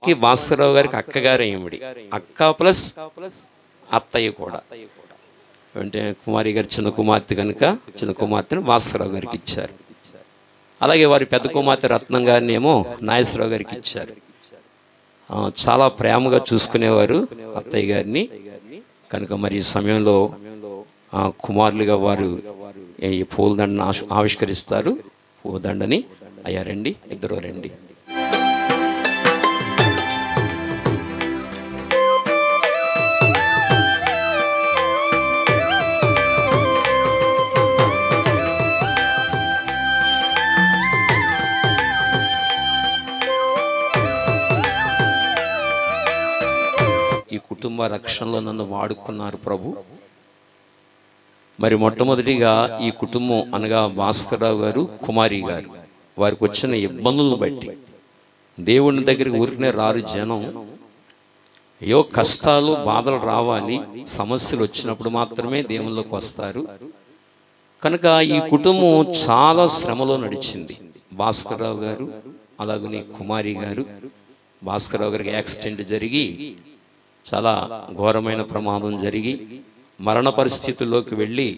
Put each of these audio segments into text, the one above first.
భాస్కరరావు గారికి అక్కగారు ఈవిడి, అక్క ప్లస్ అత్తయ్య కూడా. అంటే కుమారి గారి చిన్న కుమార్తె కనుక చిన్న కుమార్తెను భాస్కరరావు గారికి ఇచ్చారు. అలాగే వారి పెద్ద కుమార్తె రత్నం గారిని ఏమో నాగేశ్వరరావు గారికి ఇచ్చారు. చాలా ప్రేమగా చూసుకునేవారు అత్తయ్య గారిని. కనుక మరి ఈ సమయంలో కుమారులుగా వారు ఈ పూలదండను ఆవిష్కరిస్తారు. పూలదండని అయ్యా రండి, ఇద్దరు రండి. ఈ కుటుంబ రక్షణలో నన్ను వాడుకున్నారు ప్రభు. మరి మొట్టమొదటిగా ఈ కుటుంబం అనగా భాస్కరరావు గారు, కుమారి గారు, వారికి వచ్చిన ఇబ్బందులను బట్టి దేవుని దగ్గరికి ఊరికనే రారు జనం. అయ్యో కష్టాలు బాధలు రావాలి, సమస్యలు వచ్చినప్పుడు మాత్రమే దేవుళ్ళకి వస్తారు. కనుక ఈ కుటుంబం చాలా శ్రమలో నడిచింది. భాస్కరరావు గారు అలాగనే కుమారి గారు. భాస్కరరావు గారికి యాక్సిడెంట్ జరిగి చాలా ఘోరమైన ప్రమాదం జరిగి మరణ పరిస్థితుల్లోకి వెళ్ళి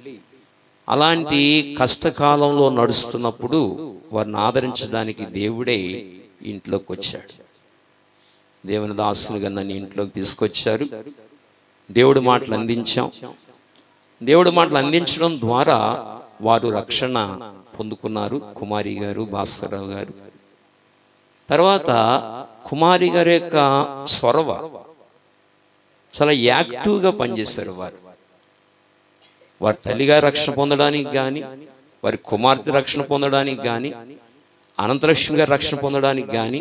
అలాంటి కష్టకాలంలో నడుస్తున్నప్పుడు వారిని ఆదరించడానికి దేవుడే ఇంట్లోకి వచ్చాడు. దేవుని దాసునిగా నన్ను ఇంట్లోకి తీసుకొచ్చారు. దేవుడి మాటలు అందించాం. దేవుడి మాటలు అందించడం ద్వారా వారు రక్షణ పొందుకున్నారు, కుమారి గారు, భాస్కరరావు గారు. తర్వాత కుమారి గారి యొక్క చొరవ చాలా యాక్టివ్గా పనిచేశారు. వారి తల్లిగారి రక్షణ పొందడానికి కానీ, వారి కుమార్తె రక్షణ పొందడానికి కానీ, అనంతలక్ష్మి గారి రక్షణ పొందడానికి కానీ,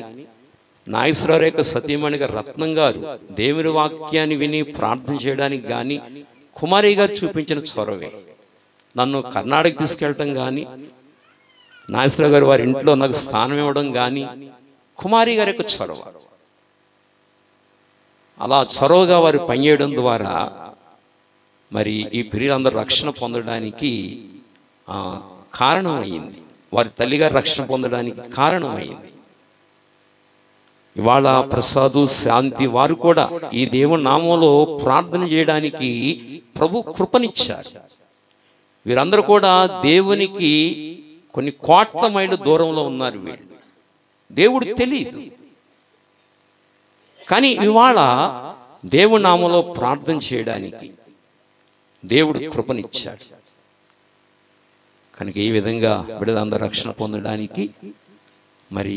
నాగేశ్వరరావు యొక్క సతీమణి గారు రత్నం గారు దేవుని వాక్యాన్ని విని ప్రార్థన చేయడానికి కానీ కుమారి గారు చూపించిన చొరవే. నన్ను కర్ణాటక తీసుకెళ్ళటం కానీ, నాగేశ్వరరావు గారు వారి ఇంట్లో నాకు స్థానం ఇవ్వడం కానీ కుమారి గారి యొక్క చొరవ. అలా చొరవగా వారు పనిచేయడం ద్వారా మరి ఈ ప్రియులందరూ రక్షణ పొందడానికి కారణమైంది. వారి తల్లిగారు రక్షణ పొందడానికి కారణమైంది. ఇవాళ ప్రసాదు, శాంతి వారు కూడా ఈ దేవుని నామంలో ప్రార్థన చేయడానికి ప్రభు కృపనిచ్చారు. వీరందరూ కూడా దేవునికి కొన్ని కోట్ల మైళ్ళ దూరంలో ఉన్నారు. వీళ్ళు దేవుడు తెలియదు, కానీ ఇవాళ దేవుని నామంలో ప్రార్థన చేయడానికి దేవుడు కృపనిచ్చాడు. కనుక ఈ విధంగా బిడ్డలందరూ రక్షణ పొందడానికి మరి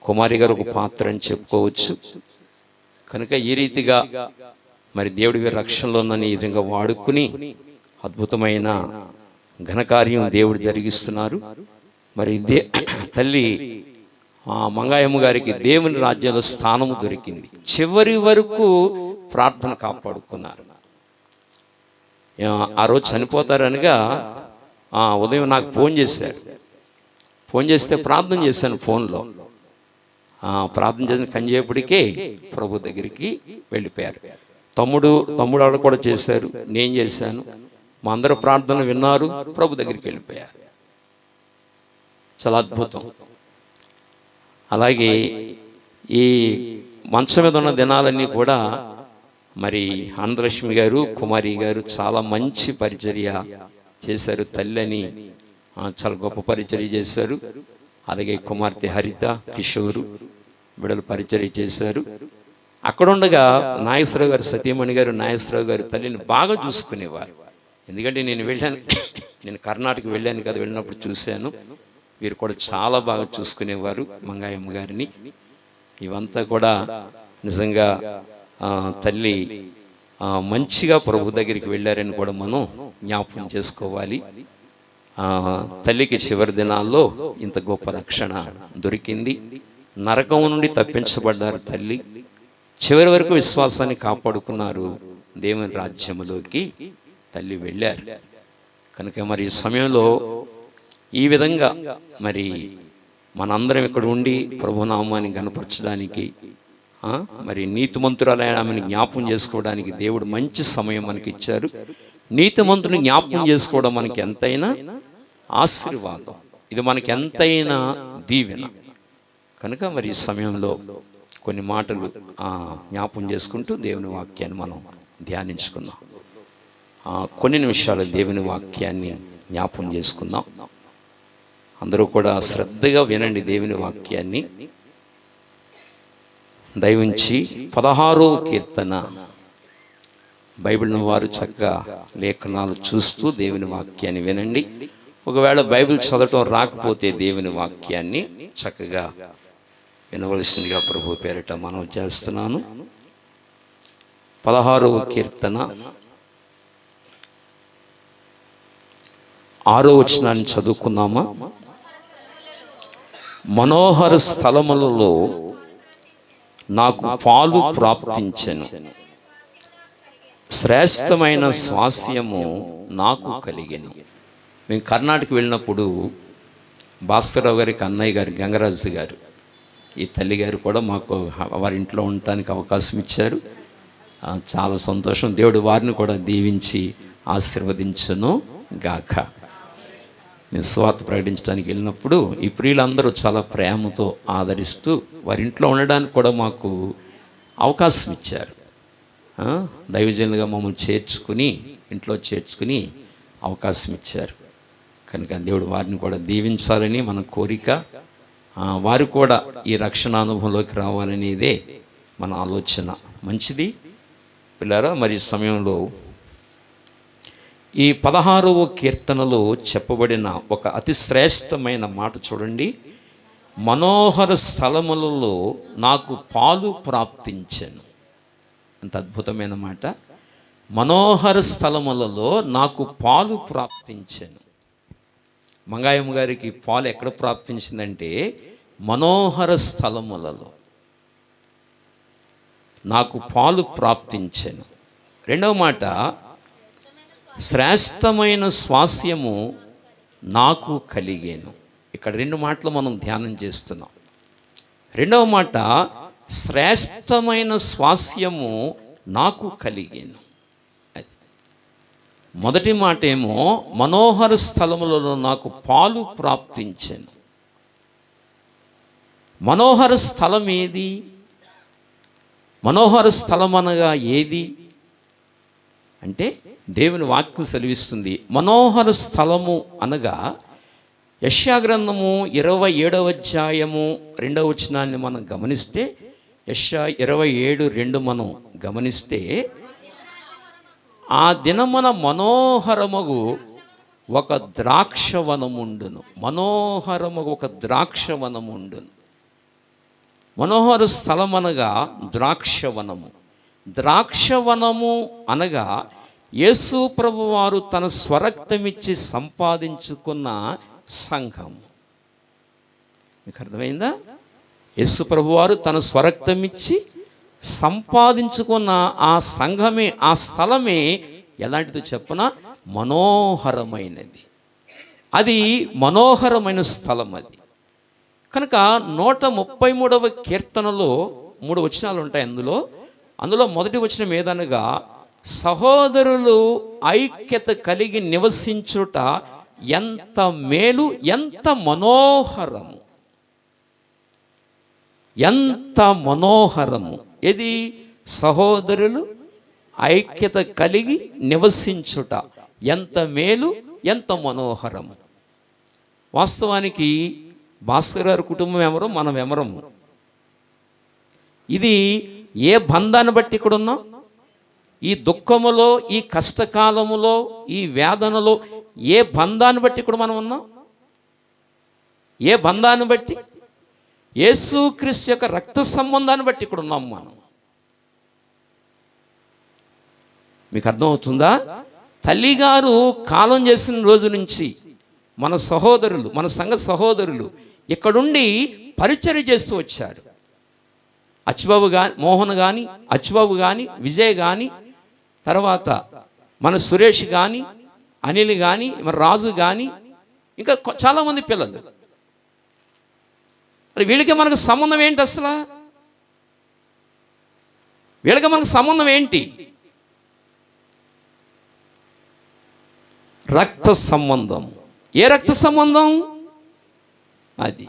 కుమారి గారు ఒక పాత్ర అని చెప్పుకోవచ్చు. కనుక ఈ రీతిగా మరి దేవుడి గారి రక్షణలో నన్ను ఈ విధంగా వాడుకుని అద్భుతమైన ఘనకార్యం దేవుడు జరిగిస్తున్నారు. మరి తల్లి మంగాయమ్మ గారికి దేవుని రాజ్యంలో స్థానము దొరికింది. చివరి వరకు ప్రార్థన కాపాడుకున్నారు. ఆ రోజు చనిపోతారనగా ఉదయం నాకు ఫోన్ చేశారు. ఫోన్ చేస్తే ప్రార్థన చేశాను ఫోన్లో. ప్రార్థన చేసిన కంచేపటికే ప్రభు దగ్గరికి వెళ్ళిపోయారు. తమ్ముడు ఆవిడ కూడా చేశారు, నేను చేశాను. మా అందరూ ప్రార్థన విన్నారు, ప్రభు దగ్గరికి వెళ్ళిపోయారు. చాలా అద్భుతం. అలాగే ఈ మంచం మీద ఉన్న దినాలన్నీ కూడా మరి ఆనందలక్ష్మి గారు, కుమారి గారు చాలా మంచి పరిచర్య చేశారు. తల్లిని చాలా గొప్ప పరిచర్య చేశారు. అలాగే కుమార్తె హరిత, కిషోరు బిడ్డలు పరిచర్య చేశారు. అక్కడుండగా నాగేశ్వరరావు గారు సతీమణి గారు, నాగేశ్వరరావు గారు తల్లిని బాగా చూసుకునేవారు. ఎందుకంటే నేను కర్ణాటక వెళ్ళాను కదా, వెళ్ళినప్పుడు చూశాను. వీరు కూడా చాలా బాగా చూసుకునేవారు మంగాయమ్మ గారిని. ఇవంతా కూడా నిజంగా తల్లి మంచిగా ప్రభు దగ్గరికి వెళ్ళారని కూడా మనం జ్ఞాపకం చేసుకోవాలి. తల్లికి చివరి దినాల్లో ఇంత గొప్ప రక్షణ దొరికింది. నరకం నుండి తప్పించబడ్డారు తల్లి. చివరి వరకు విశ్వాసాన్ని కాపాడుకున్నారు. దేవుని రాజ్యములోకి తల్లి వెళ్ళారు. కనుక మరి ఈ సమయంలో ఈ విధంగా మరి మనందరం ఇక్కడ ఉండి ప్రభునామాన్ని కనపరచడానికి మరి నీతిమంతురాలైన ఆమెను జ్ఞాపకం చేసుకోవడానికి దేవుడు మంచి సమయం మనకి ఇచ్చారు. నీతిమంతుని జ్ఞాపకం చేసుకోవడం మనకి ఎంతైనా ఆశీర్వాదం, ఇది మనకి ఎంతైనా దీవెన. కనుక మరి ఈ సమయంలో కొన్ని మాటలు జ్ఞాపం చేసుకుంటూ దేవుని వాక్యాన్ని మనం ధ్యానించుకుందాం. కొన్ని నిమిషాలు దేవుని వాక్యాన్ని జ్ఞాపం చేసుకుందాం. అందరూ కూడా శ్రద్ధగా వినండి దేవుని వాక్యాన్ని. దయవుంచి 16వ కీర్తన బైబిల్ని వారు చక్కగా లేఖనాలు చూస్తూ దేవుని వాక్యాన్ని వినండి. ఒకవేళ బైబిల్ చదవటం రాకపోతే దేవుని వాక్యాన్ని చక్కగా వినవలసిందిగా ప్రభు పేరిట మనం చేస్తున్నాను. 16వ కీర్తన 6వ వచనాన్ని చదువుకుందామా? మనోహర స్థలములలో నాకు పాలు ప్రాప్తించెను, శ్రేష్టమైన స్వాస్యము నాకు కలిగెను. మేము కర్ణాటక వెళ్ళినప్పుడు భాస్కరరావు గారికి అన్నయ్య గారు గంగరాజు గారు, ఈ తల్లి గారు కూడా మాకు వారి ఇంట్లో ఉండటానికి అవకాశం ఇచ్చారు. చాలా సంతోషం. దేవుడు వారిని కూడా దీవించి ఆశీర్వదించును గాక. మేము సువార్త ప్రకటించడానికి వెళ్ళినప్పుడు ఈ ప్రియులందరూ చాలా ప్రేమతో ఆదరిస్తూ వారి ఇంట్లో ఉండడానికి కూడా మాకు అవకాశం ఇచ్చారు. దైవజనులుగా మమ్మల్ని చేర్చుకుని ఇంట్లో చేర్చుకుని అవకాశం ఇచ్చారు. కనుక దేవుడు వారిని కూడా దీవించాలని మన కోరిక. వారు కూడా ఈ రక్షణ అనుభవంలోకి రావాలనేదే మన ఆలోచన. మంచిది పిల్లారా. మరి సమయంలో ఈ 16వ కీర్తనలో చెప్పబడిన ఒక అతి శ్రేష్టమైన మాట చూడండి. మనోహర స్థలములలో నాకు పాలు ప్రాప్తించెను. అంత అద్భుతమైన మాట. మనోహర స్థలములలో నాకు పాలు ప్రాప్తించెను. మంగాయమ్మ గారికి పాలు ఎక్కడ ప్రాప్తించిందంటే మనోహర స్థలములలో నాకు పాలు ప్రాప్తించెను. రెండవ మాట, శ్రేష్టమైన స్వాస్యము నాకు కలిగేను. ఇక్కడ రెండు మాటలు మనం ధ్యానం చేస్తున్నాం. రెండవ మాట, శ్రేష్టమైన స్వాస్యము నాకు కలిగేను. మొదటి మాట ఏమో మనోహర స్థలములలో నాకు పాలు ప్రాప్తించెను. మనోహర స్థలం ఏది? మనోహర స్థలం అనగా ఏది అంటే దేవుని వాక్యం సెలవిస్తుంది. మనోహర స్థలము అనగా యెషయా గ్రంథము 27వ అధ్యాయము 2వ వచనాన్ని మనం గమనిస్తే, యెషయా 27:2 మనం గమనిస్తే, ఆ దినమున మనోహరమగు ఒక ద్రాక్షవనముండును. మనోహరమగు ఒక ద్రాక్షవనముండును. మనోహర స్థలం అనగా ద్రాక్షవనము. ద్రాక్షవనము అనగా యేసు ప్రభువారు తన స్వరక్తమిచ్చి సంపాదించుకున్న సంఘం. మీకు అర్థమైందా? యేసు ప్రభువారు తన స్వరక్తమిచ్చి సంపాదించుకున్న ఆ సంఘమే, ఆ స్థలమే ఎలాంటిదో చెప్పన? మనోహరమైనది. అది మనోహరమైన స్థలం అది. కనుక 133వ కీర్తనలో 3 వచనాలు ఉంటాయి. అందులో మొదటి వచనం ఏదనగా, సహోదరులు ఐక్యత కలిగి నివసించుట ఎంత మేలు, ఎంత మనోహరము, ఎంత మనోహరము. ఇది సహోదరులు ఐక్యత కలిగి నివసించుట ఎంత మేలు, ఎంత మనోహరము. వాస్తవానికి భాస్కర్ గారి కుటుంబం ఎవరో మనం ఎవరము. ఇది ఏ బంధాన్ని బట్టి ఇక్కడ ఉన్నాం? ఈ దుఃఖములో, ఈ కష్టకాలములో, ఈ వేదనలో ఏ బంధాన్ని బట్టి ఇక్కడ మనం ఉన్నాం? ఏ బంధాన్ని బట్టి? యేసుక్రీస్తు యొక్క రక్త సంబంధాన్ని బట్టి ఇక్కడ ఉన్నాం మనం. మీకు అర్థమవుతుందా? తల్లిగారు కాలం చేసిన రోజు నుంచి మన సహోదరులు, మన సంఘ సహోదరులు ఇక్కడుండి పరిచర్య చేస్తూ వచ్చారు. అచ్చిబాబు కానీ, మోహన్ కానీ, అచ్చిబాబు కానీ, విజయ్ కానీ, తర్వాత మన సురేష్ కానీ, అనిల్ కానీ, మన రాజు కానీ, ఇంకా చాలామంది పిల్లలు. మరి వీళ్ళకి మనకు సంబంధం ఏంటి? అసలు వీళ్ళకి మనకు సంబంధం ఏంటి? రక్త సంబంధం. ఏ రక్త సంబంధం? అది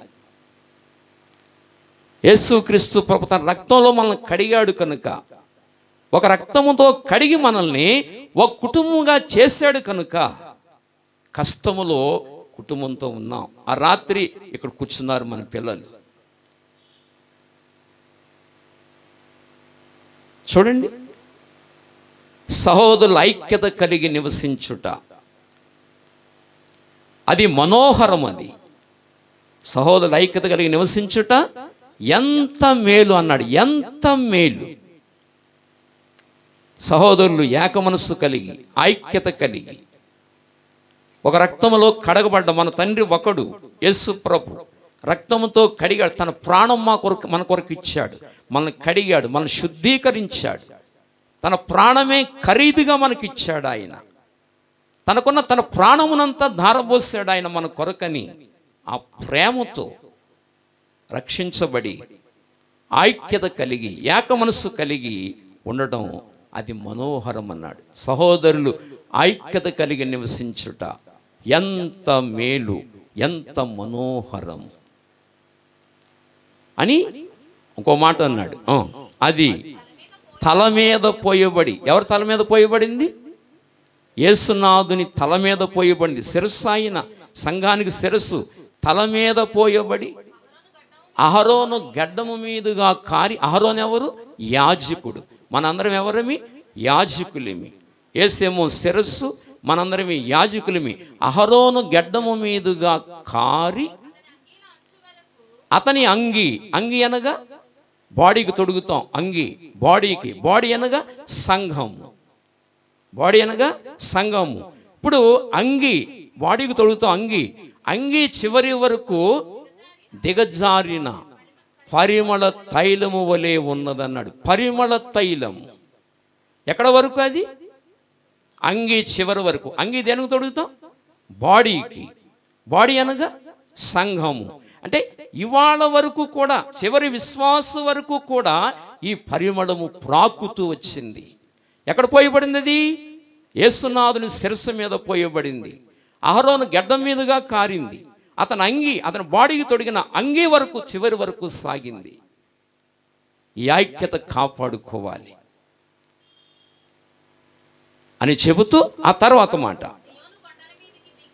యేసుక్రీస్తు ప్రభు తన రక్తంలో మనల్ని కడిగాడు కనుక, ఒక రక్తముతో కడిగి మనల్ని ఒక కుటుంబంగా చేశాడు కనుక కష్టములో కుటుంబంతో ఉన్నాం. ఆ రాత్రి ఇక్కడ కూర్చున్నారు మన పిల్లలు. చూడండి, సహోదరుల ఐక్యత కలిగి నివసించుట అది మనోహరం. అది సహోదరుల ఐక్యత కలిగి నివసించుట ఎంత మేలు అన్నాడు. ఎంత మేలు! సహోదరులు ఏక మనస్సు కలిగి, ఐక్యత కలిగి, ఒక రక్తములో కడగబడ్డ మన తండ్రి ఒకడు, యేసు ప్రభు రక్తముతో కడిగాడు. తన ప్రాణం మన కొరకు ఇచ్చాడు, మనల్ని కడిగాడు, మనల్ని శుద్ధీకరించాడు. తన ప్రాణమే ఖరీదుగా మనకిచ్చాడు. ఆయన తనకున్న తన ప్రాణమునంతా ధారపోసాడు ఆయన మన కొరకని. ఆ ప్రేమతో రక్షించబడి ఐక్యత కలిగి, ఏక మనస్సు కలిగి ఉండటం అది మనోహరం అన్నాడు. సహోదరులు ఐక్యత కలిగి నివసించుట ఎంత మేలు, ఎంత మనోహరం అని ఇంకో మాట అన్నాడు. అది తల మీద పోయబడి, ఎవరి తల మీద పోయబడింది? యేసునాథుని తల మీద పోయబడింది. శిరస్సు ఆయన, సంఘానికి శిరస్సు తల మీద పోయబడి అహరోను గడ్డము మీదుగా కారి. అహరోను ఎవరు? యాజకుడు. మనందరం ఎవరమి? యాజకులేమి. యేసేమో శిరస్సు, మనందరమి యాజకులమి. అహరోను గడ్డము మీదుగా కారి అతని అంగి, అంగి అనగా బాడీకి తొడుగుతాం, అంగి బాడీకి, బాడీ అనగా సంఘము, బాడీ అనగా సంఘము. ఇప్పుడు అంగి బాడీకి తొడుగుతాం, అంగి, అంగి చివరి వరకు దిగజారిన పరిమళ తైలము వలె ఉన్నదన్నాడు. పరిమళ తైలము ఎక్కడ వరకు? అది అంగి చివరి వరకు. అంగి దేనికి తొడుగుతాం? బాడీకి. బాడీ అనగా సంఘము. అంటే ఇవాళ వరకు కూడా, చివరి విశ్వాస వరకు కూడా ఈ పరిమళము ప్రాకుతూ వచ్చింది. ఎక్కడ పోయబడింది? అది యేసునాథుని శిరస్సు మీద పోయబడింది. అహరోను గడ్డం మీదుగా కారింది. అతని అంగి, అతని బాడీకి తొడిగిన అంగి వరకు, చివరి వరకు సాగింది. ఈ ఐక్యత కాపాడుకోవాలి అని చెబుతూ ఆ తర్వాత మాట,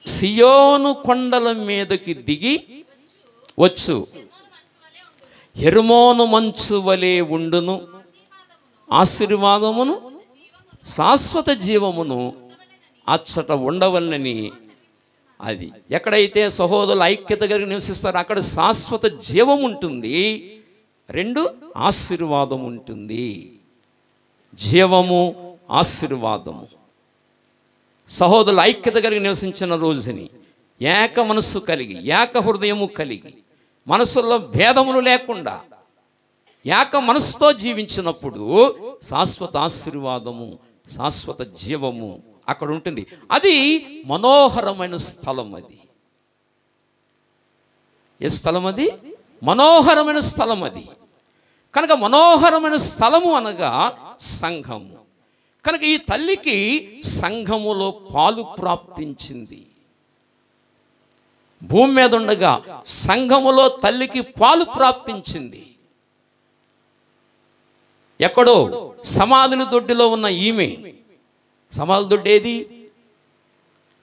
సియోను కొండల మీదకి దిగి వచ్చు, హెర్మోను మంచు వలె ఉండును, ఆశీర్వాదమును శాశ్వత జీవమును అచ్చట ఉండవలనని. అది ఎక్కడైతే సహోదరులు ఐక్యత కలిగి నివసిస్తారో అక్కడ శాశ్వత జీవం ఉంటుంది. 2 ఆశీర్వాదం ఉంటుంది. జీవము, ఆశీర్వాదము. సహోదరులు ఐక్యత కలిగి నివసించిన రోజుని, ఏక మనస్సు కలిగి, ఏక హృదయము కలిగి, మనసుల్లో భేదములు లేకుండా ఏక మనస్సుతో జీవించినప్పుడు శాశ్వత ఆశీర్వాదము, శాశ్వత జీవము అక్కడ ఉంటుంది. అది మనోహరమైన స్థలం. అది ఏ స్థలం? అది మనోహరమైన స్థలం. అది కనుక మనోహరమైన స్థలము అనగా సంఘము. కనుక ఈ తల్లికి సంఘములో పాలు ప్రాప్తించింది. భూమి మీద ఉండగా సంఘములో తల్లికి పాలు ప్రాప్తించింది. ఎక్కడో సమాధుల దొడ్డిలో ఉన్న ఈమె, సమాధుల దొడ్డేది?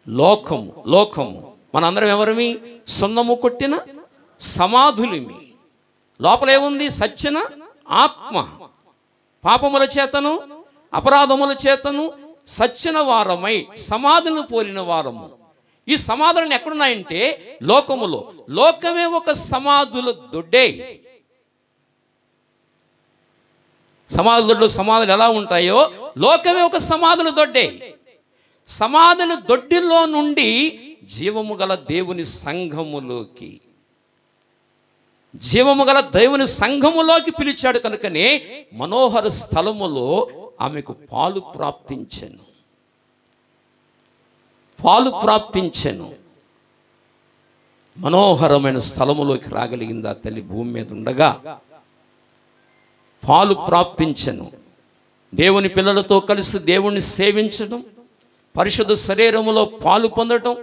లోకము. లోకము. మనందరం ఎవరిమి? సున్నము కొట్టిన సమాధులిమి. లోపల ఏముంది? సచ్చిన ఆత్మ. పాపముల చేతను, అపరాధముల చేతను సచ్చిన వారమై సమాధులను పోలిన వారము. ఈ సమాధులను ఎక్కడున్నాయంటే లోకములో. లోకమే ఒక సమాధుల దొడ్డే. సమాధుల్లో సమాధులు ఎలా ఉంటాయో లోకమే ఒక సమాధుల దొడ్డే. సమాధుల దొడ్డిలో నుండి జీవము గల దేవుని సంఘములోకి, జీవము గల దేవుని సంఘములోకి పిలిచాడు. కనుకనే మనోహర స్థలములో ఆమెకు పాలు ప్రాప్తించెను. పాలు ప్రాప్తించెను. మనోహరమైన స్థలములోకి రాగలిగింది ఆ తల్లి. భూమి మీద ఉండగా పాలు ప్రాప్తించెను. దేవుని పిల్లలతో కలిసి దేవుణ్ణి సేవించడం, పరిశుద్ధ శరీరములో పాలు పొందటం,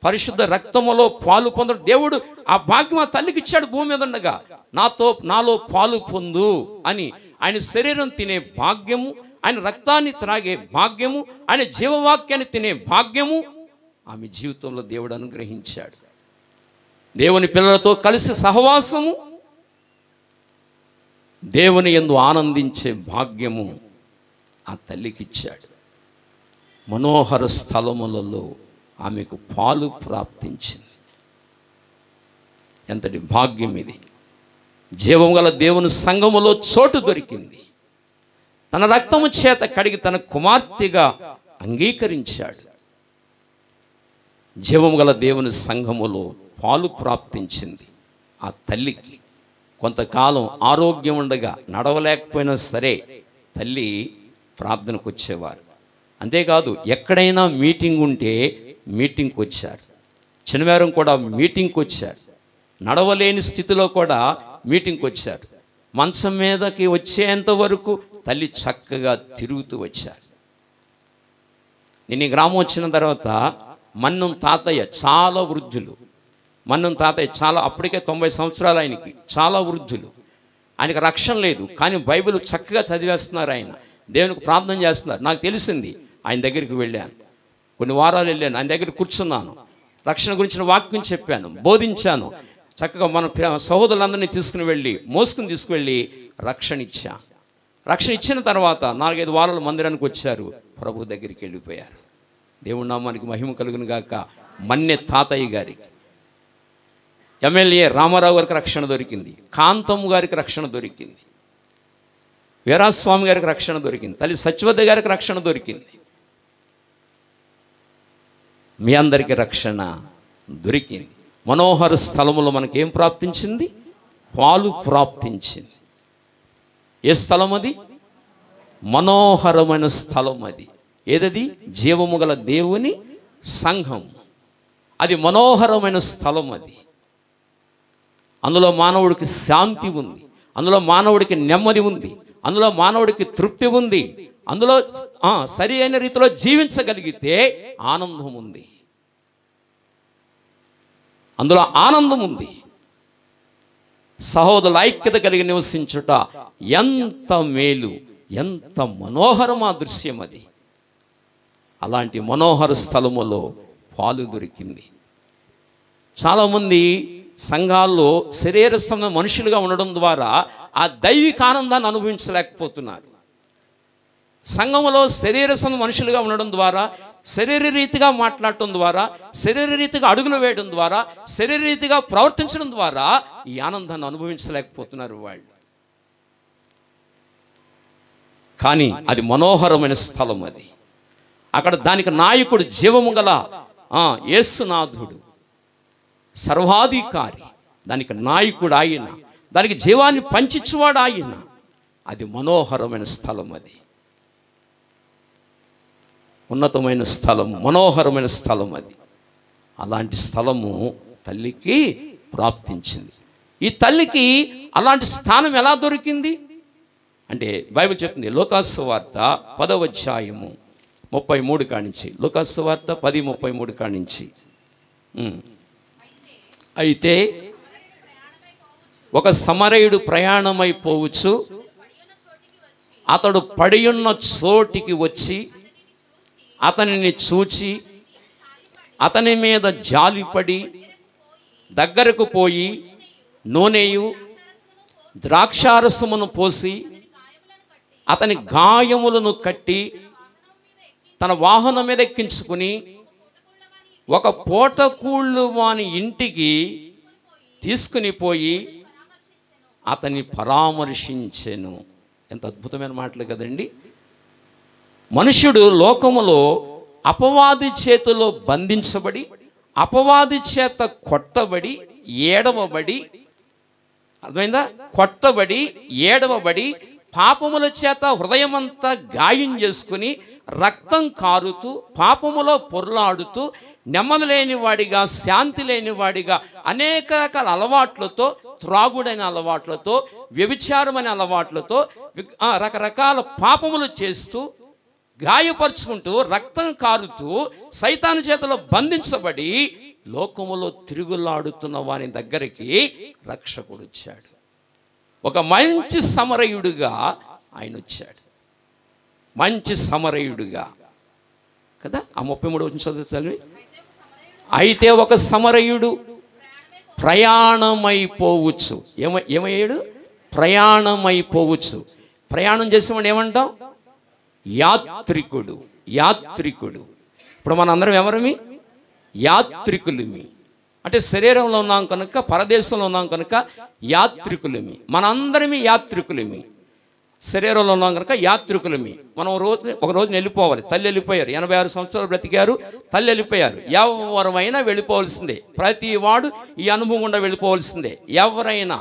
పరిశుద్ధ రక్తములో పాలు పొందడం, దేవుడు ఆ భాగ్యం ఆ తల్లికి ఇచ్చాడు. భూమి మీద ఉండగా నాలో పాలు పొందు అని. ఆయన శరీరం తినే భాగ్యము, ఆయన రక్తాన్ని త్రాగే భాగ్యము, ఆయన జీవవాక్యాన్ని తినే భాగ్యము ఆమె జీవితంలో దేవుడు అనుగ్రహించాడు. దేవుని పిల్లలతో కలిసి సహవాసము, దేవుని యందు ఆనందించే భాగ్యము ఆ తల్లికి ఇచ్చాడు. మనోహర స్థలములలో ఆమెకు పాలు ప్రాప్తించింది. ఎంతటి భాగ్యం ఇది! జీవం గల దేవుని సంఘములో చోటు దొరికింది. తన రక్తము చేత కడిగి తన కుమార్తెగా అంగీకరించాడు. జీవం గల దేవుని సంఘములో పాలు ప్రాప్తించింది ఆ తల్లికి. కొంతకాలం ఆరోగ్యం ఉండగా, నడవలేకపోయినా సరే తల్లి ప్రార్థనకు వచ్చేవారు. అంతేకాదు, ఎక్కడైనా మీటింగ్ ఉంటే మీటింగ్కి వచ్చారు. శనివారం కూడా మీటింగ్కి వచ్చారు. నడవలేని స్థితిలో కూడా మీటింగ్కి వచ్చారు. మంచం మీదకి వచ్చేంత వరకు తల్లి చక్కగా తిరుగుతూ వచ్చారు. నేను ఈ గ్రామం వచ్చిన తర్వాత మన్నం తాతయ్య చాలా వృద్ధులు, మన్నం తాతయ్య చాలా, అప్పటికే 90 సంవత్సరాలు ఆయనకి, చాలా వృద్ధులు. ఆయనకు రక్షణ లేదు, కానీ బైబిల్ చక్కగా చదివేస్తున్నారు. ఆయన దేవునికి ప్రార్థన చేస్తున్నారు. నాకు తెలిసింది. ఆయన దగ్గరికి వెళ్ళాను, కొన్ని వారాలు వెళ్ళాను, ఆయన దగ్గర కూర్చున్నాను, రక్షణ గురించిన వాక్యం చెప్పాను, బోధించాను. చక్కగా మన సహోదరులందరినీ మోసుకుని తీసుకువెళ్ళి రక్షణ ఇచ్చాను. రక్షణ ఇచ్చిన తర్వాత 4-5 వారాలు మందిరానికి వచ్చారు, ప్రభు దగ్గరికి వెళ్ళిపోయారు. దేవుడి నామానికి మహిమ కలుగును గాక. మన్నె తాతయ్య గారికి, ఎమ్మెల్యే రామారావు గారికి రక్షణ దొరికింది, కాంతమ్మ గారికి రక్షణ దొరికింది, వీరాస్వామి గారికి రక్షణ దొరికింది, తల్లి సత్యవతి గారికి రక్షణ దొరికింది. మీ అందరికీ రక్షణ దొరికింది. మనోహర స్థలములో మనకేం ప్రాప్తించింది? పాలు ప్రాప్తించింది. ఏ స్థలం అది? మనోహరమైన స్థలం అది. ఏదది? జీవము గల దేవుని సంఘం. అది మనోహరమైన స్థలం. అది అందులో మానవుడికి శాంతి ఉంది, అందులో మానవుడికి నెమ్మది ఉంది, అందులో మానవుడికి తృప్తి ఉంది, అందులో సరి అయిన రీతిలో జీవించగలిగితే ఆనందం ఉంది, అందులో ఆనందం ఉంది. సహోదరుల ఐక్యత కలిగి నివసించుట ఎంత మేలు, ఎంత మనోహరమా దృశ్యం అది. అలాంటి మనోహర స్థలములో పాలు దొరికింది. చాలామంది సంఘాల్లో శరీర సంబంధ మనుషులుగా ఉండడం ద్వారా ఆ దైవిక ఆనందాన్ని అనుభవించలేకపోతున్నారు. సంఘములో శరీర సంబంధ మనుషులుగా ఉండడం ద్వారా, శరీర రీతిగా మాట్లాడటం ద్వారా, శరీర రీతిగా అడుగులు వేయడం ద్వారా, శరీర రీతిగా ప్రవర్తించడం ద్వారా ఈ ఆనందాన్ని అనుభవించలేకపోతున్నారు వాళ్ళు. కానీ అది మనోహరమైన స్థలం. అది అక్కడ దానికి నాయకుడు జీవము గల యేసునాథుడు, సర్వాధికారి, దానికి నాయకుడు ఆయన, దానికి జీవాన్ని పంచిచ్చువాడు ఆయన. అది మనోహరమైన స్థలం. అది ఉన్నతమైన స్థలం, మనోహరమైన స్థలం. అది అలాంటి స్థలము తల్లికి ప్రాప్తించింది. ఈ తల్లికి అలాంటి స్థానం ఎలా దొరికింది అంటే బైబిల్ చెప్తుంది. లూకాసు వార్త 10వ అధ్యాయము 33 కానించి, లూకాసు వార్త 10:33 కానించి. అయితే ఒక సమరయుడు ప్రయాణమైపోవచ్చు, అతడు పడియున్న చోటికి వచ్చి అతనిని చూచి అతని మీద జాలిపడి దగ్గరకు పోయి నూనెయు ద్రాక్షారసమును పోసి అతని గాయములను కట్టి తన వాహనం మీద ఎక్కించుకుని ఒక పూటకూళ్ళు వాని ఇంటికి తీసుకుని పోయి అతన్ని పరామర్శించెను. ఎంత అద్భుతమైన మాటలు కదండి. మనుష్యుడు లోకములో అపవాది చేతిలో బంధించబడి, అపవాది చేత కొట్టబడి, ఏడవబడి, అర్థమైందా? కొట్టబడి, ఏడవబడి, పాపముల చేత హృదయమంతా గాయం చేసుకుని, రక్తం కారుతూ, పాపములో పొర్లాడుతూ, నెమ్మది లేనివాడిగా, శాంతి లేనివాడిగా, అనేక రకాల అలవాట్లతో, త్రాగుడైన అలవాట్లతో, వ్యభిచారమైన అలవాట్లతో, రకరకాల పాపములు చేస్తూ, గాయపరుచుకుంటూ, రక్తం కారుతూ, సైతాను చేతిలో బంధించబడి లోకములో తిరుగులాడుతున్న వాని దగ్గరికి రక్షకుడు వచ్చాడు. ఒక మంచి సమరయుడుగా ఆయన వచ్చాడు. మంచి సమరయుడుగా కదా. ఆ 33 వచ్చిన చదువు. అయితే ఒక సమరయుడు ప్రయాణమైపోవచ్చు. ఏమయ్యాడు? ప్రయాణమైపోవచ్చు. ప్రయాణం చేసేవాడు ఏమంటాం? యాత్రికుడు. యాత్రికుడు. ఇప్పుడు మనందరం ఎవరమి? యాత్రికులమి. అంటే శరీరంలో ఉన్నాం కనుక, పరదేశంలో ఉన్నాం కనుక యాత్రికులమి. మనందరమి యాత్రికులమి. శరీరంలో ఉన్నాం కనుక యాత్రికులమి. మనం ఒక రోజున వెళ్ళిపోవాలి. తల్లి వెళ్ళిపోయారు, 86 సంవత్సరాలు బ్రతికారు, తల్లి వెళ్ళిపోయారు. ఎవరైనా వెళ్ళిపోవలసిందే. ప్రతి వాడు ఈ అనుభవం గుండా వెళ్ళిపోవలసిందే. ఎవరైనా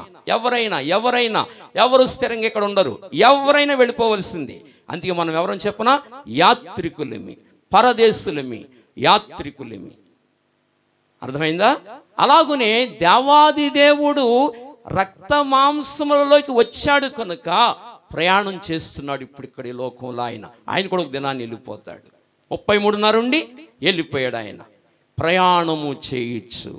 ఎవరు స్థిరంగా ఇక్కడ ఉండరు. ఎవరైనా వెళ్ళిపోవలసిందే. అందుకే మనం ఎవరని చెప్పనా? యాత్రికులమి, పరదేశులమి, యాత్రికులమి. అర్థమైందా? అలాగునే దేవాది దేవుడు రక్త మాంసములలోకి వచ్చాడు కనుక ప్రయాణం చేస్తున్నాడు ఇప్పుడు ఇక్కడ ఈ లోకంలో. ఆయన కూడా ఒక దినాన్ని వెళ్ళిపోతాడు. 33:30 ఉండి వెళ్ళిపోయాడు. ఆయన ప్రయాణము చేయొచ్చు.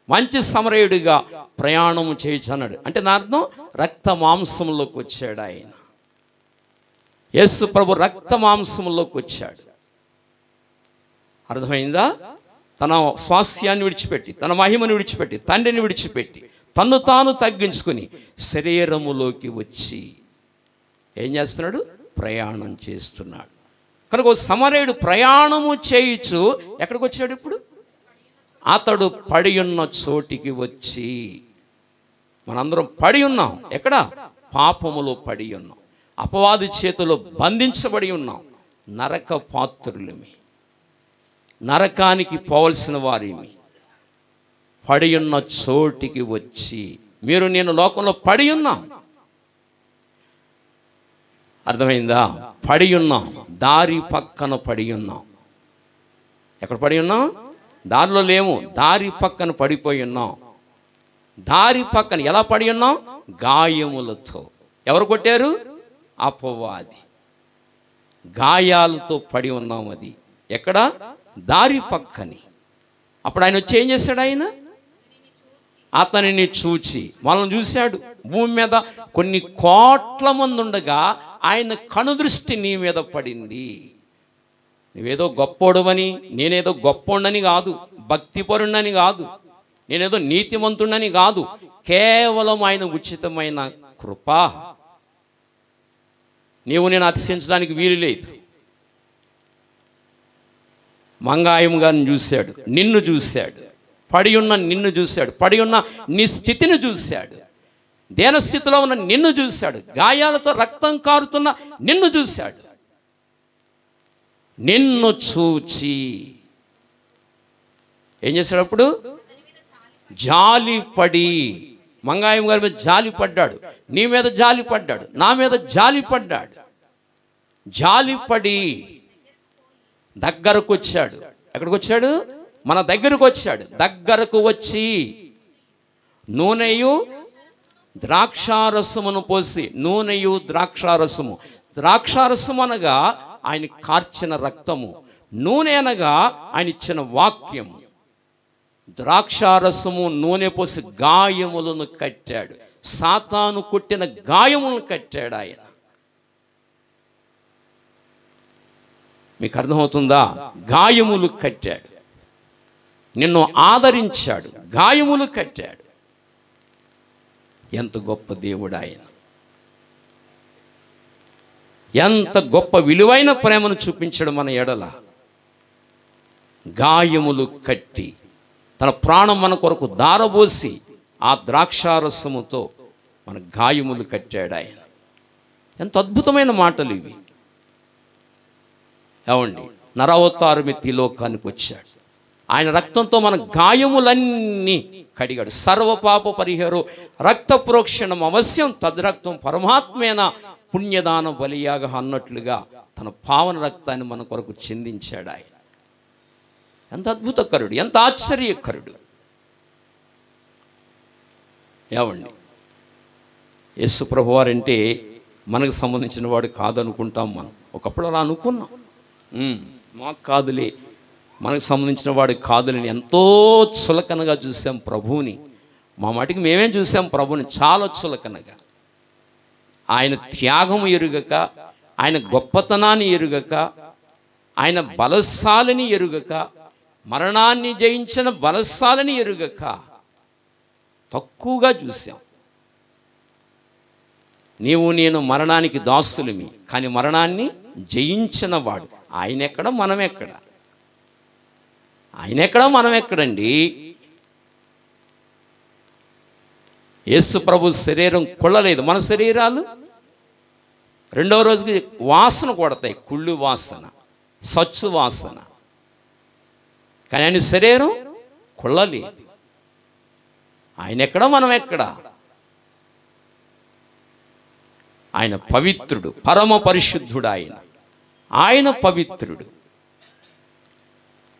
మంచి సమరయుడిగా ప్రయాణము చేయొచ్చు అన్నాడు. అంటే నా అర్థం రక్త మాంసంలోకి వచ్చాడు ఆయన. యేసు ప్రభు రక్త మాంసంలోకి వచ్చాడు. అర్థమైందా? తన స్వాస్థ్యాన్ని విడిచిపెట్టి, తన మహిమను విడిచిపెట్టి, తండ్రిని విడిచిపెట్టి, తన్ను తాను తగ్గించుకుని శరీరములోకి వచ్చి ఏం చేస్తున్నాడు? ప్రయాణం చేస్తున్నాడు. కనుక సమరయుడు ప్రయాణము చేయించు ఎక్కడికి వచ్చాడు? ఇప్పుడు అతడు పడి ఉన్న చోటికి వచ్చి. మనందరం పడి ఉన్నాం. ఎక్కడ? పాపములో పడి ఉన్నాం. అపవాది చేతిలో బంధించబడి ఉన్నాం. నరక పాత్రులమి, నరకానికి పోవలసిన వారిమి. పడి ఉన్న చోటికి వచ్చి, మీరు నేను లోకంలో పడి ఉన్నాం. అర్థమైందా? పడి ఉన్నాం. దారి పక్కన పడి ఉన్నాం. ఎక్కడ పడి ఉన్నాం? దారిలో లేము. దారి పక్కన పడిపోయి ఉన్నాం. దారి పక్కన ఎలా పడి ఉన్నాం? గాయములతో. ఎవరు కొట్టారు? అపవాది. గాయాలతో పడి ఉన్నాం. అది ఎక్కడ? దారి పక్కని. అప్పుడు ఆయన వచ్చి ఏం చేశాడు? ఆయన అతనిని చూచి, వాళ్ళని చూశాడు. భూమి మీద కొన్ని కోట్ల మంది ఉండగా ఆయన కనుదృష్టి నీ మీద పడింది. నువ్వేదో గొప్పోడవని, నేనేదో గొప్పోడని కాదు, భక్తిపరుణ్ణని కాదు, నేనేదో నీతిమంతుడని కాదు. కేవలం ఆయన ఉచితమైన కృప. నీవు నేను అతిశయించడానికి వీలు లేదు. మంగాయం గారిని చూశాడు, నిన్ను చూశాడు, పడి ఉన్న నిన్ను చూశాడు, పడి ఉన్న నీ స్థితిని చూశాడు, దేనస్థితిలో ఉన్న నిన్ను చూశాడు, గాయాలతో రక్తం కారుతున్న నిన్ను చూశాడు. నిన్ను చూచి ఏం చేశాడు? అప్పుడు జాలిపడి, మంగాయం గారి మీద జాలి పడ్డాడు, నీ మీద జాలి పడ్డాడు, నా మీద జాలి పడ్డాడు. జాలిపడి దగ్గరకు వచ్చాడు. ఎక్కడికి వచ్చాడు? మన దగ్గరకు వచ్చాడు. దగ్గరకు వచ్చి నూనెయు ద్రాక్షారసమును పోసి, నూనెయు ద్రాక్షారసము. ద్రాక్షారసము అనగా ఆయన కార్చిన రక్తము, నూనె అనగా ఆయన ఇచ్చిన వాక్యము. ద్రాక్షారసము నూనె పోసి గాయములను కట్టాడు. సాతాను కొట్టిన గాయములను కట్టాడు ఆయన. మీకు అర్థమవుతుందా? గాయములు కట్టాడు. నిన్ను ఆదరించాడు, గాయములు కట్టాడు. ఎంత గొప్ప దేవుడు ఆయన! ఎంత గొప్ప విలువైన ప్రేమను చూపించాడు మన ఎడల. గాయములు కట్టి తన ప్రాణం మన కొరకు దారబోసి ఆ ద్రాక్షారసముతో మన గాయములు కట్టాడు ఆయన. ఎంత అద్భుతమైన మాటలు ఇవి! ఏమండి, నరవతారం ఎత్తి లోకానికి వచ్చాడు. ఆయన రక్తంతో మన గాయములన్నీ కడిగాడు. సర్వపాప పరిహారో రక్త ప్రోక్షణం అవశ్యం తద్రక్తం పరమాత్మేన పుణ్యదాన బలియాగ అన్నట్లుగా తన పావన రక్తాన్ని మన కొరకు చెందించాడు ఆయన. ఎంత అద్భుతకరుడు, ఎంత ఆశ్చర్యకరుడు! ఏమండి, యేసు ప్రభువారంటే మనకు సంబంధించిన వాడు కాదనుకుంటాం మనం. ఒకప్పుడు అలా అనుకున్నాం. మాకు కాదులే, మనకు సంబంధించిన వాడు కాదులని ఎంతో చులకనగా చూసాం ప్రభువుని. మా మటుకు మేమేం చూసాం ప్రభుని చాలా చులకనగా. ఆయన త్యాగము ఎరుగక, ఆయన గొప్పతనాన్ని ఎరుగక, ఆయన బలశాలిని ఎరుగక, మరణాన్ని జయించిన బలశాలిని ఎరుగక తక్కువగా చూసాం. నీవు నేను మరణానికి దాసులమి, కానీ మరణాన్ని జయించిన వాడు ఆయన ఎక్కడ, మనం ఎక్కడ? ఆయన ఎక్కడ, మనం ఎక్కడండి? యేసు ప్రభు శరీరం కుళ్ళలేదు, మన శరీరాలు రెండవ రోజుకి వాసన కొడతాయి, కుళ్ళు వాసన, సచ్చు వాసన. కానీ ఆయన శరీరం కుళ్ళలేదు. ఆయన ఎక్కడ, మనం ఎక్కడ? ఆయన పవిత్రుడు, పరమ పరిశుద్ధుడు. ఆయన పవిత్రుడు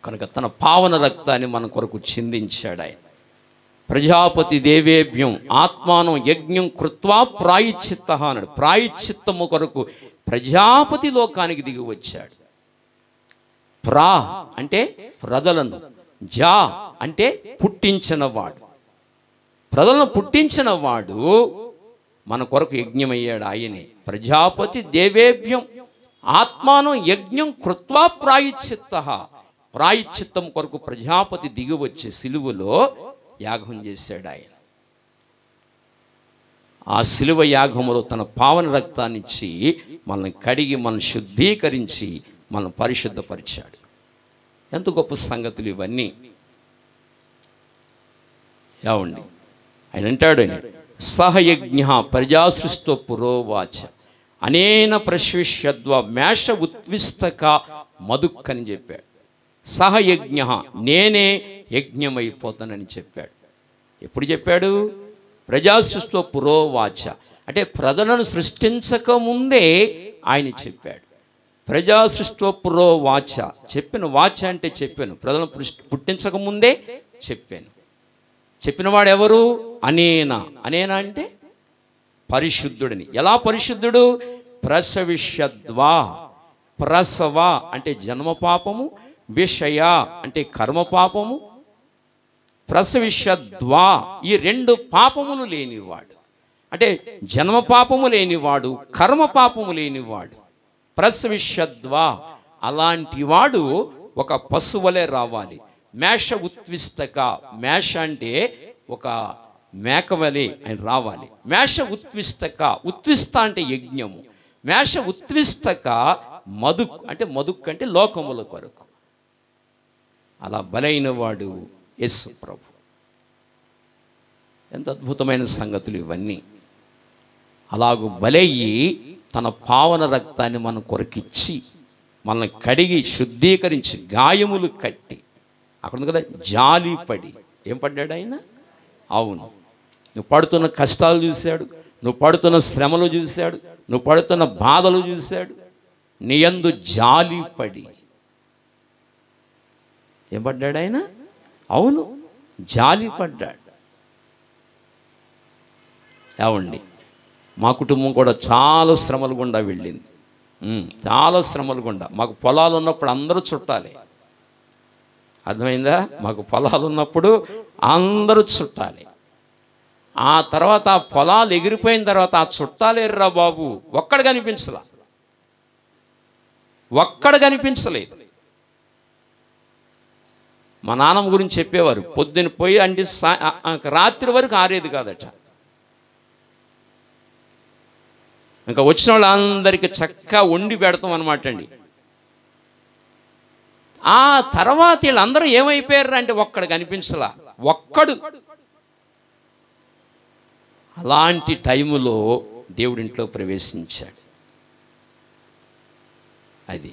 కనుక తన పావన రక్తాన్ని మన కొరకు చిందించాడు. ఆయన ప్రజాపతి దేవేభ్యం ఆత్మానం యజ్ఞం కృత్వా ప్రాయశ్చిత్త అన్నాడు. ప్రాయశ్చిత్తము కొరకు ప్రజాపతి లోకానికి దిగి వచ్చాడు. ప్రా అంటే ప్రజలను, జా అంటే పుట్టించినవాడు. ప్రజలను పుట్టించిన వాడు మన కొరకు యజ్ఞమయ్యాడు. ఆయనే ప్రజాపతి దేవేభ్యం ఆత్మానం యజ్ఞం కృత్వా ప్రాయశ్చిత్త. ప్రాయశ్చిత్తం కొరకు ప్రజాపతి దిగి వచ్చి సిలువలో యాగం చేశాడు. ఆయన ఆ సిలువ యాగములో తన పావన రక్తాన్ని ఇచ్చి మనల్ని కడిగి, మనం శుద్ధీకరించి, మనం పరిశుద్ధపరిచాడు. ఎంత గొప్ప సంగతులు ఇవన్నీ. ఏమండి, ఆయన అంటాడు, సహయజ్ఞ ప్రజాసృష్టో పురోవాచ అనేన ప్రశ్విష్యద్వ మేష ఉత్విస్తక మధుక్ అని చెప్పాడు. సహయజ్ఞ, నేనే యజ్ఞమైపోతానని చెప్పాడు. ఎప్పుడు చెప్పాడు? ప్రజాసృష్టో పురోవాచ అంటే ప్రజలను సృష్టించకముందే ఆయన చెప్పాడు. ప్రజాసృష్టో పురోవాచ, చెప్పిన వాచ అంటే చెప్పాను, ప్రజలను పుట్టించకముందే చెప్పాను. చెప్పినవాడు ఎవరు? అనేనా. అనేనా అంటే పరిశుద్ధుడిని. ఎలా పరిశుద్ధుడు? ప్రసవిష్యద్వా, ప్రసవ అంటే జన్మ పాపము, విషయ అంటే కర్మ పాపము, ప్రసవిష్యద్వా ఈ రెండు పాపములు లేనివాడు. అంటే జన్మ పాపము లేనివాడు, కర్మ పాపము లేనివాడు. ప్రసవిష్యద్వా అలాంటి వాడు ఒక పశువులే రావాలి. మేష ఉత్విస్తక, మేష అంటే ఒక మేకవలే ఆయన రావాలి. మేష ఉత్విస్తక, ఉత్విస్త అంటే యజ్ఞము. మేష ఉత్విస్తక మధుక్ అంటే, మధుక్ అంటే లోకముల కొరకు. అలా బలైన వాడు యేసు ప్రభు. ఎంత అద్భుతమైన సంగతులు ఇవన్నీ. అలాగూ బలయ్యి తన పావన రక్తాన్ని మన కొరకిచ్చి, మనల్ని కడిగి శుద్ధీకరించి, గాయములు కట్టి, అక్కడ ఉంది కదా జాలి పడి. ఏం పడ్డాడు ఆయన? అవును, నువ్వు పడుతున్న కష్టాలు చూశాడు, నువ్వు పడుతున్న శ్రమలు చూశాడు, నువ్వు పడుతున్న బాధలు చూశాడు. నీ యందు జాలి పడి ఏం పడ్డాడు ఆయన? అవును, జాలి పడ్డాడు. ఏమండి, మా కుటుంబం కూడా చాలా శ్రమలు గుండా వెళ్ళింది. చాలా శ్రమలు గుండా. మాకు పొలాలు ఉన్నప్పుడు అందరూ చుట్టాలి. అర్థమైందా? మాకు పొలాలు ఉన్నప్పుడు అందరూ చుట్టాలి. ఆ తర్వాత ఆ పొలాలు ఎగిరిపోయిన తర్వాత ఆ చుట్టాలేర్రా బాబు ఒక్కడ కనిపించలా, ఒక్కడ కనిపించలేదు. మా నాన్నమ్మ గురించి చెప్పేవారు, పొద్దున పోయి అంటే రాత్రి వరకు ఆరేది కాదట. ఇంకా వచ్చిన వాళ్ళందరికీ చక్కగా వండి పెడతాం అనమాట అండి. ఆ తర్వాత వీళ్ళందరూ ఏమైపోయారు అంటే ఒక్కడు కనిపించలా, ఒక్కడు. అలాంటి టైములో దేవుడింట్లో ప్రవేశించాడు. అది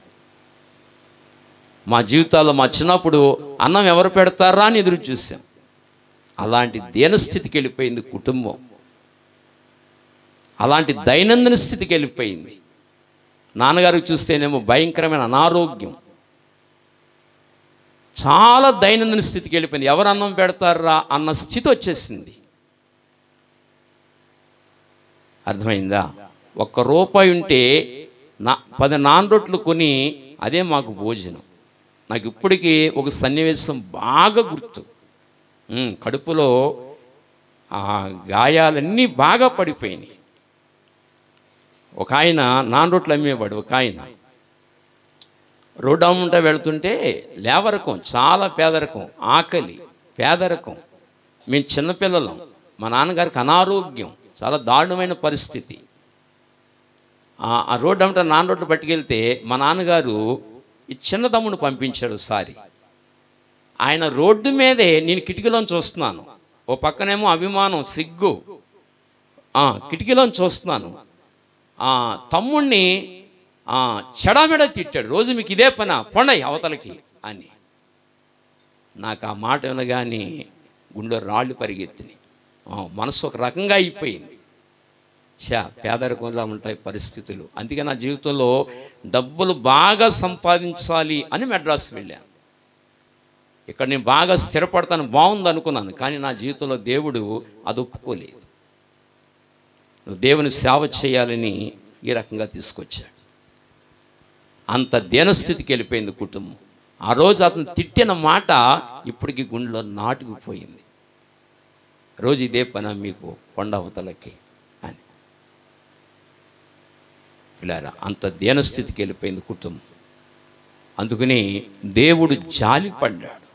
మా జీవితాల్లో మా చిన్నప్పుడు అన్నం ఎవరు పెడతారా అని ఎదురు చూసాం. అలాంటి దీనస్థితికి వెళ్ళిపోయింది కుటుంబం. అలాంటి దైనందిన స్థితికి వెళ్ళిపోయింది. నాన్నగారికి చూస్తేనేమో భయంకరమైన అనారోగ్యం. చాలా దైనందిన స్థితికి వెళ్ళిపోయింది. ఎవరు అన్నం పెడతారా అన్న స్థితి వచ్చేసింది. అర్థమైందా? ₹1 ఉంటే 10 నాన్ రొట్లు కొని అదే మాకు భోజనం. నాకు ఇప్పటికీ ఒక సన్నివేశం బాగా గుర్తు. కడుపులో ఆ గాయాలన్నీ బాగా పడిపోయినాయి. ఒక ఆయన నాన్ రోట్లు అమ్మేవాడు. ఒక ఆయన రోడ్డు అమ్ముంటా వెళుతుంటే లేవరకం, చాలా పేదరకం, ఆకలి, పేదరకం. మేము చిన్నపిల్లలం, మా నాన్నగారికి అనారోగ్యం, చాలా దారుణమైన పరిస్థితి. ఆ రోడ్డు అమ్మటా నాన్ రోడ్లు పట్టుకెళ్తే మా నాన్నగారు ఈ చిన్న తమ్ముడిని పంపించాడు ఒకసారి. ఆయన రోడ్డు మీదే నేను కిటికీలోంచి చూస్తున్నాను. ఓ పక్కనేమో అభిమానం, సిగ్గు, కిటికీలోంచి చూస్తున్నాను. తమ్ముణ్ణి చెడామెడ తిట్టాడు. రోజు మీకు ఇదే పనా, పొండయి అవతలకి అని. నాకు ఆ మాట వినగానే గుండెలో రాళ్ళు పరిగెత్తినాయి. మనసు ఒక రకంగా అయిపోయింది. పేదరికంలో ఉంటాయి పరిస్థితులు. అందుకే నా జీవితంలో డబ్బులు బాగా సంపాదించాలి అని మెడ్రాస్ వెళ్ళాను. ఇక్కడ నేను బాగా స్థిరపడతాను, బాగుంది అనుకున్నాను. కానీ నా జీవితంలో దేవుడు అది ఒప్పుకోలేదు. నువ్వు దేవుని సేవ చేయాలని ఈ రకంగా తీసుకొచ్చాడు. అంత దీనస్థితికి వెళ్ళిపోయింది కుటుంబం. ఆ రోజు అతను తిట్టిన మాట ఇప్పటికీ గుండెలో నాటుకుపోయింది. రోజు ఇదే పని మీకు కొండ అవతలకి అని. పిల్లారా, అంత దీనస్థితికి వెళ్ళిపోయింది కుటుంబం. అందుకని దేవుడు జాలిపడ్డాడు.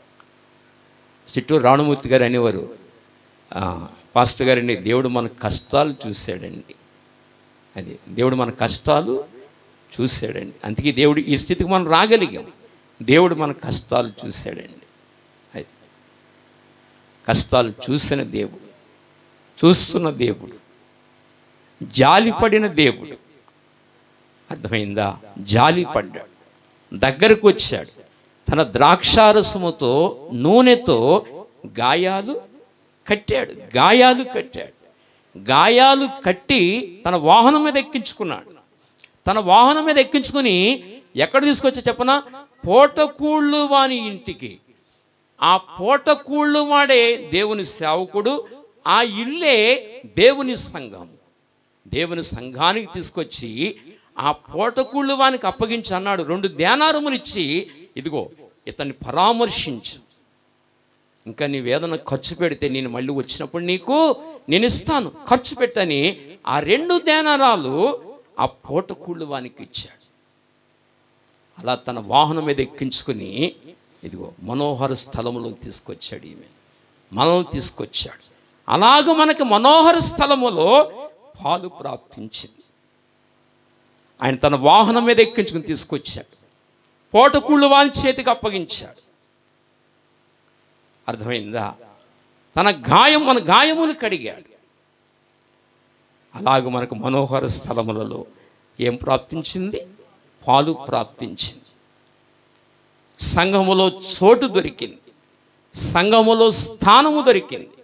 చిట్టూరు రాణమూర్తి గారు అనేవారు, పాస్టర్ గారండి, దేవుడు మన కష్టాలు చూశాడండి. అది దేవుడు మన కష్టాలు చూశాడండి. అందుకే దేవుడు ఈ స్థితికి మనం రాగలిగాం. దేవుడు మన కష్టాలు చూశాడండి. అది కష్టాలు చూసిన దేవుడు, చూస్తున్న దేవుడు, జాలిపడిన దేవుడు. అర్థమైందా? జాలిపడ్డాడు, దగ్గరకు వచ్చాడు. తన ద్రాక్షారసముతో నూనెతో గాయాలు కట్టాడు. గాయాలు కట్టి తన వాహనం మీద ఎక్కించుకున్నాడు. తన వాహనం మీద ఎక్కించుకుని ఎక్కడ తీసుకొచ్చా చెప్పనా? పోటకూళ్ళు వాని ఇంటికి. ఆ పోటకూళ్ళు వాడే దేవుని సేవకుడు. ఆ ఇల్లే దేవుని సంఘం. దేవుని సంఘానికి తీసుకొచ్చి ఆ పోటకూళ్ళు వానికి అప్పగించి అన్నాడు, 2 దేనారములు ఇచ్చి, ఇదిగో ఇతన్ని పరామర్శించు. ఇంకా నీ వేదన ఖర్చు పెడితే నేను మళ్ళీ వచ్చినప్పుడు నేను ఇస్తాను, ఖర్చు పెట్టని ఆ 2 దేనారాలు ఆ పోటకూళ్ళు వానికి ఇచ్చాడు. అలా తన వాహనం మీద ఎక్కించుకుని ఇదిగో మనోహర స్థలములోకి తీసుకొచ్చాడు. ఈమె మనం తీసుకొచ్చాడు. అలాగ మనకి మనోహర స్థలములో పాలు ప్రాప్తించింది. ఆయన తన వాహనం మీద ఎక్కించుకుని తీసుకొచ్చాడు. పోటకూళ్ళు వాని చేతికి అప్పగించాడు. అర్థమైందా? మన గాయములు కడిగాడు. అలాగ మనకు మనోహర స్థలములలో ఏం ప్రాప్తించింది? పాలు ప్రాప్తించింది. సంఘములో చోటు దొరికింది, సంఘములో స్థానము దొరికింది.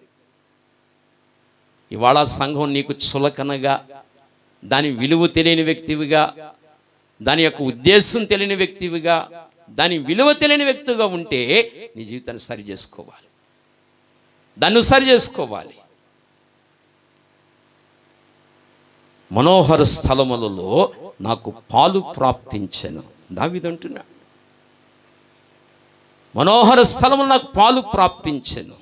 ఇవాళ సంఘం నీకు చులకనగా, దాని విలువ తెలియని వ్యక్తివిగా, దాని యొక్క ఉద్దేశం తెలియని వ్యక్తివిగా, దాని విలువ తెలియని వ్యక్తిగా ఉంటే నీ జీవితాన్ని సరి చేసుకోవాలి, దాన్ని సరి చేసుకోవాలి. మనోహర స్థలములలో నాకు పాలు ప్రాప్తించెను. దావీదు అంటున్నాడు, మనోహర స్థలములు నాకు పాలు ప్రాప్తించెను.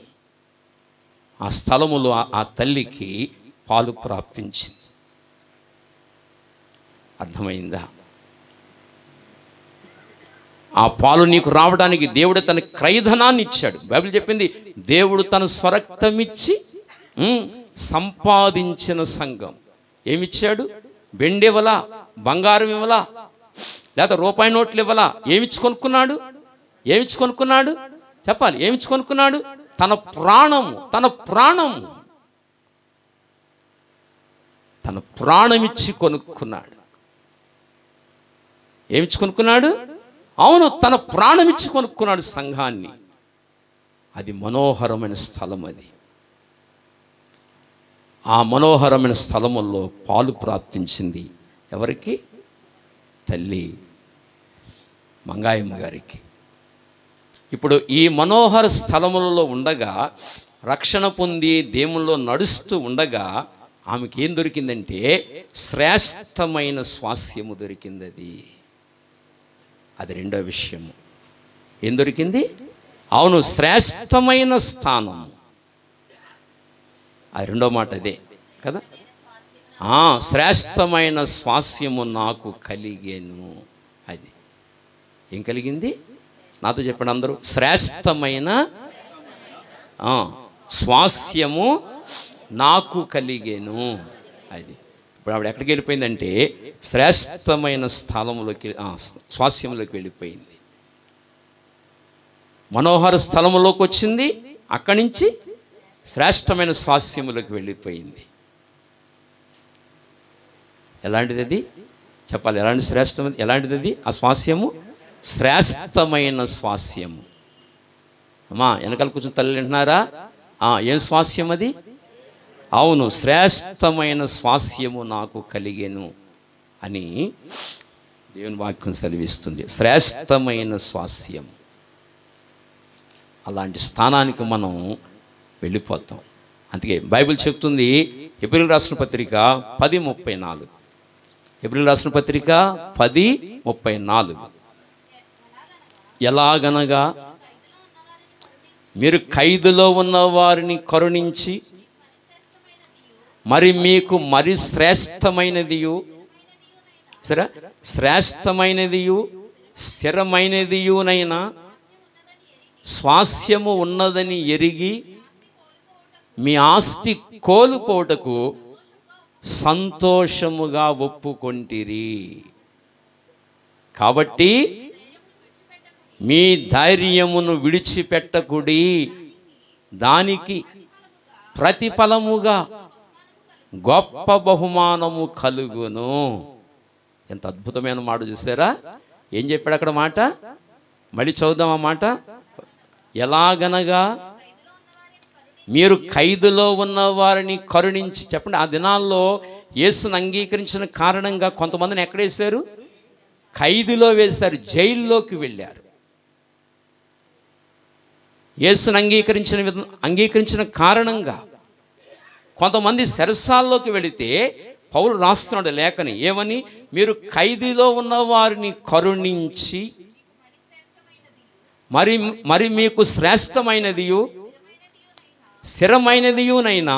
ఆ స్థలములో ఆ తల్లికి పాలు ప్రాప్తించింది. అర్థమైందా? ఆ పాలు నీకు రావడానికి దేవుడు తన క్రయధనాన్ని ఇచ్చాడు. బైబిల్ చెప్పింది, దేవుడు తన స్వరక్తమిచ్చి సంపాదించిన సంఘం. ఏమిచ్చాడు? వెండి ఇవ్వలా, బంగారం ఇవ్వలా, లేదా రూపాయి నోట్లు ఇవ్వలా. ఏమిచ్చి కొనుక్కున్నాడు? చెప్పాలి. ఏమిచ్చి కొనుక్కున్నాడు? తన ప్రాణమిచ్చి కొనుక్కున్నాడు. ఏమిచ్చి కొనుక్కున్నాడు? అవును, తన ప్రాణమిచ్చి కొనుక్కున్నాడు సంఘాన్ని. అది మనోహరమైన స్థలం. అది ఆ మనోహరమైన స్థలముల్లో పాలు ప్రాప్తించింది. ఎవరికి? తల్లి మంగాయమ్మ గారికి. ఇప్పుడు ఈ మనోహర స్థలములలో ఉండగా, రక్షణ పొంది దేవుల్లో నడుస్తూ ఉండగా ఆమెకి ఏం దొరికిందంటే శ్రేష్టమైన స్వాస్యము దొరికింది. అది రెండో విషయము. ఏం దొరికింది? అవును, శ్రేష్టమైన స్థానం. అది రెండో మాట అదే కదా. శ్రేష్టమైన స్వాస్యము నాకు కలిగేను. అది ఏం కలిగింది? నాతో చెప్పండి అందరూ. శ్రేష్టమైన స్వాస్యము నాకు కలిగేను. అది ఇప్పుడు ఆవిడ ఎక్కడికి వెళ్ళిపోయిందంటే శ్రేష్టమైన స్థలంలోకి, స్వాస్యంలోకి వెళ్ళిపోయింది. మనోహర స్థలంలోకి వచ్చింది, అక్కడి నుంచి శ్రేష్టమైన స్వాస్యములోకి వెళ్ళిపోయింది. ఎలాంటిది అది చెప్పాలి? ఎలాంటి శ్రేష్టం? ఎలాంటిది అది? ఆ స్వాస్యము శ్రేష్టమైన స్వాస్యము. అమ్మా వెనకాల కూర్చొని తల్లి వింటున్నారా? ఏం స్వాస్యం అది? అవును, శ్రేష్టమైన స్వాస్యము నాకు కలిగేను అని దేవుని వాక్యం సెలవిస్తుంది. శ్రేష్టమైన స్వాస్యం. అలాంటి స్థానానికి మనం వెళ్ళిపోతాం. అందుకే బైబిల్ చెప్తుంది, హెబ్రీయులకు రాసిన పత్రిక 10:34. హెబ్రీయులకు రాసిన పత్రిక 10:34. ఎలాగనగా మీరు ఖైదులో ఉన్న వారిని కరుణించి మరి మీకు మరి శ్రేష్టమైనదియు, సరే, శ్రేష్టమైనదియు స్థిరమైనదియునైనా స్వాస్యము ఉన్నదని ఎరిగి మీ ఆస్తి కోల్పోటకు సంతోషముగా ఒప్పుకొంటిరి. కాబట్టి మీ ధైర్యమును విడిచిపెట్టకుడి, దానికి ప్రతిఫలముగా గొప్ప బహుమానము కలుగును. ఎంత అద్భుతమైన మాట చూసారా? ఏం చెప్పాడు అక్కడ మాట? మళ్ళీ చదువుదాం ఆ మాట. ఎలాగనగా మీరు ఖైదులో ఉన్న వారిని కరుణించి. చెప్పండి, ఆ దినాల్లో యేసును అంగీకరించిన కారణంగా కొంతమందిని ఎక్కడ వేశారు? ఖైదులో వేశారు, జైల్లోకి వెళ్ళారు. యేసును అంగీకరించిన కారణంగా కొంతమంది చెరసాల్లోకి వెళితే పౌలు రాస్తున్నాడు లేఖని, ఏమని? మీరు ఖైదులో ఉన్న వారిని కరుణించి మరి మీకు శ్రేష్టమైనదియు స్థిరమైనదియునైనా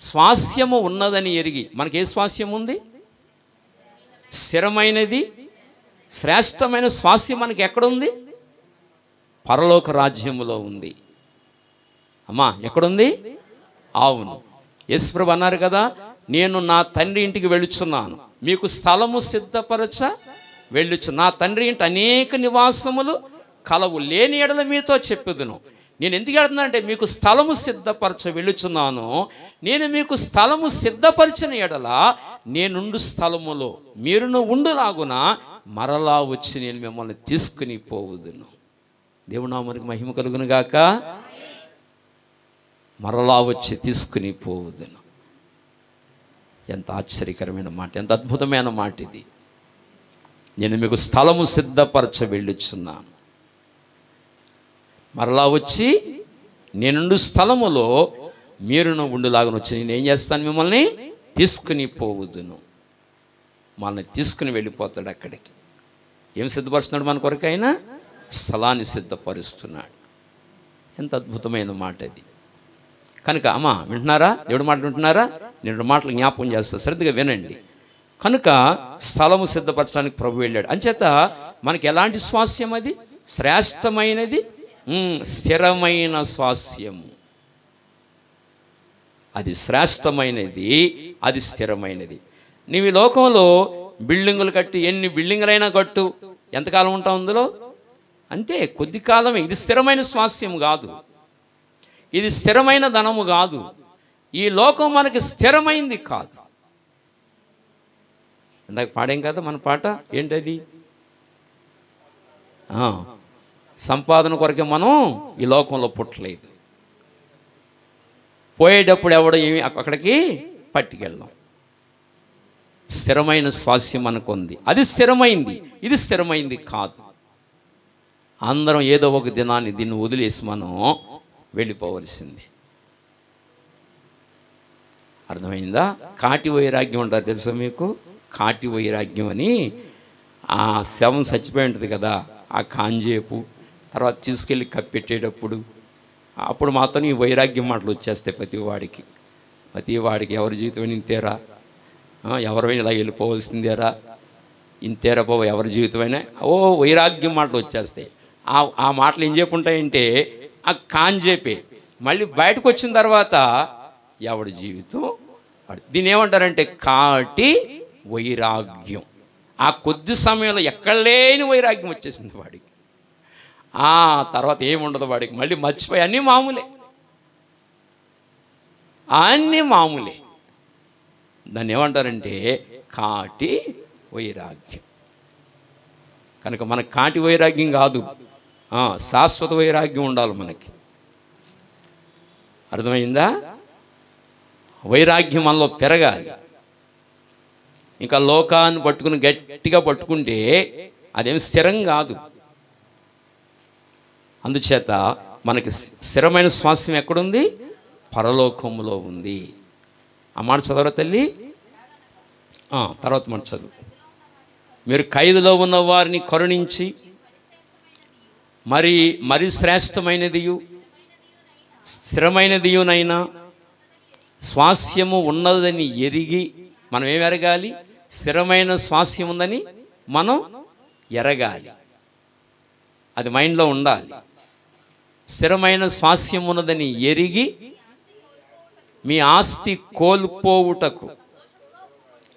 స్వాస్యము ఉన్నదని ఎరిగి. మనకి ఏ స్వాస్యం ఉంది? స్థిరమైనది శ్రేష్టమైన స్వాస్యం మనకి ఎక్కడుంది? పరలోక రాజ్యములో ఉంది. అమ్మా ఎక్కడుంది? అవును, యేసుప్రభు అన్నారు కదా, నేను నా తండ్రి ఇంటికి వెళ్ళుచున్నాను, మీకు స్థలము సిద్ధపరచ వెళ్ళుచు. నా తండ్రి ఇంటి అనేక నివాసములు కలవు, లేని ఎడల మీతో చెప్పుదును. నేను ఎందుకు వెళ్తున్నానంటే మీకు స్థలము సిద్ధపరచ వెళ్ళుచున్నాను. నేను మీకు స్థలము సిద్ధపరిచిన ఎడల నేనుండు స్థలములో మీరును ఉండులాగున మరలా వచ్చి నేను మిమ్మల్ని తీసుకుని పోవుదును. దేవుని నామమునకు మహిమ కలుగును గాక. మరలా వచ్చి తీసుకుని పోవుదును. ఎంత ఆశ్చర్యకరమైన మాట, ఎంత అద్భుతమైన మాట ఇది. నేను మీకు స్థలము సిద్ధపరచ వెళ్ళుచున్నాను, మరలా వచ్చి నేనుండు స్థలములో మీరును ఉండులాగా వచ్చి నేను ఏం చేస్తాను? మిమ్మల్ని తీసుకుని పోవుదును. మనల్ని తీసుకుని వెళ్ళిపోతాడు అక్కడికి. ఏం సిద్ధపరుస్తున్నాడు మన కొరకైనా? స్థలాన్ని సిద్ధపరుస్తున్నాడు. ఎంత అద్భుతమైన మాట ఇది. కనుక అమ్మా వింటున్నారా? దేవుడి మాటలు వింటున్నారా? నేను మాటలు జ్ఞాపకం చేస్తా, శ్రద్ధగా వినండి. కనుక స్థలము సిద్ధపరచడానికి ప్రభు వెళ్ళాడు. అంచేత మనకి ఎలాంటి స్వాస్యం? అది శ్రేష్టమైనది, స్థిరమైన స్వాస్యము. అది శ్రేష్టమైనది, అది స్థిరమైనది. నీవు ఈ లోకంలో బిల్డింగులు కట్టి ఎన్ని బిల్డింగులైనా కట్టు, ఎంతకాలం ఉంటావు అందులో? అంతే, కొద్ది కాలమే. ఇది స్థిరమైన స్వాస్యం కాదు, ఇది స్థిరమైన ధనము కాదు. ఈ లోకం మనకి స్థిరమైంది కాదు. ఇందాక పాడేం కదా మన పాట, ఏంటది? సంపాదన కొరకే మనం ఈ లోకంలో పుట్టలేదు. పోయేటప్పుడు ఎవడో ఏమి అక్కడికి పట్టుకెళ్ళాం. స్థిరమైన స్వాస్యం మనకు ఉంది, అది స్థిరమైంది. ఇది స్థిరమైంది కాదు. అందరం ఏదో ఒక దినాన్ని దీన్ని వదిలేసి మనం వెళ్ళిపోవలసింది. అర్థమైందా? కాటి వైరాగ్యం అంటారు తెలుసా మీకు? కాటి వైరాగ్యం అని. ఆ శవం చచ్చిపోయి ఉంటుంది కదా, ఆ కాంజేపు, తర్వాత తీసుకెళ్ళి కప్పెట్టేటప్పుడు అప్పుడు మాత్రం ఈ వైరాగ్యం మాటలు వచ్చేస్తాయి ప్రతి వాడికి ఎవరి జీవితం ఇంతేరా, ఎవరైనా ఇలా వెళ్ళిపోవలసిందేరా, ఇంతేరా బాబు ఎవరి జీవితమైనా, వైరాగ్యం మాటలు వచ్చేస్తాయి. ఆ మాటలు ఏం చెప్పుంటాయంటే ఆ కాంజేపే. మళ్ళీ బయటకు వచ్చిన తర్వాత ఎవడి జీవితం దీన్ని ఏమంటారంటే కాటి వైరాగ్యం. ఆ కొద్ది సమయంలో ఎక్కడ లేని వైరాగ్యం వచ్చేసింది వాడికి. ఆ తర్వాత ఏముండదు వాడికి, మళ్ళీ మర్చిపోయి అన్నీ మామూలే. దాన్ని ఏమంటారంటే కాటి వైరాగ్యం. కనుక మనకు కాటి వైరాగ్యం కాదు, శాశ్వత వైరాగ్యం ఉండాలి మనకి. అర్థమైందా? వైరాగ్యం మనలో పెరగాలి. ఇంకా లోకాన్ని పట్టుకుని గట్టిగా పట్టుకుంటే అదేమి స్థిరం కాదు. అందుచేత మనకి స్థిరమైన స్వాస్థ్యం ఎక్కడుంది? పరలోకములో ఉంది. ఆ మాట చదవరా తల్లి? తర్వాత మాట చదువు. మీరు ఖైదులో ఉన్న వారిని కరుణించి మరి శ్రేష్టమైనదియు స్థిరమైనదియునైనా స్వాస్థ్యము ఉన్నదని ఎరిగి, మనం ఏమి ఎరగాలి? స్థిరమైన స్వాస్థ్యం ఉందని మనం ఎరగాలి. అది మైండ్లో ఉండాలి. స్థిరమైన స్వాస్థ్యం ఉన్నదని ఎరిగి మీ ఆస్తి కోల్పోవుటకు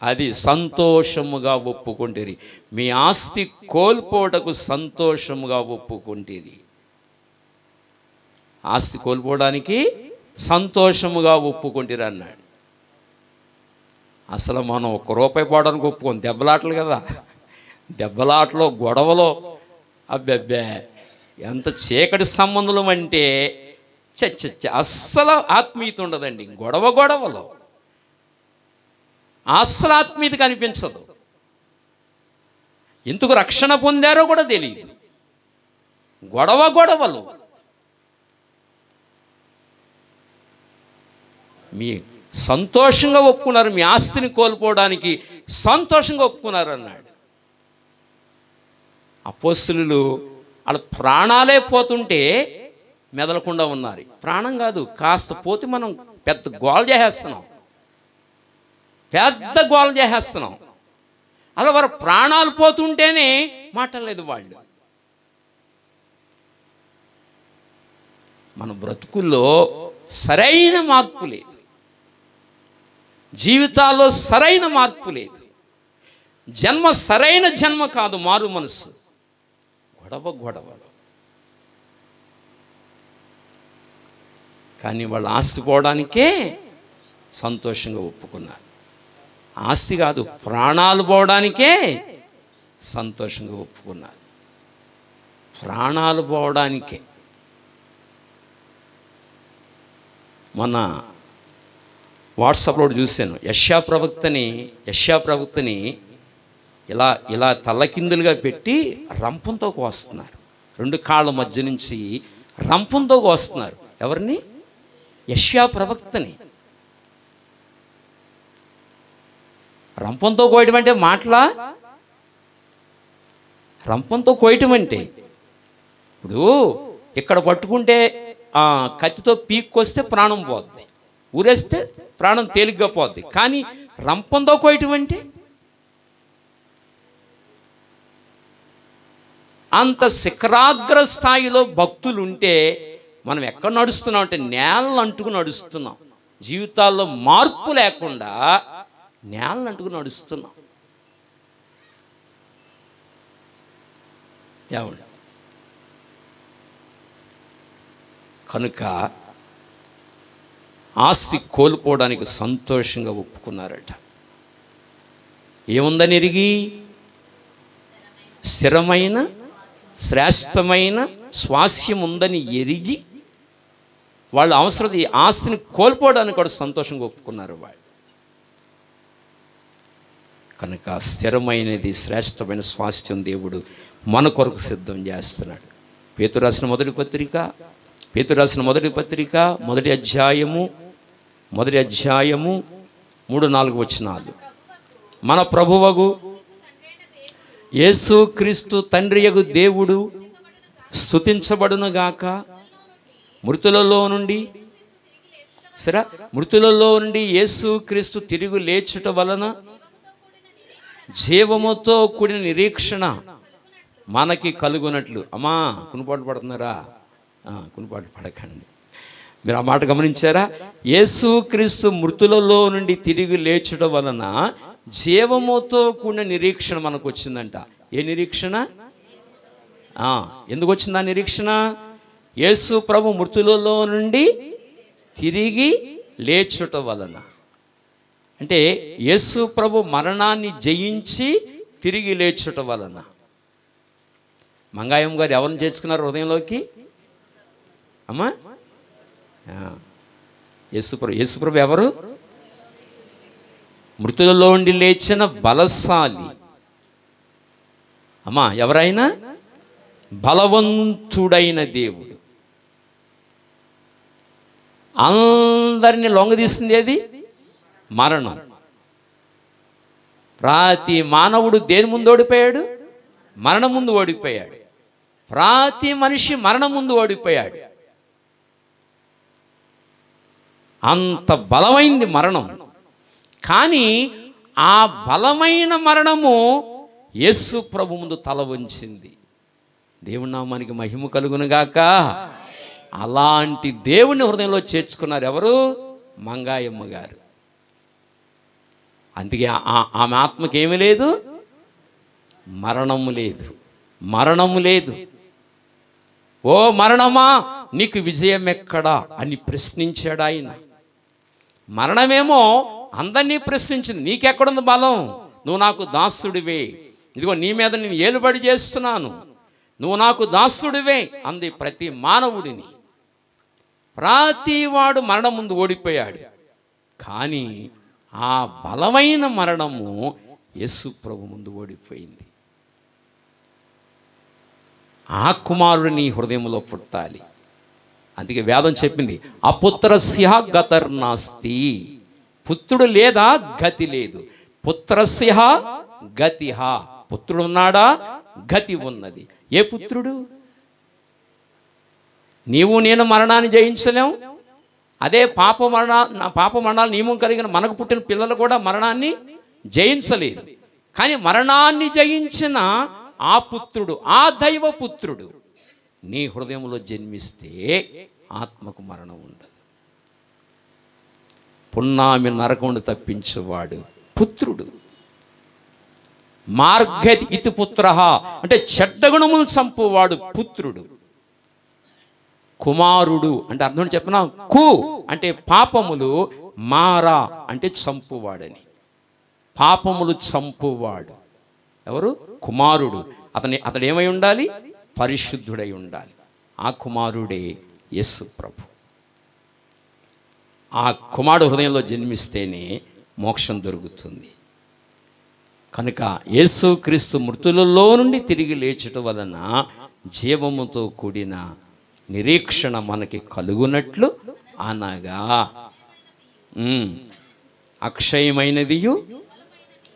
అది సంతోషముగా ఒప్పుకుంటేరి. మీ ఆస్తి కోల్పోవటకు సంతోషముగా ఒప్పుకుంటేరి. ఆస్తి కోల్పోవడానికి సంతోషముగా ఒప్పుకుంటారు అన్నాడు. అసలు మనం ₹1 పోవడానికి ఒప్పుకోం. దెబ్బలాటలు కదా, దెబ్బలాటలో గొడవలో అబ్బెబ్బే ఎంత చీకటి సంబంధం అంటే అస్సలు ఆత్మీయత ఉండదండి. గొడవలో అస్సలు ఆత్మీయత కనిపించదు. ఎందుకు రక్షణ పొందారో కూడా తెలియదు. గొడవలు. మీ సంతోషంగా ఒప్పుకున్నారు. మీ ఆస్తిని కోల్పోవడానికి సంతోషంగా ఒప్పుకున్నారు అన్నాడు. అపోస్తలులు వాళ్ళ ప్రాణాలే పోతుంటే మెదలకుండా ఉన్నారు. ప్రాణం కాదు, కాస్త పోతే మనం పెద్ద గోల చేసేస్తున్నాం. అలా వారు ప్రాణాలు పోతుంటేనే మాటలేదు వాళ్ళు. మన బ్రతుకుల్లో సరైన మార్పు లేదు, జీవితాల్లో సరైన మార్పు లేదు. జన్మ సరైన జన్మ కాదు, మారు మనసు. గొడవలు. కానీ వాళ్ళు ఆస్తి పోవడానికే సంతోషంగా ఒప్పుకున్నారు. ఆస్తి కాదు, ప్రాణాలు పోవడానికే సంతోషంగా ఒప్పుకున్నారు. ప్రాణాలు పోవడానికే. మొన్న వాట్సాప్లో చూశాను, యెషయా ప్రవక్తని ఇలా తల్లకిందులుగా పెట్టి రంపంతో కోస్తున్నారు. 2 కాళ్ళ మధ్య నుంచి రంపంతో కోస్తున్నారు. ఎవరిని? యెషయా ప్రవక్తని. రంపంతో కోయటం అంటే మాటలా? రంపంతో కోయటం అంటే ఇప్పుడు ఇక్కడ పట్టుకుంటే కత్తితో పీక్కొస్తే ప్రాణం పోద్ది, ఊరేస్తే ప్రాణం తేలిగ్గా పోద్ది. కానీ రంపంతో కోయటం అంటే అంత శిఖరాగ్ర స్థాయిలో భక్తులు ఉంటే మనం ఎక్కడ నడుస్తున్నాం అంటే నేలను అంటుకు నడుస్తున్నాం. జీవితాల్లో మార్పు లేకుండా నేలను అంటుకు నడుస్తున్నాం. ఏమండి? కనుక ఆస్తి కోల్పోవడానికి సంతోషంగా ఒప్పుకున్నారట. ఏముందని ఎరిగి? స్థిరమైన శ్రేష్టమైన స్వాస్థ్యం ఉందని ఎరిగి వాళ్ళు అవసరం ఈ ఆస్తిని కోల్పోవడానికి కూడా సంతోషంగా ఒప్పుకున్నారు వాళ్ళు. కనుక స్థిరమైనది శ్రేష్టమైన స్వాస్థ్యం దేవుడు మన కొరకు సిద్ధం చేస్తున్నాడు. పేతురు రాసిన మొదటి పత్రిక మొదటి అధ్యాయము 3-4 వచనాలు. మన ప్రభువగు యేసుక్రీస్తు తండ్రియగు దేవుడు స్తుతించబడునుగాక. మృతులలో నుండి సరే, మృతులలో నుండి యేసుక్రీస్తు తిరిగి లేచుట వలన జీవముతో కూడిన నిరీక్షణ మనకి కలుగునట్లు. అమ్మా కునుపాటు పడుతున్నారా? కునుపాటు పడకండి. మీరు ఆ మాట గమనించారా? యేసుక్రీస్తు మృతులలో నుండి తిరిగి లేచుట వలన జీవముతో కూడిన నిరీక్షణ మనకు వచ్చిందంట. ఏ నిరీక్షణ? ఎందుకు వచ్చింది ఆ నిరీక్షణ? యేసు ప్రభు మృతులలో నుండి తిరిగి లేచుట వలన. అంటే యేసు ప్రభు మరణాన్ని జయించి తిరిగి లేచుట వలన. మంగాయం గారు ఎవరిని చేర్చుకున్నారు హృదయంలోకి? అమ్మా యేసుప్రభు ఎవరు? మృతులలో ఉండి లేచిన బలశాలి. అమ్మా ఎవరైనా? బలవంతుడైన దేవుడు. అందరినీ లొంగదీస్తుంది ఏది? మరణం. ప్రతి మానవుడు దేని ముందు ఓడిపోయాడు? మరణం ముందు ఓడిపోయాడు. ప్రతి మనిషి మరణం ముందు ఓడిపోయాడు. అంత బలమైంది మరణం. కానీ ఆ బలమైన మరణము యేసు ప్రభు ముందు తల వంచింది. దేవుని నామానికి మహిమ కలుగునుగాక. అలాంటి దేవుని హృదయంలో చేర్చుకున్నారు ఎవరు? మంగాయమ్మ గారు. అందుకే ఆమె ఆత్మకి ఏమీ లేదు? మరణము లేదు, మరణము లేదు. ఓ మరణమా నీకు విజయం ఎక్కడా అని ప్రశ్నించాడు ఆయన. మరణమేమో అందరినీ ప్రశ్నించింది, నీకెక్కడుంది బలం? నువ్వు నాకు దాసుడివే, ఇదిగో నీ మీద నేను ఏలుబడి చేస్తున్నాను, నువ్వు నాకు దాసుడివే అంది ప్రతి మానవుడిని. ప్రతివాడు మరణం ముందు ఓడిపోయాడు. కానీ ఆ బలమైన మరణము యేసు ప్రభు ముందు ఓడిపోయింది. ఆ కుమారుడు నీ హృదయంలో పుట్టాలి. అందుకే వేదం చెప్పింది, అపుత్రస్య గతిర్నాస్తి. పుత్రుడు లేదా గతి లేదు. పుత్రస్య గతిహ. పుత్రుడు ఉన్నాడా? గతి ఉన్నది. ఏ పుత్రుడు? నీవు నేను మరణాన్ని జయించలేం. అదే పాప మరణాలు నియమం కలిగిన మనకు పుట్టిన పిల్లలు కూడా మరణాన్ని జయించలేదు. కానీ మరణాన్ని జయించిన ఆ పుత్రుడు, ఆ దైవ పుత్రుడు నీ హృదయంలో జన్మిస్తే ఆత్మకు మరణం ఉండదు. పున్నామి నరకమును తప్పించేవాడు పుత్రుడు. మార్గతి ఇతి పుత్ర అంటే చెడ్డ గుణములు చంపువాడు పుత్రుడు. కుమారుడు అంటే అర్థం చెప్పిన కు అంటే పాపములు, మారా అంటే చంపువాడని. పాపములు చంపువాడు ఎవరు? కుమారుడు. అతడు ఏమై ఉండాలి? పరిశుద్ధుడై ఉండాలి. ఆ కుమారుడే యేసు ప్రభు. ఆ కుమారుడు హృదయంలో జన్మిస్తేనే మోక్షం దొరుకుతుంది. కనుక యేసుక్రీస్తు మృతులలో నుండి తిరిగి లేచుట వలన జీవముతో కూడిన నిరీక్షణ మనకి కలుగునట్లు, అనగా అక్షయమైనదియు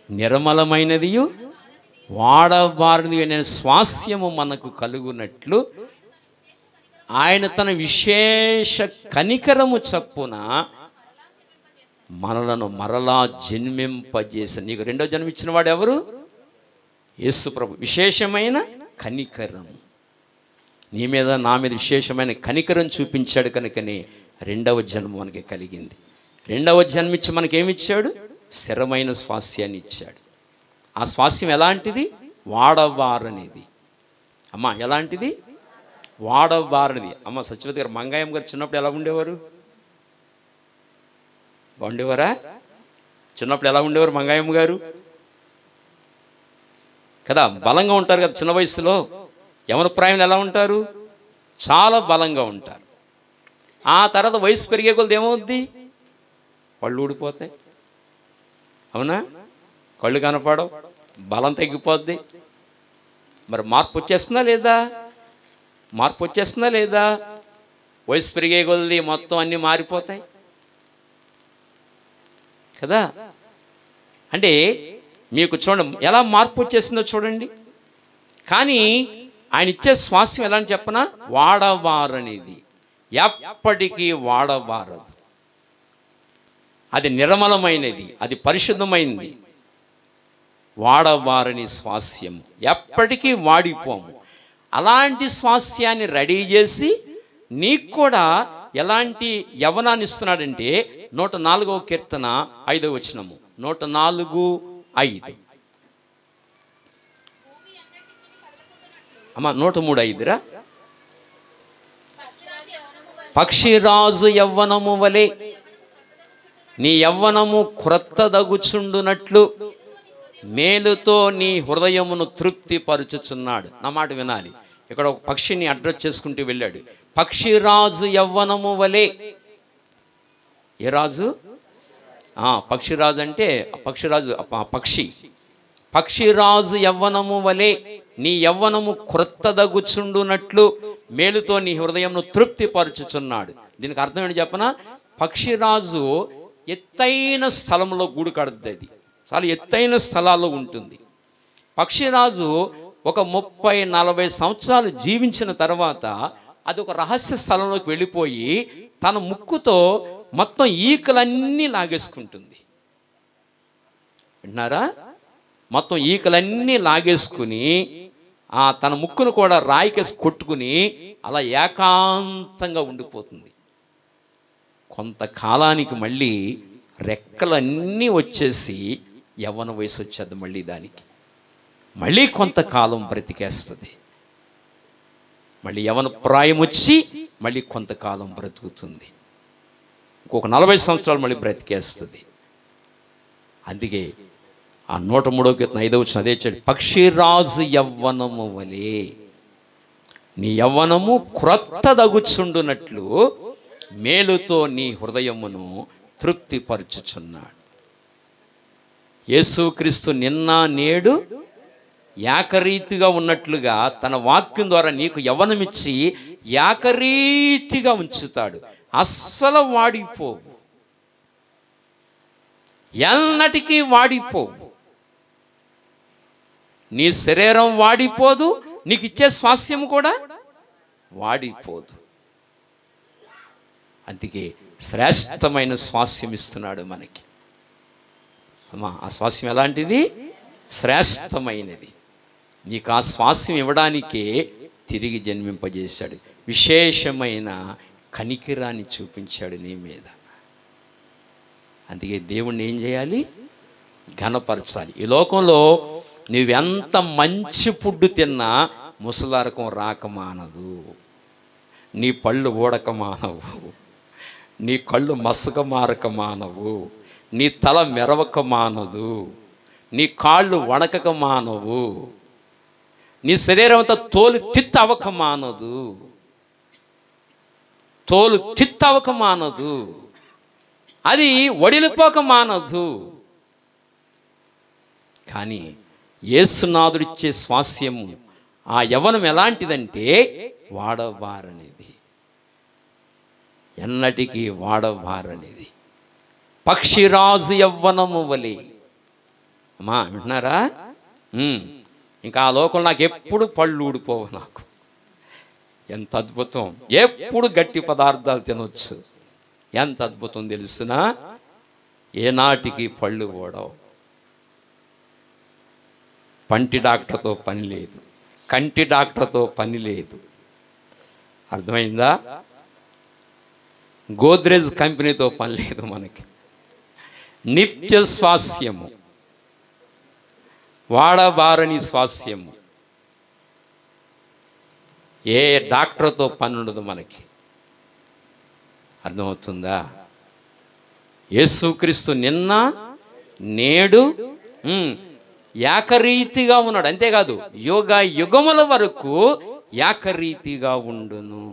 నిర్మలమైనదియు వాడబారినది అనే స్వాస్యము మనకు కలుగునట్లు ఆయన తన విశేష కనికరము చప్పున మనలను మరలా జన్మింపజేసి. నీకు రెండో జన్మ ఇచ్చిన వాడు ఎవరు? యేసు ప్రభు. విశేషమైన కనికరం నీ మీద నా మీద విశేషమైన కనికరం చూపించాడు. కనుకనే రెండవ జన్మ మనకి కలిగింది. రెండవ జన్మిచ్చి మనకేమిచ్చాడు? స్థిరమైన స్వాస్యాన్ని ఇచ్చాడు. ఆ స్వాస్యం ఎలాంటిది? వాడబారనిది. అమ్మ ఎలాంటిది? వాడబారనిది. అమ్మ సత్యవతి గారు, మంగాయం గారు చిన్నప్పుడు ఎలా ఉండేవారు? బాగుండేవారా? చిన్నప్పుడు ఎలా ఉండేవారు మంగాయమ్మ గారు? కదా, బలంగా ఉంటారు కదా చిన్న వయసులో. యవన ప్రాయంలో ఎలా ఉంటారు? చాలా బలంగా ఉంటారు. ఆ తర్వాత వయసు పెరిగే కొలది ఏమవుద్ది? పళ్ళు ఊడిపోతాయి. అవునా? కళ్ళు కనపడవు, బలం తగ్గిపోద్ది. మరి మార్పు వచ్చేస్తుందా లేదా? మార్పు వచ్చేస్తుందా లేదా? వయసు పెరిగే కొలది మొత్తం అన్నీ మారిపోతాయి కదా. అంటే మీకు చూడండి ఎలా మార్పు వచ్చేసిందో చూడండి. కానీ ఆయన ఇచ్చే స్వాస్థ్యం ఎలా అని చెప్పనా, వాడబారనిది, ఎప్పటికీ వాడబారదు. అది నిర్మలమైనది, అది పరిశుద్ధమైనది. వాడబారని స్వాస్థ్యం, ఎప్పటికీ వాడిపోము. అలాంటి స్వాస్థ్యాన్ని రెడీ చేసి నీకు కూడా ఎలాంటి యవ్వనాన్ని ఇస్తున్నాడంటే 104వ కీర్తన 5వ వచనము, 104:5. అమ్మా 103:5రా. పక్షిరాజు యవ్వనము వలె నీ యవ్వనము క్రొత్తదగుచుండునట్లు మేలుతో నీ హృదయమును తృప్తి పరుచుచున్నాడు. నా మాట వినాలి. ఇక్కడ ఒక పక్షిని అడ్రస్ చేసుకుంటూ వెళ్ళాడు. పక్షిరాజు యవ్వనము వలె. ఏ రాజు? పక్షిరాజు అంటే పక్షిరాజు, పక్షి. పక్షిరాజు యవ్వనము వలె నీ యవ్వనము క్రొత్తదగుచుండునట్లు మేలుతో నీ హృదయమును తృప్తి పరుచుచున్నాడు. దీనికి అర్థం ఏంటి చెప్పనా? పక్షిరాజు ఎత్తైన స్థలంలో గూడు కడుతుంది, చాలా ఎత్తైన స్థలాల్లో ఉంటుంది. పక్షిరాజు ఒక 30-40 సంవత్సరాలు జీవించిన తర్వాత అది ఒక రహస్య స్థలంలోకి వెళ్ళిపోయి తన ముక్కుతో మొత్తం ఈకలన్నీ లాగేసుకుంటుంది. వింటున్నారా? మొత్తం ఈకలన్నీ లాగేసుకుని తన ముక్కును కూడా రాయికేసి కొట్టుకుని అలా ఏకాంతంగా ఉండిపోతుంది. కొంతకాలానికి మళ్ళీ రెక్కలన్నీ వచ్చేసి యవ్వన వయసు వచ్చేది మళ్ళీ దానికి. మళ్ళీ కొంతకాలం బ్రతికేస్తుంది. మళ్ళీ యవ్వన ప్రాయం వచ్చి మళ్ళీ కొంతకాలం బ్రతుకుతుంది. ఇంకొక 40 సంవత్సరాలు మళ్ళీ బ్రతికేస్తుంది. అందుకే ఆ 103వ కీర్తన 5వ వచనం అదే చెప్పాడు, పక్షిరాజు యవ్వనము వలె నీ యవ్వనము క్రొత్తదగుచుండునట్లు మేలుతో నీ హృదయమును తృప్తిపరచుచున్నాడు. యేసుక్రీస్తు నిన్న నేడు ఏకరీతిగా ఉన్నట్లుగా తన వాక్యం ద్వారా నీకు యవ్వనమిచ్చి ఏకరీతిగా ఉంచుతాడు. అస్సలు వాడిపోవు, ఎన్నటికీ వాడిపోవు. నీ శరీరం వాడిపోదు, నీకు ఇచ్చే స్వాస్థ్యం కూడా వాడిపోదు. అందుకే శ్రేష్టమైన స్వాస్థ్యం ఇస్తున్నాడు మనకి. అమ్మా, ఆ స్వాస్థ్యం ఎలాంటిది? శ్రేష్టమైనది. నీకు ఆ స్వాస్థ్యం ఇవ్వడానికే తిరిగి జన్మింపజేశాడు. విశేషమైన కనికిరాన్ని చూపించాడు నీ మీద. అందుకే దేవుణ్ణి ఏం చేయాలి? ఘనపరచాలి. ఈ లోకంలో నువ్వెంత మంచి ఫుడ్ తిన్నా ముసలారకం రాక మానదు, నీ పళ్ళు ఊడక మానవు, నీ కళ్ళు మసక మారక మానవు, నీ తల మెరవక మానదు, నీ కాళ్ళు వణకక మానవు, నీ శరీరం అంతా తోలు తిత్తవక మానదు, తోలు తిత్తవక మానదు, అది వడిలిపోక మానదు. కానీ యేసునాథుడిచ్చే స్వాస్థ్యము, ఆ యవ్వనం ఎలాంటిదంటే వాడబారనిది, ఎన్నటికీ వాడబారనిది. పక్షిరాజు యవ్వనము వలె. అమ్మా వింటున్నారా? ఇంకా ఆ లోకంలో నాకు ఎప్పుడు పళ్ళు ఊడిపోవు. నాకు ఎంత అద్భుతం! ఎప్పుడు గట్టి పదార్థాలు తినొచ్చు. ఎంత అద్భుతం తెలుసునా? ఏనాటికి పళ్ళు ఊడవు. పంటి డాక్టర్తో పని లేదు, కంటి డాక్టర్తో పని లేదు. అర్థమైందా? గోద్రేజ్ కంపెనీతో పని లేదు మనకి. నిత్య స్వాస్థ్యము, వాడబారని స్వాస్థ్యము. ఏ డాక్టర్తో పని ఉండదు మనకి. అర్థమవుతుందా? యేసుక్రీస్తు నిన్న నేడు ఏకరీతిగా ఉన్నాడు. అంతేకాదు, యుగ యుగముల వరకు ఏకరీతిగా ఉండును.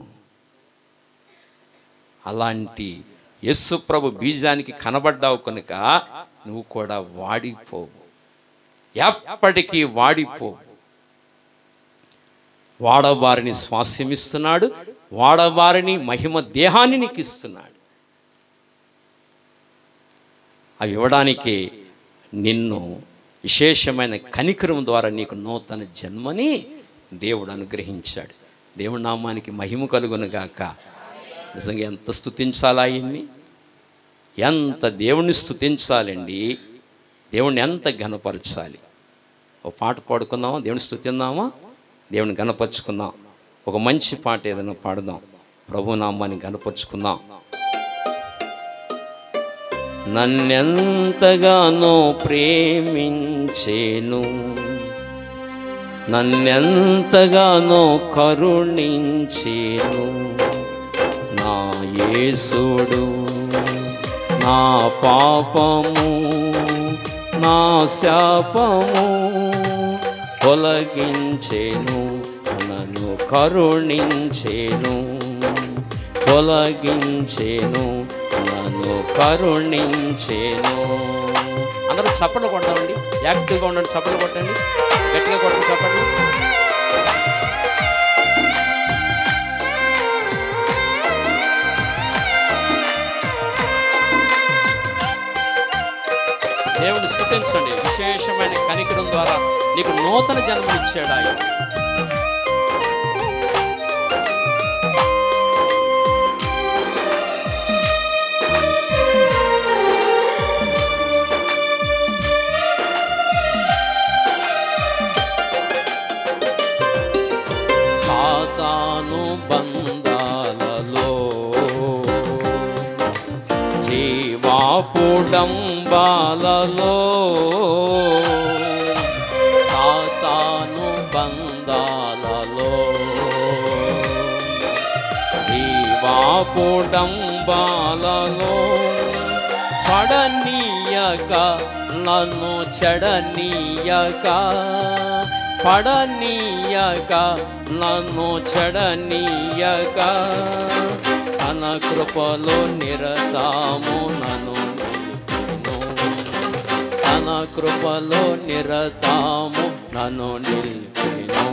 అలాంటి యేసు ప్రభు బీజానికి కనబడ్డావు కనుక నువ్వు కూడా వాడిపోవు, ఎప్పటికీ వాడిపోవు. వాడబారిని స్వాస్థ్యం ఇస్తున్నాడు, వాడబారిని మహిమ దేహాన్ని నీకు ఇస్తున్నాడు. అవి ఇవ్వడానికి నిన్ను విశేషమైన కనికరం ద్వారా నీకు నూతన జన్మని దేవుడు అనుగ్రహించాడు. దేవుడి నామానికి మహిమ కలుగును గాక. నిజంగా ఎంత స్తుతించాలా ఆయన్ని, ఎంత దేవుణ్ణి స్తుతించాలండి, దేవుణ్ణి ఎంత ఘనపరచాలి. ఓ పాట పాడుకుందామా, దేవుని స్తుతిందామా, దేవుని ఘనపరుచుకుందాం. ఒక మంచి పాట ఏదైనా పాడుదాం, ప్రభు నామాన్ని ఘనపరుచుకుందాం. నన్నెంతగానో ప్రేమించేను, నన్నెంతగానో కరుణించేను నా యేసుడు. నా పాపము నా శాపము తొలగించేను, నన్ను కరుణించేను, తొలగించేను, నన్ను కరుణించేను. అందరూ చప్పట్లు కొడతామండి, యాక్టివ్గా ఉండండి, చప్పట్లు కొట్టండి, గట్టిగా కొట్టండి చప్పట్లు. దేవుని స్తుతించండి. విశేషమైన కనికరం ద్వారా నీకు నూతన జన్మనిచ్చాడు ఆయన. సాతాను బంధాలలో జీవాపుడంబాలలో, సాతాను బంధాలలో జీవాపుడంబాలలో పడనీయక నన్ను చెడనీయక, పడనీయక నన్ను చెడనీయక, తన కృపలో నిరతాము నన్ను నిలిపెను, తన కృపలో నిరతాము నన్ను నిలిపెను.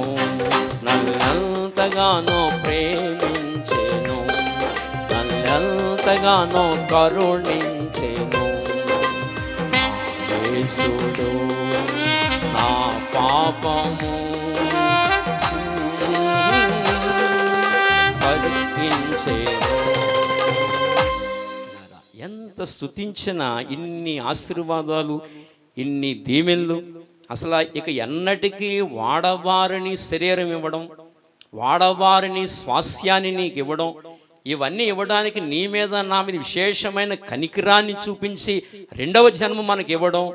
నన్నెంతగానో ప్రేమించెను, నన్నెంతగానో కరుణించెను యేసుడు. నా పాపము కరుణించెను. ఎంత స్తుతించినా ఇన్ని ఆశీర్వాదాలు, ఇన్ని దీవెనలు, అసలు ఇక ఎన్నటికీ వాడవారిని శరీరం ఇవ్వడం, వాడవారిని స్వాస్యాన్ని నీకు ఇవ్వడం, ఇవన్నీ ఇవ్వడానికి నీ మీద నా మీద విశేషమైన కనికరాన్ని చూపించి రెండవ జన్మ మనకి ఇవ్వడం,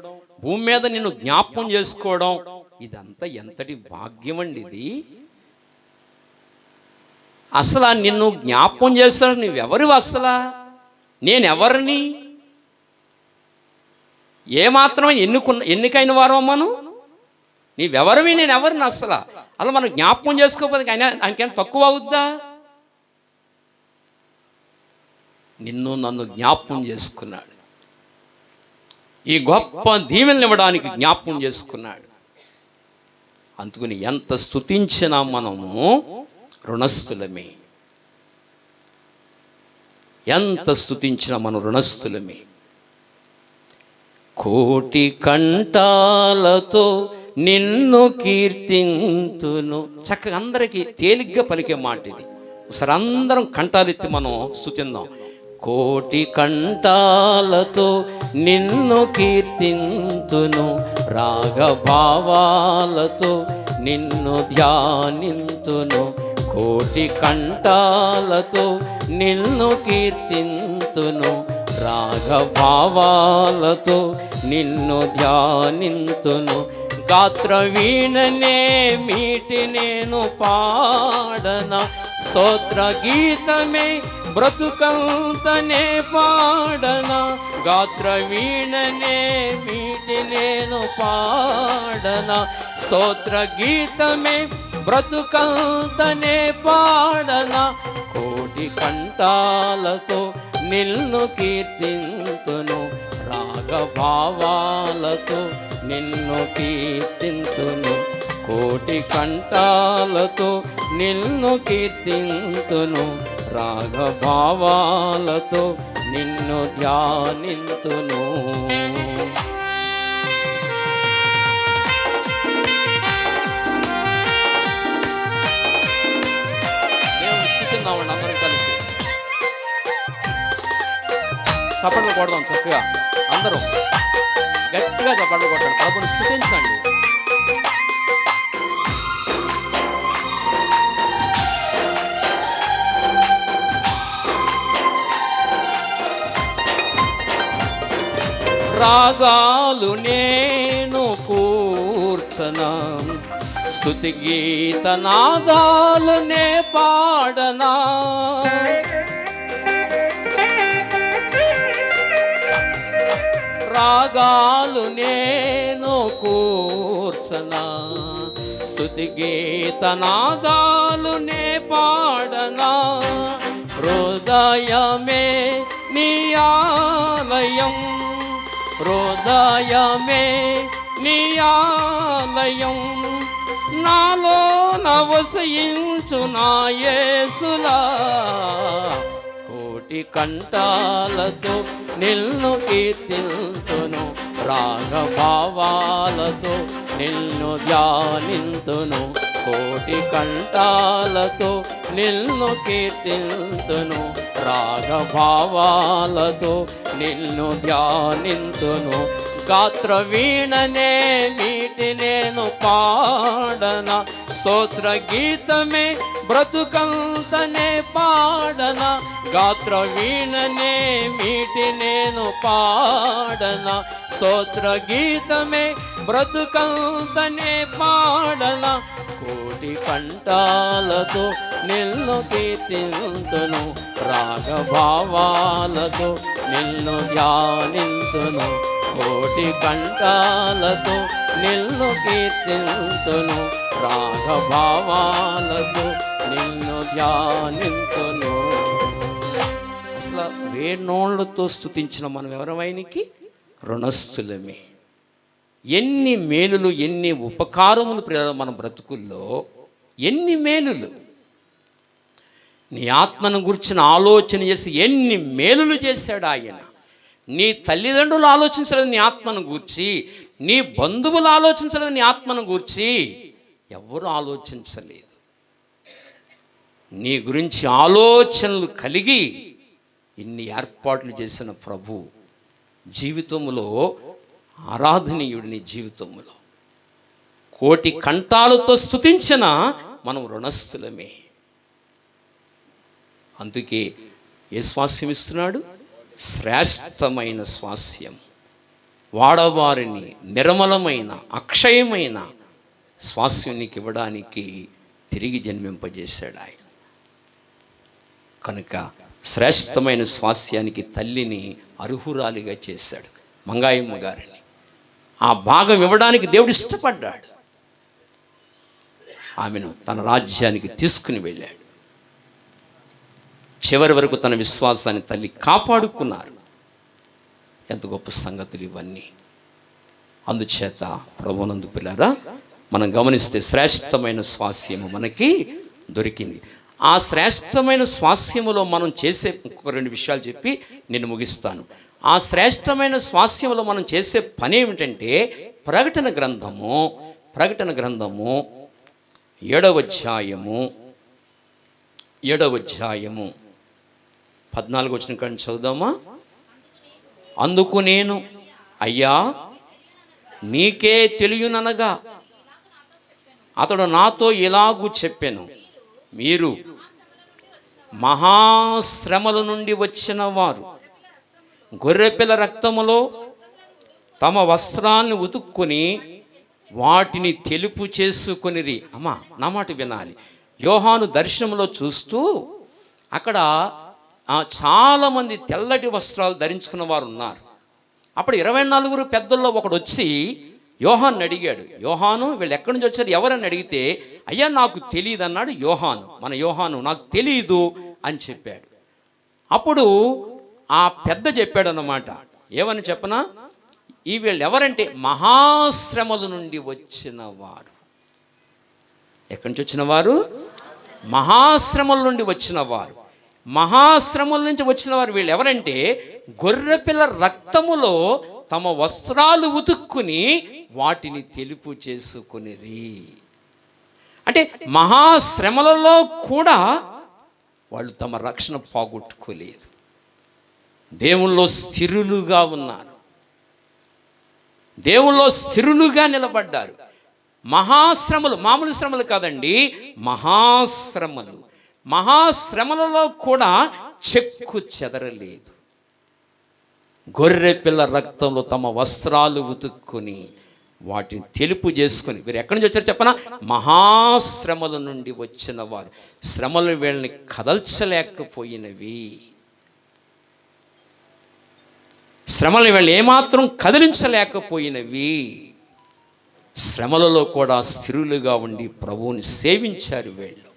భూమి మీద నిన్ను జ్ఞాపకం చేసుకోవడం, ఇదంతా ఎంతటి భాగ్యం అండి ఇది. అసలు నిన్ను జ్ఞాపకం చేస్తాడు, నువ్వెవరివి, అసలా నేనెవరిని, ఏమాత్రం ఎన్నికైన వారు అమ్మను, నీవెవరివి నేనెవరిని, అసలు అలా మనం జ్ఞాపకం చేసుకోకపోతే ఆయనకైనా తక్కువ అవుద్దా? నిన్ను నన్ను జ్ఞాపకం చేసుకున్నాడు, ఈ గొప్ప దీవెనలు ఇవ్వడానికి జ్ఞాపకం చేసుకున్నాడు. అందుకని ఎంత స్తుతించినా మనము రుణస్థులమే, ఎంత స్తుతించినా మనం రుణస్థులమే. కోటి కంఠాలతో నిన్ను కీర్తింతును. చక్కగా అందరికీ తేలిగ్గా పలికే మాట ఇది. ఒకసారి అందరం కంఠాలెత్తి మనం స్తుతిందాం. కోటి కంఠాలతో నిన్ను కీర్తింతును, రాగభావాలతో నిన్ను ధ్యానింతును. కోటి కంఠాలతో నిన్ను కీర్తింతును, రాగభావాలతో నిన్ను ధ్యానింతును. గాత్ర వీణనే మీటి నేను పాడన, స్తోత్ర గీతమే బ్రతుకంతనే పాడన. గాత్ర వీణనే మీటి నేను పాడన, స్తోత్ర గీతమే బ్రతుకంతనే పాడన. కోటి కంఠాలతో నిన్ను కీర్తింతును, రాగభావాలతో నిన్ను కీర్తింతును. కోటి కంఠాలతో నిన్ను కీర్తింతును, రాగభావాలతో నిన్ను ధ్యానింతును. చప్పట్లు కొడదాం చక్కగా అందరూ గట్టిగా చప్పట్లు కొట్టండి, ప్రభుని స్తుతించండి. రాగాలు నేను కూర్చనా, స్తుతి గీత నాదాలనే పాడనా, రాగాలు నేను కూర్చనా, స్తుతి గీత నాదాలునే పాడనా, హృదయమే నీ ఆలయం, హృదయమే నీ ఆలయం, నాలో నవసించు నా యేసులా, కోటి కంఠాలతో నిన్ను కీర్తింతును, రాగభావాలతో నిన్ను ధ్యానింతును, కోటి కంఠాలతో నిన్ను కీర్తింతును, రాగభావాలతో నిన్ను ధ్యానింతును, గాత్ర వీణనే మీటి నేను పాడన, స్తోత్ర గీతమే బ్రతుకంతనే పాడన, గాత్ర వీణనే మీటి నేను పాడన, స్తోత్ర గీతమే బ్రతుకంతనే పాడన, కోటి కంఠాలతో నిన్ను కీర్తింతును, రాగభావాలతో నిన్ను ధ్యానింతును, కోటి కంఠాలతో నిన్ను కీర్తింతును, రాగభావాలతో నిన్ను ధ్యానింతును. అసలు వేణోళ్లతో స్తుతించిన మనం ఎవరమైనకి రుణస్థులమే. ఎన్ని మేలులు, ఎన్ని ఉపకారములు మన బ్రతుకుల్లో, ఎన్ని మేలులు. నీ ఆత్మను గురించిన ఆలోచన చేసి ఎన్ని మేలులు చేశాడు ఆయన. నీ తల్లిదండ్రులు ఆలోచించలేదు నీ ఆత్మను గూర్చి, నీ బంధువులు ఆలోచించలేదు నీ ఆత్మను గూర్చి, ఎవరు ఆలోచించలేదు. నీ గురించి ఆలోచనలు కలిగి ఇన్ని ఏర్పాట్లు చేసిన ప్రభు జీవితంలో ఆరాధనీయుడు. నీ జీవితంలో కోటి కంఠాలతో స్తుతించిన మనం రుణస్థులమే. అందుకే ఏ స్వాస్యం ఇస్తున్నాడు? శ్రేష్టమైన స్వాస్యం, వాడవారిని నిర్మలమైన అక్షయమైన స్వాస్యం నీకు ఇవ్వడానికి తిరిగి జన్మింపజేశాడు ఆయన. కనుక శ్రేష్టమైన స్వాస్యానికి తల్లిని అర్హురాలిగా చేశాడు, మంగాయమ్మ గారిని. ఆ భాగం ఇవ్వడానికి దేవుడు ఇష్టపడ్డాడు. ఆమెను తన రాజ్యానికి తీసుకుని వెళ్ళాడు. చివరి వరకు తన విశ్వాసాన్ని తల్లి కాపాడుకున్నారు. ఎంత గొప్ప సంగతులు ఇవన్నీ. అందుచేత ప్రభునందు పిల్లారా, మనం గమనిస్తే శ్రేష్టమైన స్వాస్యము మనకి దొరికింది. ఆ శ్రేష్టమైన స్వాస్యములో మనం చేసే ఇంకొక 2 విషయాలు చెప్పి నేను ముగిస్తాను. ఆ శ్రేష్టమైన స్వాస్యములో మనం చేసే పని ఏమిటంటే, ప్రకటన గ్రంథము 7వ అధ్యాయము 14వ వచనం కానీ చదువుదామా? అందుకు నేను, అయ్యా నీకే తెలియననగా అతడు నాతో ఇలాగూ చెప్పెను, మీరు మహాశ్రమల నుండి వచ్చిన వారు గొర్రెపిల్ల రక్తములో తమ వస్త్రాన్ని ఉతుక్కుని వాటిని తెలుపు చేసుకొనిరి. అమ్మా నా మాట వినాలి. యోహాను దర్శనంలో చూస్తూ అక్కడ చాలామంది తెల్లటి వస్త్రాలు ధరించుకున్న వారు ఉన్నారు. అప్పుడు 24 పెద్దల్లో ఒకడు వచ్చి యోహాను అడిగాడు, యోహాను వీళ్ళు ఎక్కడి నుంచి వచ్చారు ఎవరని అడిగితే, అయ్యా నాకు తెలియదు అన్నాడు యోహాను. మన యోహాను నాకు తెలియదు అని చెప్పాడు. అప్పుడు ఆ పెద్ద చెప్పాడు అన్నమాట, ఏమని చెప్పనా, ఈ వీళ్ళు ఎవరంటే మహాశ్రమల నుండి వచ్చిన వారు. ఎక్కడి నుంచి వచ్చిన వారు? మహాశ్రమల నుండి వచ్చిన వారు. మహాశ్రమల నుంచి వచ్చిన వారు వీళ్ళు ఎవరంటే, గొర్రెపిల్ల రక్తములో తమ వస్త్రాలు ఉతుక్కుని వాటిని తెలుపు చేసుకునేది. అంటే మహాశ్రమలలో కూడా వాళ్ళు తమ రక్షణ పోగొట్టుకోలేదు. దేవుల్లో స్థిరులుగా ఉన్నారు, దేవుల్లో స్థిరులుగా నిలబడ్డారు. మహాశ్రమలు, మామూలు శ్రమలు కాదండి, మహాశ్రమలు. మహాశ్రమలలో కూడా చెక్కు చెదరలేదు. గొర్రె పిల్ల రక్తంలో తమ వస్త్రాలు ఉతుక్కుని వాటిని తెలుపు చేసుకుని, వీరు ఎక్కడి నుంచి వచ్చారు చెప్పనా? మహాశ్రమల నుండి వచ్చిన వారు. శ్రమలు వీళ్ళని కదల్చలేకపోయినవి, శ్రమలు వీళ్ళని ఏమాత్రం కదిలించలేకపోయినవి. శ్రమలలో కూడా స్థిరులుగా ఉండి ప్రభువుని సేవించారు వీళ్ళు.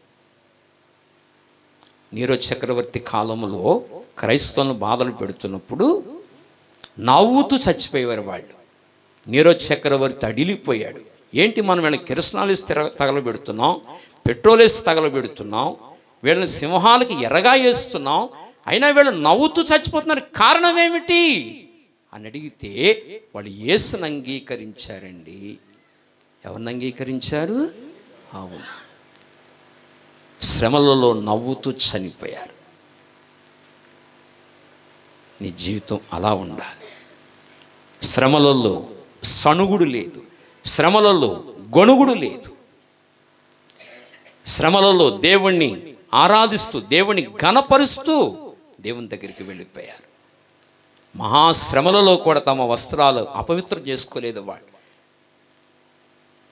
నీరో చక్రవర్తి కాలంలో క్రైస్తవులను బాధలు పెడుతున్నప్పుడు నవ్వుతూ చచ్చిపోయేవారు వాళ్ళు. నీరో చక్రవర్తి అడిలిపోయాడు. ఏంటి, మనం వీళ్ళని కిరసనాలు వేసి తగలబెడుతున్నాం, పెట్రోల్ వేసి తగలబెడుతున్నాం, వీళ్ళని సింహాలకి ఎర్రగా వేస్తున్నాం, అయినా వీళ్ళు నవ్వుతూ చచ్చిపోతున్నారు, కారణం ఏమిటి అని అడిగితే వాళ్ళు యేసుని అంగీకరించారండి. ఎవరిని అంగీకరించారు? అవును, శ్రమలలో నవ్వుతూ చనిపోయారు. నీ జీవితం అలా ఉండాలి. శ్రమలలో సణుగుడు లేదు, శ్రమలలో గొణుగుడు లేదు. శ్రమలలో దేవుణ్ణి ఆరాధిస్తూ, దేవుణ్ణి ఘనపరుస్తూ దేవుని దగ్గరికి వెళ్ళిపోయారు. మహాశ్రమలలో కూడా తమ వస్త్రాలు అపవిత్రం చేసుకోలేదు వాళ్ళు.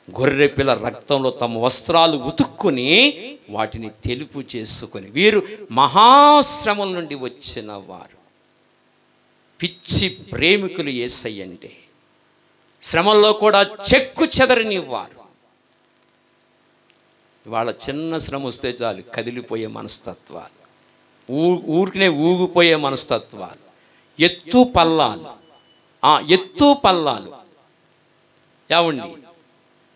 గొర్రెపిల్ల రక్తంలో తమ వస్త్రాలు ఉతుక్కుని వాటిని తెలుపు చేసుకొని, వీరు మహాశ్రమల నుండి వచ్చిన వారు. పిచ్చి ప్రేమికులు యేసయ్య అంటే, శ్రమల్లో కూడా చెక్కు చెదరని వారు. వాళ్ళ చిన్న శ్రమ వస్తే చాలు కదిలిపోయే మనస్తత్వాలు, ఊరికనే ఊగిపోయే మనస్తత్వాలు, ఎత్తు పల్లాలు. ఎత్తు పల్లాలు ఏమండి?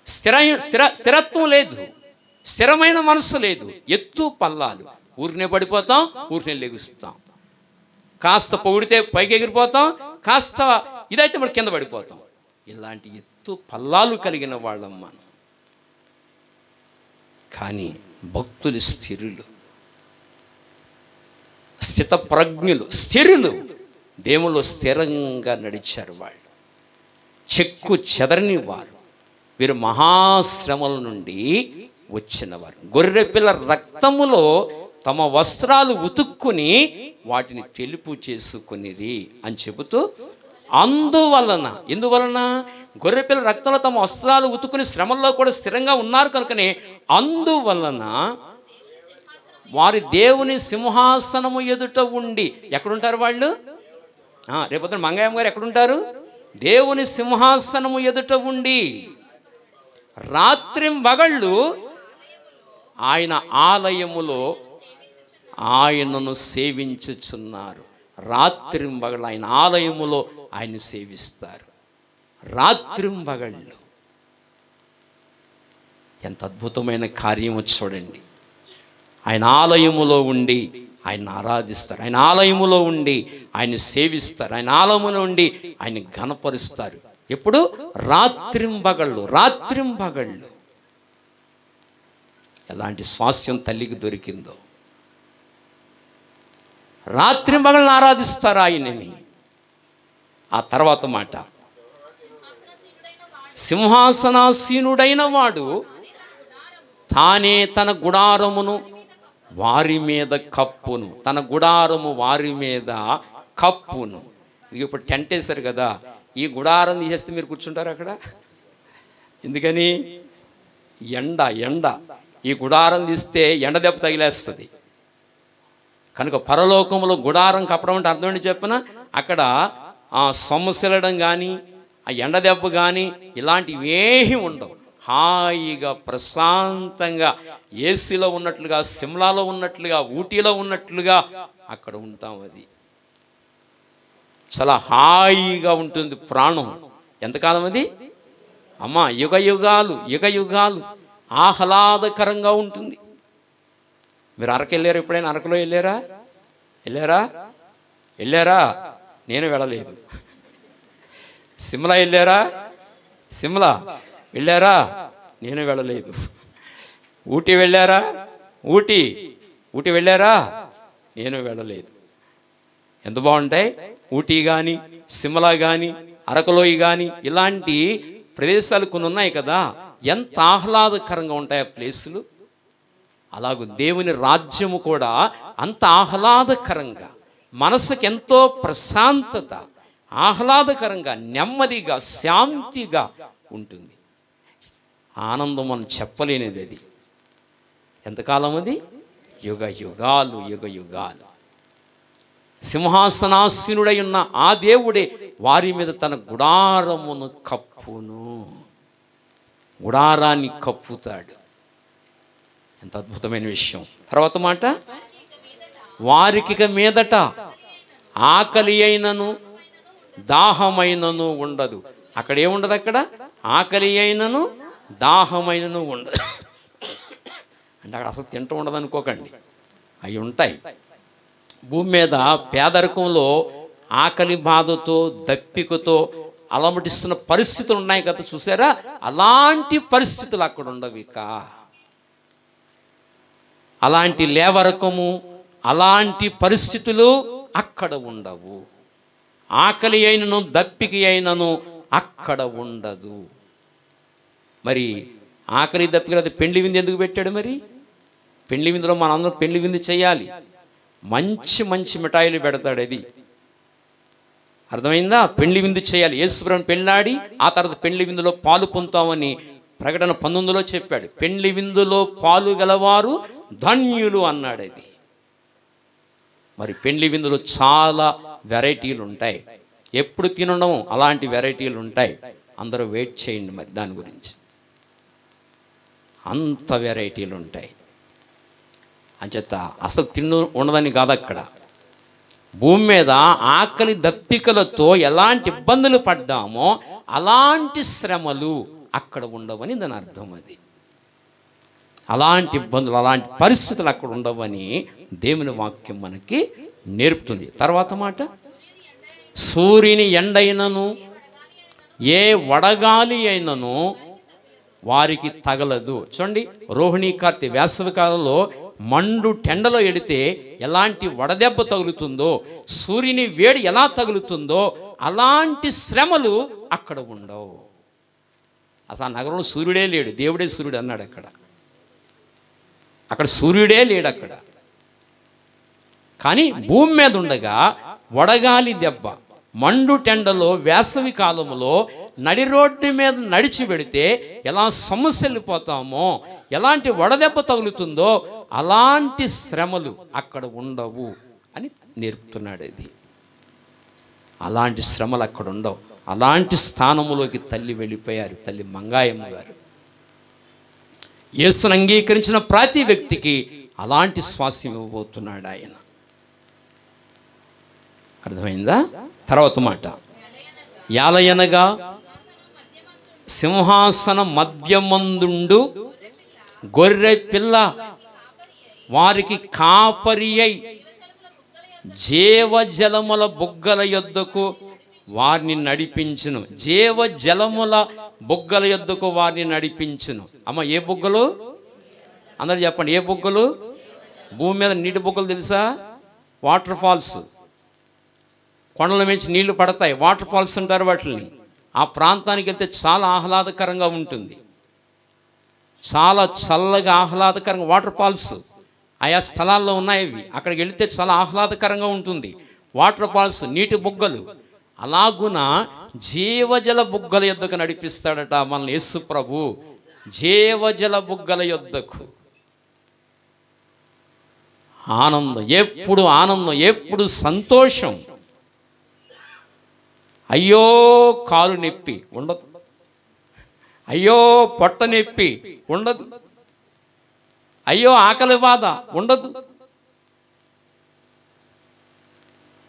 స్థిరత్వం లేదు, స్థిరమైన మనసు లేదు, ఎత్తు పల్లాలు. ఊరినే పడిపోతాం, ఊరినే లెగుస్తాం. కాస్త పొగిడితే పైకి ఎగిరిపోతాం, కాస్త ఇదైతే మరి కింద పడిపోతాం. ఇలాంటి ఎత్తు పల్లాలు కలిగిన వాళ్ళం మనం. కానీ భక్తులు స్థిరులు, స్థితప్రజ్ఞులు, స్థిరులు, దేవుళ్ళు స్థిరంగా నడిచారు. వాళ్ళు చెక్కు చెదరని వారు. వీరు మహాశ్రమల నుండి వచ్చినవారు. గొర్రెపిల్ల రక్తములో తమ వస్త్రాలు ఉతుక్కుని వాటిని తెలుపు చేసుకునిరి అని చెబుతూ, అందువలన, ఎందువలన? గొర్రెపిల్ల రక్తంలో తమ వస్త్రాలు ఉతుక్కుని శ్రమల్లో కూడా స్థిరంగా ఉన్నారు కనుకనే, అందువలన వారి దేవుని సింహాసనము ఎదుట ఉండి, ఎక్కడుంటారు వాళ్ళు? రేపొద్దున మంగయ్య గారు ఎక్కడుంటారు? దేవుని సింహాసనము ఎదుట ఉండి రాత్రింబగళ్ళు ఆయన ఆలయములో ఆయనను సేవించుచున్నారు. రాత్రింబగళ్ళు ఆయన ఆలయములో ఆయన సేవిస్తారు. రాత్రింబగళ్ళు ఎంత అద్భుతమైన కార్యమో చూడండి. ఆయన ఆలయములో ఉండి ఆయన ఆరాధిస్తారు, ఆయన ఆలయములో ఉండి ఆయన సేవిస్తారు, ఆయన ఆలయములో ఉండి ఆయన ఘనపరుస్తారు. ఎప్పుడు? రాత్రింబగళ్ళు, రాత్రింబగళ్ళు. ఎలాంటి స్వాస్యం తల్లికి దొరికిందో. రాత్రింబగళ్ళను ఆరాధిస్తారు ఆయనని. ఆ తర్వాత మాట, సింహాసనాసీనుడైన వాడు తానే తన గుడారమును వారి మీద కప్పును, తన గుడారము వారి మీద కప్పును. ఇప్పుడు టెంట్ వేశారు కదా, ఈ గుడారం తీసేస్తే మీరు కూర్చుంటారు అక్కడ. ఎందుకని? ఎండ. ఈ గుడారం తీస్తే ఎండ దెబ్బ తగిలేస్తుంది కనుక పరలోకంలో గుడారం కప్పడం అంటే అర్థం ఏంటి చెప్పిన? అక్కడ సొమ్మసిల్లడం కానీ, ఆ ఎండ దెబ్బ కానీ ఇలాంటివి ఏమీ ఉండవు. హాయిగా ప్రశాంతంగా ఏసీలో ఉన్నట్లుగా, సిమ్లాలో ఉన్నట్లుగా, ఊటీలో ఉన్నట్లుగా అక్కడ ఉంటాం. అది చాలా హాయిగా ఉంటుంది ప్రాణం. ఎంతకాలం అది? అమ్మా, యుగ యుగాలు ఆహ్లాదకరంగా ఉంటుంది. మీరు అరకు వెళ్ళారు? ఎప్పుడైనా అరకులో వెళ్ళారా? నేను వెళ్ళలేదు. సిమ్లా వెళ్ళారా? నేను వెళ్ళలేదు. ఊటీ వెళ్ళారా? ఊటీ వెళ్ళారా? నేను వెళ్ళలేదు. ఎంత బాగుంటాయి. ఊటీ కానీ, సిమ్లా కానీ, అరకులోయ కానీ ఇలాంటి ప్రదేశాలు కొన్ని ఉన్నాయి కదా, ఎంత ఆహ్లాదకరంగా ఉంటాయి ఆ ప్లేసులు. అలాగూ దేవుని రాజ్యము కూడా అంత ఆహ్లాదకరంగా, మనసుకి ఎంతో ప్రశాంతత, ఆహ్లాదకరంగా, నెమ్మదిగా, శాంతిగా ఉంటుంది. ఆనందం మనం చెప్పలేనిది అది. ఎంతకాలం అది? యుగ యుగాలు, యుగ యుగాలు. సింహాసనాసీనుడై ఉన్న ఆ దేవుడే వారి మీద తన గుడారమును కప్పును. గుడారాన్ని కప్పుతాడు. ఎంత అద్భుతమైన విషయం. తర్వాత మాట, వారికి ఇక మీదట ఆకలి అయినను దాహమైనను ఉండదు. అక్కడ ఏముండదు? అక్కడ ఆకలి అయినను దాహమైనను ఉండదు. అంటే అక్కడ అసలు తింటూ ఉండదు అనుకోకండి, అవి ఉంటాయి. భూమి మీద పేదరికంలో ఆకలి బాధతో, దప్పికతో అలమటిస్తున్న పరిస్థితులు ఉన్నాయి కదా, చూసారా? అలాంటి పరిస్థితులు అక్కడ ఉండవు. ఇక అలాంటి లేవరకము, అలాంటి పరిస్థితులు అక్కడ ఉండవు. ఆకలి అయినను దప్పిక అయినను అక్కడ ఉండదు. మరి ఆకలి దప్పిక అయితే పెండ్లి విందు ఎందుకు పెట్టాడు? మరి పెండ్లి విందులో మనందరం పెండ్లి విందు చేయాలి. మంచి మంచి మిఠాయిలు పెడతాడు. అది అర్థమైందా? పెండ్లి విందు చేయాలి. యేసుప్రభువుని పెళ్ళాడి ఆ తర్వాత పెండ్లి విందులో పాలు పొందుతామని ప్రకటన 19లో చెప్పాడు. పెండ్లి విందులో పాలు గలవారు ధన్యులు అన్నాడు. అది మరి పెండ్లి విందులో చాలా వెరైటీలు ఉంటాయి. ఎప్పుడు తినడము అలాంటి వెరైటీలు ఉంటాయి. అందరూ వెయిట్ చేయండి మరి దాని గురించి. అంత వెరైటీలు ఉంటాయి. అంచేత అసలు తిండి ఉండదని కాదు. అక్కడ భూమి మీద ఆకలి దప్పికలతో ఎలాంటి ఇబ్బందులు పడ్డామో అలాంటి శ్రమలు అక్కడ ఉండవని దాని అర్థం. అది అలాంటి ఇబ్బందులు, అలాంటి పరిస్థితులు అక్కడ ఉండవని దేవుని వాక్యం మనకి నేర్పుతుంది. తర్వాత మాట, సూర్యుని ఎండైనను ఏ వడగాలి అయినను వారికి తగలదు. చూడండి, రోహిణీ కార్తె వేసవి కాలంలో మండు టెండలో వెళితే ఎలాంటి వడదెబ్బ తగులుతుందో, సూర్యుని వేడి ఎలా తగులుతుందో అలాంటి శ్రమలు అక్కడ ఉండవు. అసలు ఆ నగరంలో సూర్యుడే లేడు, దేవుడే సూర్యుడు అన్నాడు. అక్కడ సూర్యుడే లేడు అక్కడ. కానీ భూమి మీద ఉండగా వడగాలి దెబ్బ, మండు టెండలో వేసవి కాలంలో నడి రోడ్డు మీద నడిచి పెడితే ఎలా సమస్యలు పోతామో, ఎలాంటి వడదెబ్బ తగులుతుందో అలాంటి శ్రమలు అక్కడ ఉండవు అని నేర్పుతున్నాడు. ఇది అలాంటి శ్రమలు అక్కడ ఉండవు. అలాంటి స్థానములోకి తల్లి వెళ్ళిపోయారు, తల్లి మంగాయమ్మ గారు. యేసును అంగీకరించిన ప్రతి వ్యక్తికి అలాంటి స్వాస్యం ఇవ్వబోతున్నాడు ఆయన. అర్థమైందా? తర్వాత మాట, యాలయనగా సింహాసన మధ్యమందుండు గొర్రె పిల్ల వారికి కాపరి అయి జీవజలముల బుగ్గల యొద్దకు వారిని నడిపించును. జీవజలముల బుగ్గల యొద్దకు వారిని నడిపించును. అమ్మ, ఏ బుగ్గలు? అందరూ చెప్పండి, ఏ బుగ్గలు? భూమి మీద నీటి బుగ్గలు తెలుసా? Water falls. కొండల మించి నీళ్లు పడతాయి, వాటర్ ఫాల్స్ అంటారు వాటిని. ఆ ప్రాంతానికి వెళ్తే చాలా ఆహ్లాదకరంగా ఉంటుంది. చాలా చల్లగా ఆహ్లాదకరంగా వాటర్ ఫాల్స్ ఆయా స్థలాల్లో ఉన్నాయి. అక్కడికి వెళితే చాలా ఆహ్లాదకరంగా ఉంటుంది. వాటర్ ఫాల్స్, నీటి బుగ్గలు. అలాగున జీవజల బుగ్గల యొద్దకు నడిపిస్తాడట మనల్ని యేసు ప్రభు. జీవజల బుగ్గల యొద్దకు. ఆనందం, ఎప్పుడు ఆనందం, ఎప్పుడు సంతోషం. అయ్యో కాలు నొప్పి ఉండదు, అయ్యో పొట్ట నొప్పి ఉండదు, అయ్యో ఆకలి బాధ ఉండదు,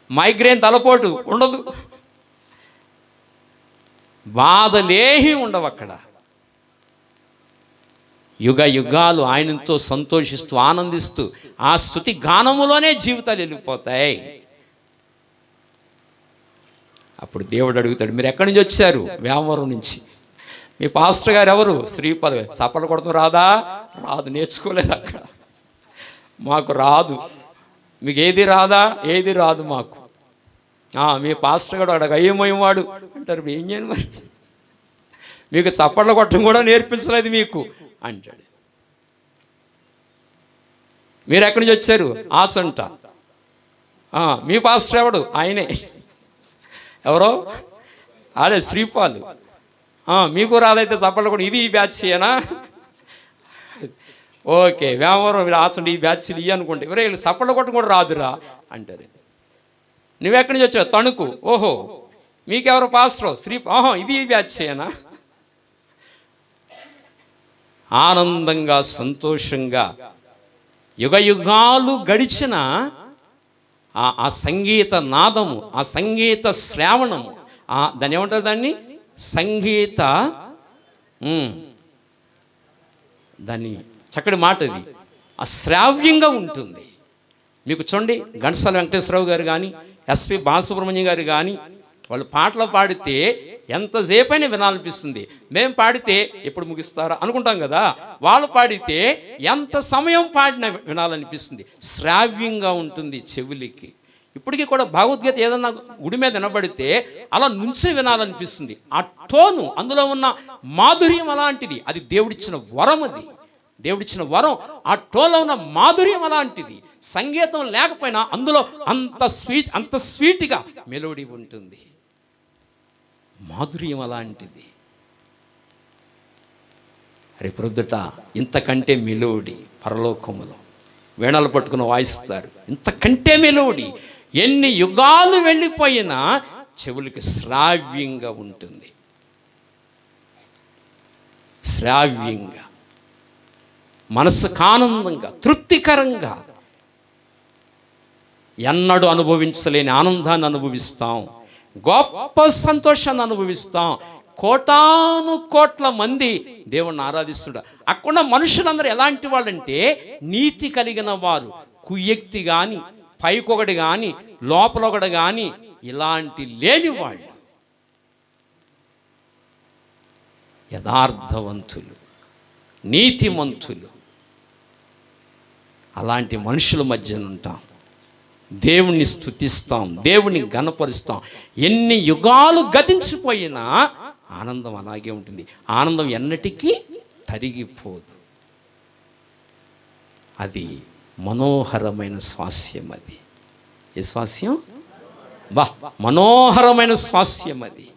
మైగ్రేన్ తలపోటు ఉండదు, బాధలేహి ఉండవు అక్కడ. యుగ యుగాలు ఆయనతో సంతోషిస్తూ ఆనందిస్తూ ఆ స్తుతి గానములోనే జీవితాలు వెళ్ళిపోతాయి. అప్పుడు దేవుడు అడుగుతాడు, మీరు ఎక్కడి నుంచి వచ్చారు? వేమవరం నుంచి. మీ పాస్టర్ గారు ఎవరు? శ్రీపద. చప్పలు కొడతాం రాదా? రాదు, నేర్చుకోలేదు అక్కడ. మాకు రాదు. మీకు ఏది రాదా? ఏది రాదు మాకు. మీ పాస్టర్ గారు అక్కడ అయ్యమోయం వాడు అంటారు. ఏం చేయను మరి, మీకు చప్పట్ల కొట్టడం కూడా నేర్పించలేదు మీకు అంటాడు. మీరు ఎక్కడి నుంచి వచ్చారు? ఆచంట. మీ పాస్టర్ ఎవడు? ఆయనే. ఎవరో అదే శ్రీపాలు. మీకు రాదైతే చప్పట్లు కూడా, ఇది ఈ బ్యాచ్ ఏనా? ఓకే, వ్యాపారం మీరు ఆచండి, ఈ బ్యాచ్లు ఇవి అనుకోండి. ఎవరే వీళ్ళు చప్పట్లు కొట్టడం కూడా రాదురా అంటారు. నువ్వెక్కడి నుంచి వచ్చావు? తణుకు. ఓహో, మీకెవరు పాస్టర్? ఇది ఈ బ్యాచ్ ఏనా? ఆనందంగా సంతోషంగా యుగ యుగాలు గడిచిన ఆ సంగీత నాదము, ఆ సంగీత శ్రావణము, దాన్ని ఏమంటారు? దాన్ని సంగీత, దాన్ని చక్కటి మాట అది, ఆ శ్రావ్యంగా ఉంటుంది. మీకు చూడండి, ఘంటసాల వెంకటేశ్వరరావు గారు కానీ, ఎస్పి బాలసుబ్రహ్మణ్యం గారు కానీ, వాళ్ళు పాటలు పాడితే ఎంతసేపైనా వినాలనిపిస్తుంది. మేము పాడితే ఎప్పుడు ముగిస్తారా అనుకుంటాం కదా, వాళ్ళు పాడితే ఎంత సమయం పాడినా వినాలనిపిస్తుంది. శ్రావ్యంగా ఉంటుంది చెవులకి. ఇప్పటికీ కూడా భగవద్గీత ఏదన్నా గుడి మీద వినబడితే అలా నుంచే వినాలనిపిస్తుంది. ఆ టోను, అందులో ఉన్న మాధుర్యం అలాంటిది. అది దేవుడిచ్చిన వరం. అది దేవుడిచ్చిన వరం. ఆ టోన్లో ఉన్న మాధుర్యం అలాంటిది. సంగీతం లేకపోయినా అందులో అంత స్వీట్గా మెలోడీ ఉంటుంది. మాధుర్యం అలాంటిది. రేపొద్దుట ఇంతకంటే మెలోడీ పరలోకములో వీణలు పట్టుకుని వాయిస్తారు. ఇంతకంటే మెలోడీ ఎన్ని యుగాలు వెళ్ళిపోయినా చెవులకి శ్రావ్యంగా ఉంటుంది. శ్రావ్యంగా, మనసుకు ఆనందంగా, తృప్తికరంగా, ఎన్నడూ అనుభవించలేని ఆనందాన్ని అనుభవిస్తాం. గొప్ప సంతోషాన్ని అనుభవిస్తాం. కోటాను కోట్ల మంది దేవుణ్ణి ఆరాధిస్తుంటారు. అక్కడ మనుషులందరూ ఎలాంటి వాళ్ళంటే నీతి కలిగిన వారు. కుయ్యక్తి కానీ, పైకొకటి కానీ, లోపలొకటి కానీ, ఇలాంటి లేని వాళ్ళు, యథార్థవంతులు, నీతిమంతులు. అలాంటి మనుషుల మధ్యన ఉంటాం. దేవుణ్ణి స్తుతిస్తాం, దేవుణ్ణి ఘనపరుస్తాం. ఎన్ని యుగాలు గతించిపోయినా ఆనందం అలాగే ఉంటుంది. ఆనందం ఎన్నటికీ తరిగిపోదు. అది మనోహరమైన స్వాస్యం. అది ఏ స్వాస్యం? మనోహరమైన స్వాస్యం. అది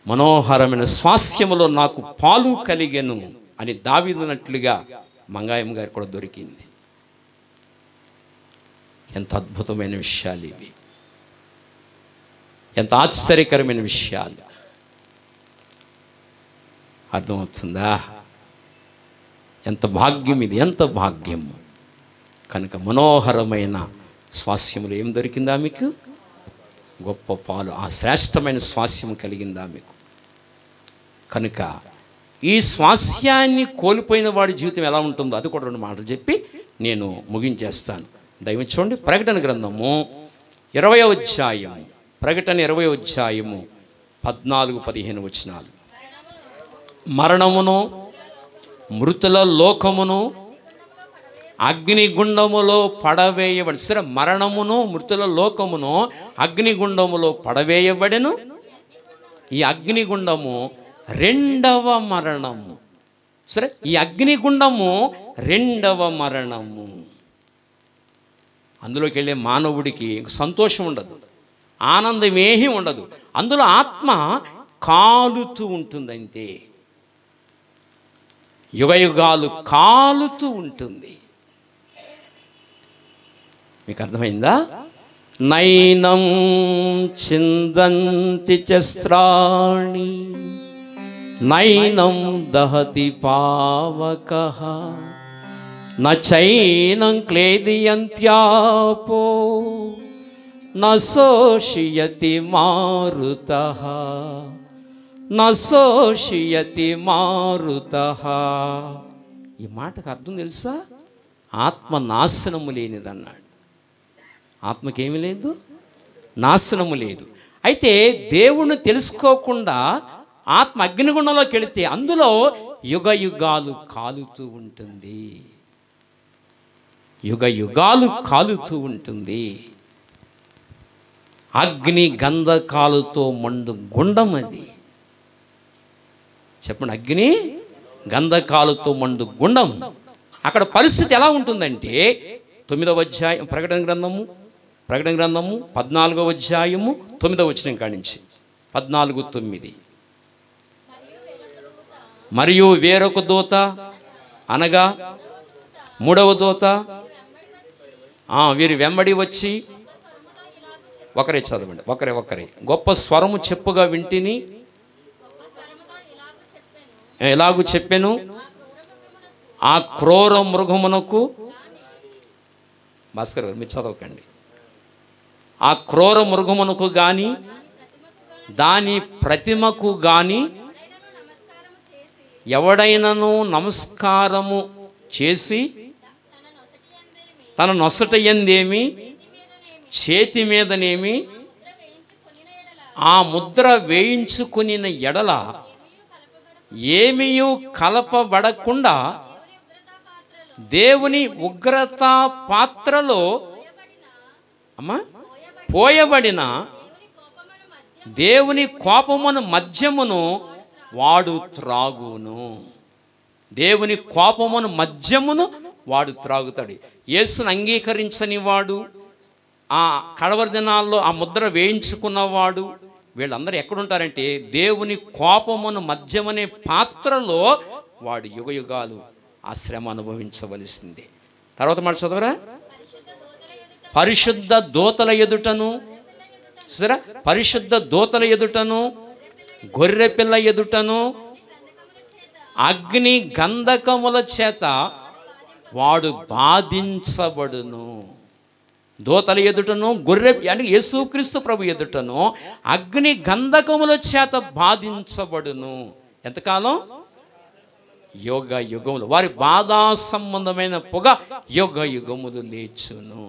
మనోహరమైన స్వాస్యములో నాకు పాలు కలిగెను అని దావీదునట్లుగా మంగాయమ్మ గారు కూడా దొరికింది. ఎంత అద్భుతమైన విషయాలు ఇవి! ఎంత ఆశ్చర్యకరమైన విషయాలు! అర్థమవుతుందా? ఎంత భాగ్యం ఇది! ఎంత భాగ్యము! కనుక మనోహరమైన స్వాస్యములు ఏం దొరికిందా మీకు? గొప్ప పాలు, ఆ శ్రేష్టమైన స్వాస్యం కలిగిందా మీకు? కనుక ఈ స్వాస్యాన్ని కోల్పోయిన వాడి జీవితం ఎలా ఉంటుందో అది కూడా 2 మాటలు చెప్పి నేను ముగించేస్తాను. దయచేసి చూడండి, ప్రకటన గ్రంథము 20వ అధ్యాయం, ప్రకటన 20వ అధ్యాయము 14-15 వచనాలు. మరణమును, మృతుల లోకమును అగ్నిగుండములో పడవేయబడి. సరే, మరణమును, మృతుల లోకమును అగ్నిగుండములో పడవేయబడెను. ఈ అగ్నిగుండము 2వ మరణము. సరే, ఈ అగ్నిగుండము 2వ మరణము. అందులోకి వెళ్ళే మానవుడికి సంతోషం ఉండదు, ఆనందం ఏమీ ఉండదు. అందులో ఆత్మ కాలుతూ ఉంటుందంతే. యుగయుగాలు కాలుతూ ఉంటుంది. మీకు అర్థమైందా? నైనం చిందంతి చస్త్రాణి నైనం దహతి పావకః నైనం క్లేదయంత్యాపో నశోషయతి మారుతః నశోషయతి మారుతః. ఈ మాటకు అర్థం తెలుసా? ఆత్మ నాశనము లేనిదన్నాడు. ఆత్మకేమీ లేదు, నాశనము లేదు. అయితే దేవుణ్ణి తెలుసుకోకుండా ఆత్మ అగ్నిగుండంలోకి వెళితే అందులో యుగ యుగాలు కాలుతూ ఉంటుంది. యుగ యుగాలు కాలుతూ ఉంటుంది. అగ్ని గంధకాలతో మండు గుండం అది. చెప్పండి, అగ్ని గంధకాలతో మండు గుండం. అక్కడ పరిస్థితి ఎలా ఉంటుందంటే 9వ అధ్యాయం ప్రకటన గ్రంథము 14వ అధ్యాయము 9వ వచనం కాడి నుంచి 14:9. మరియు వేరొక దూత అనగా 3వ దూత వీరి వెంబడి వచ్చి, ఒకరే చదవండి, ఒకరే గొప్ప స్వరము చెప్పుగా వింటిని, ఎలాగూ చెప్పెను, ఆ క్రూర మృగమునకు, భాస్కర్ గారు మీరు చదవకండి, ఆ క్రూర మృగమునకు గాని దాని ప్రతిమకు గాని ఎవడైనను నమస్కారము చేసి తన నొసట యందేమి చేతి మీదనేమి ఆ ముద్ర వేయించుకునిన ఎడల ఏమీయు కలపబడకుండా దేవుని ఉగ్రతా పాత్రలో పోయబడిన దేవుని కోపమును మద్యమును వాడు త్రాగును. దేవుని కోపమును మద్యమును వాడు త్రాగుతాడు. యేసును అంగీకరించని వాడు, ఆ కడవరి దినాల్లో ఆ ముద్ర వేయించుకున్నవాడు, వీళ్ళందరూ ఎక్కడుంటారంటే దేవుని కోపమును మద్యమనే పాత్రలో వాడు యుగయుగాలు ఆ శ్రమ అనుభవించవలసిందే. తర్వాత మాట చదవరా, పరిశుద్ధ దూతల ఎదుటను, చూసారా, పరిశుద్ధ దూతల ఎదుటను గొర్రెపిల్ల ఎదుటను అగ్ని గంధకముల చేత వాడు బాధించబడును. దూతల ఎదుటను గొర్రె అంటే యేసుక్రీస్తు ప్రభు ఎదుటను అగ్ని గంధకముల చేత బాధించబడును. ఎంతకాలం? యుగ యుగములు. వారి బాధా సంబంధమైన పొగ యుగ యుగములు లేచును.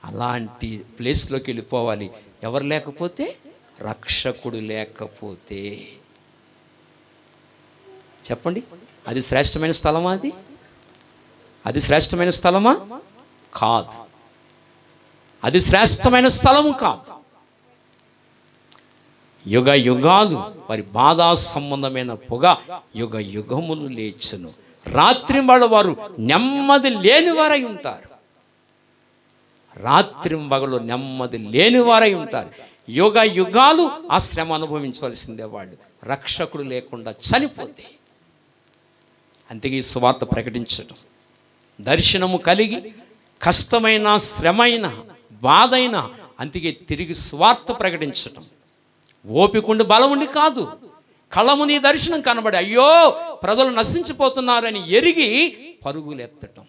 అలాంటి ప్లేస్లోకి వెళ్ళిపోవాలి. ఎవరు లేకపోతే? రక్షకుడు లేకపోతే. చెప్పండి, అది శ్రేష్టమైన స్థలమా? అది శ్రేష్టమైన స్థలమా? కాదు. అది శ్రేష్టమైన స్థలము కాదు. యుగ యుగాలు వారి బాధా సంబంధమైన పొగ యుగ యుగములు లేచును. రాత్రి వారు నెమ్మది లేనివారై ఉంటారు. రాత్రి పగలు నెమ్మది లేనివారై ఉంటారు. యుగ యుగాలు ఆ శ్రమ అనుభవించవలసిందే వాళ్ళు, రక్షకుడు లేకుండా చనిపోతే. అందుకే ఈ సువార్త ప్రకటించడం, దర్శనము కలిగి కష్టమైన శ్రమైన బాధైన అందుకే తిరిగి సువార్త ప్రకటించటం. ఓపికండి బలం ఉండి కాదు, కళ్ళము నీ దర్శనం కనబడి అయ్యో ప్రజలు నశించిపోతున్నారని ఎరిగి పరుగులెత్తటం,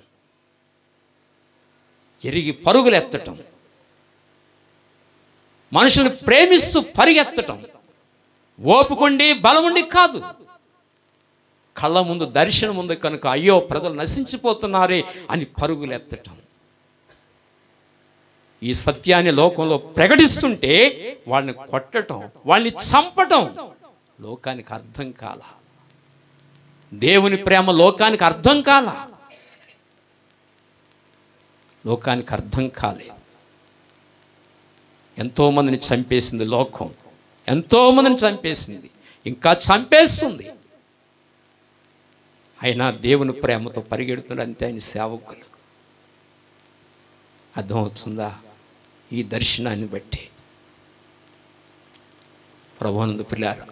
మనుషుని ప్రేమిస్తూ పరిగెత్తటం. ఓపికండి బలముండి కాదు, కళ్ళ ముందు దర్శనం ఉంది కనుక అయ్యో ప్రజలు నశించిపోతున్నారే అని పరుగులెత్తటం. ఈ సత్యాన్ని లోకంలో ప్రకటిస్తుంటే వాళ్ళని కొట్టటం, వాళ్ళని చంపటం లోకానికి అర్థం కాల. దేవుని ప్రేమ లోకానికి అర్థం కాల, లోకానికి అర్థం కాలేదు. ఎంతోమందిని చంపేసింది లోకం, ఎంతోమందిని చంపేసింది, ఇంకా చంపేస్తుంది. అయినా దేవుని ప్రేమతో పరిగెడుతున్నారు అంతే ఆయన సేవకులు. అర్థమవుతుందా? ఈ దర్శనాన్ని బట్టి ప్రభువునందు ప్రియులారా,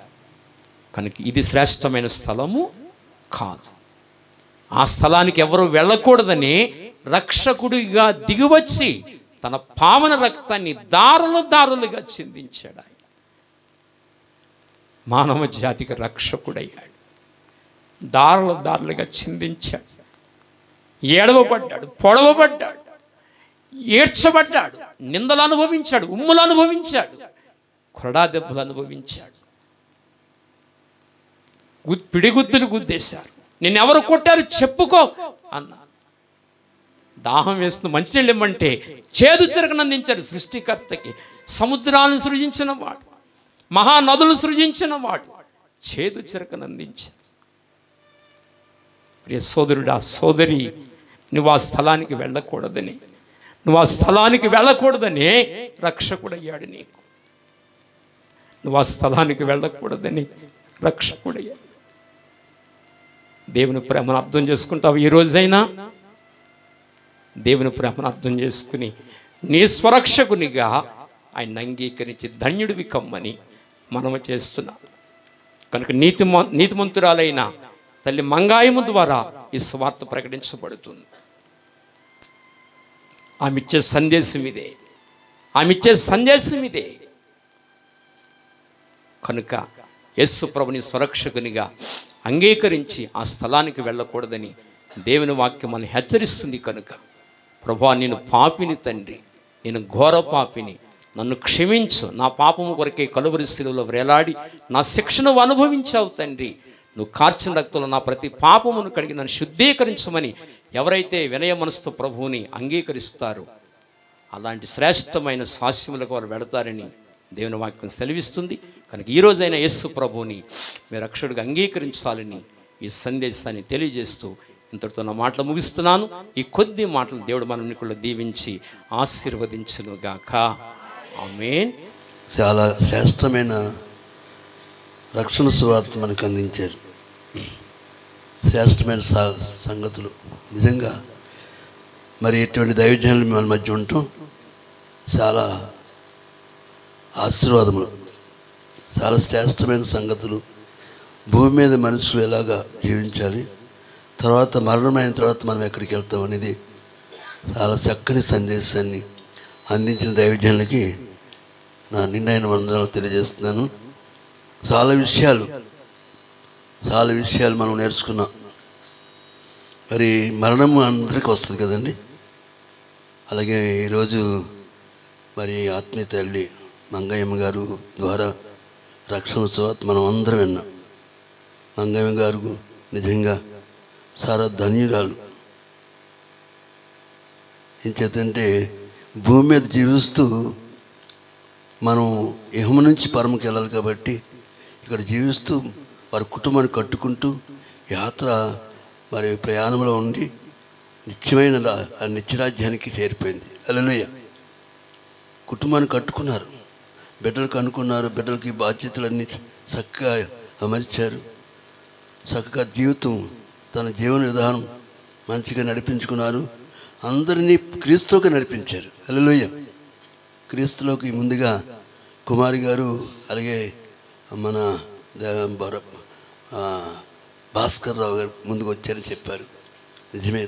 కనుక ఇది శ్రేష్టమైన స్థలము కాదు. ఆ స్థలానికి ఎవరు వెళ్ళకూడదని రక్షకుడిగా దిగివచ్చి తన పావన రక్తాన్ని దారులుగా చిందించాడు. ఆయన మానవ జాతికి రక్షకుడయ్యాడు, దారులుగా చిందించాడు. ఏడవబడ్డాడు, పొడవబడ్డాడు, ఏడ్చబడ్డాడు, నిందలు అనుభవించాడు, ఉమ్ములు అనుభవించాడు, కొరడా దెబ్బలు అనుభవించాడు, పిడిగుద్దులు గుద్దేశారు. నిన్నెవరు కొట్టారు చెప్పుకో అన్నారు. దాహం వేస్తుంది మంచినీళ్ళు ఇమ్మంటే చేదు చిరకనందించారు. సృష్టికర్తకి సముద్రాలను సృజించిన వాడు, మహానదులు సృజించిన వాడు చేదు చిరకనందించారు. ప్రియ సోదరుడా, సోదరి, నువ్వు ఆ స్థలానికి వెళ్ళకూడదని నువ్వు ఆ స్థలానికి వెళ్ళకూడదని రక్షకుడయ్యాడు నీకు. నువ్వు ఆ స్థలానికి వెళ్ళకూడదని రక్షకుడయ్యాడు. దేవుని ప్రేమను అర్థం చేసుకుంటావు ఈ రోజైనా? దేవుని ప్రేమను అర్థం చేసుకుని నీ స్వరక్షకునిగా ఆయన అంగీకరించి ధన్యుడివి కమ్మని మనము చేస్తున్నాం. కనుక నీతిమంతురాలైన తల్లి మంగాయము ద్వారా ఈ సువార్త ప్రకటించబడుతుంది. ఆమె ఇచ్చే సందేశం ఇదే. కనుక యేసు ప్రభుని స్వరక్షకునిగా అంగీకరించి ఆ స్థలానికి వెళ్ళకూడదని దేవుని వాక్యం మనల్ని హెచ్చరిస్తుంది. కనుక ప్రభువా, నేను పాపిని తండ్రి, నేను ఘోర పాపిని, నన్ను క్షమించు. నా పాపము కొరకే కలువరి శిలువలో వేలాడి నా శిక్షను అనుభవించావు తండ్రి. నువ్వు కార్చిన రక్తంలో నా ప్రతి పాపమును కడిగి నన్ను శుద్ధీకరించమని ఎవరైతే వినయ మనసుతో ప్రభువుని అంగీకరిస్తారో అలాంటి శ్రేష్టమైన స్వాస్యములకు వారు వెళతారని దేవుని వాక్యం సెలవిస్తుంది. కనుక ఈరోజైనా యేసు ప్రభువుని మీరు రక్షకుడిగా అంగీకరించాలని ఈ సందేశాన్ని తెలియజేస్తూ ఇంతటితో నా మాటలు ముగిస్తున్నాను. ఈ కొద్ది మాటలు దేవుడు మన ఎన్నికల్లో దీవించి ఆశీర్వదించునుగాక. ఆమేన్. చాలా శ్రేష్టమైన రక్షణ సువార్త మనకు అందించారు. శ్రేష్టమైన సంగతులు. నిజంగా మరి ఇటువంటి దైవజనులు మన మధ్య ఉండటం చాలా ఆశీర్వాదములు. చాలా శ్రేష్టమైన సంగతులు. భూమి మీద మనుషులు ఎలాగా జీవించాలి, తర్వాత మరణమైన తర్వాత మనం ఎక్కడికి వెళ్తాం అనేది చాలా చక్కని సందేశాన్ని అందించిన దైవజనులకి నా నిండైన వందనాలు తెలియజేస్తున్నాను. చాలా విషయాలు మనం నేర్చుకున్నాం. మరి మరణము అందరికీ వస్తుంది కదండి. అలాగే ఈరోజు మరి ఆత్మీయ తల్లి మంగయ్యమ్మ గారు ద్వారా రక్షణ సువార్త మనం అందరం విన్నాం. మంగయ్యమ్మ గారు నిజంగా చాలా ధన్యురాలు. ఏం చేతంటే భూమి మీద జీవిస్తూ మనం ఇహము నుంచి పరమకి వెళ్ళాలి కాబట్టి ఇక్కడ జీవిస్తూ వారి కుటుంబాన్ని కట్టుకుంటూ యాత్ర మరి ప్రయాణంలో ఉండి నిత్యమైన నిత్యరాజ్యానికి చేరిపోయింది. హల్లెలూయా. కుటుంబాన్ని కట్టుకున్నారు, బిడ్డలకు అనుకున్నారు, బిడ్డలకి బాధ్యతలన్నీ చక్కగా అమర్చారు. చక్కగా తన జీవన విధానం మంచిగా నడిపించుకున్నారు. అందరినీ క్రీస్తులోకి నడిపించారు. హల్లెలూయా. క్రీస్తులోకి ముందుగా కుమారి గారు, అలాగే మన భాస్కర్ రావు గారు ముందుకు వచ్చారని చెప్పారు. నిజమే.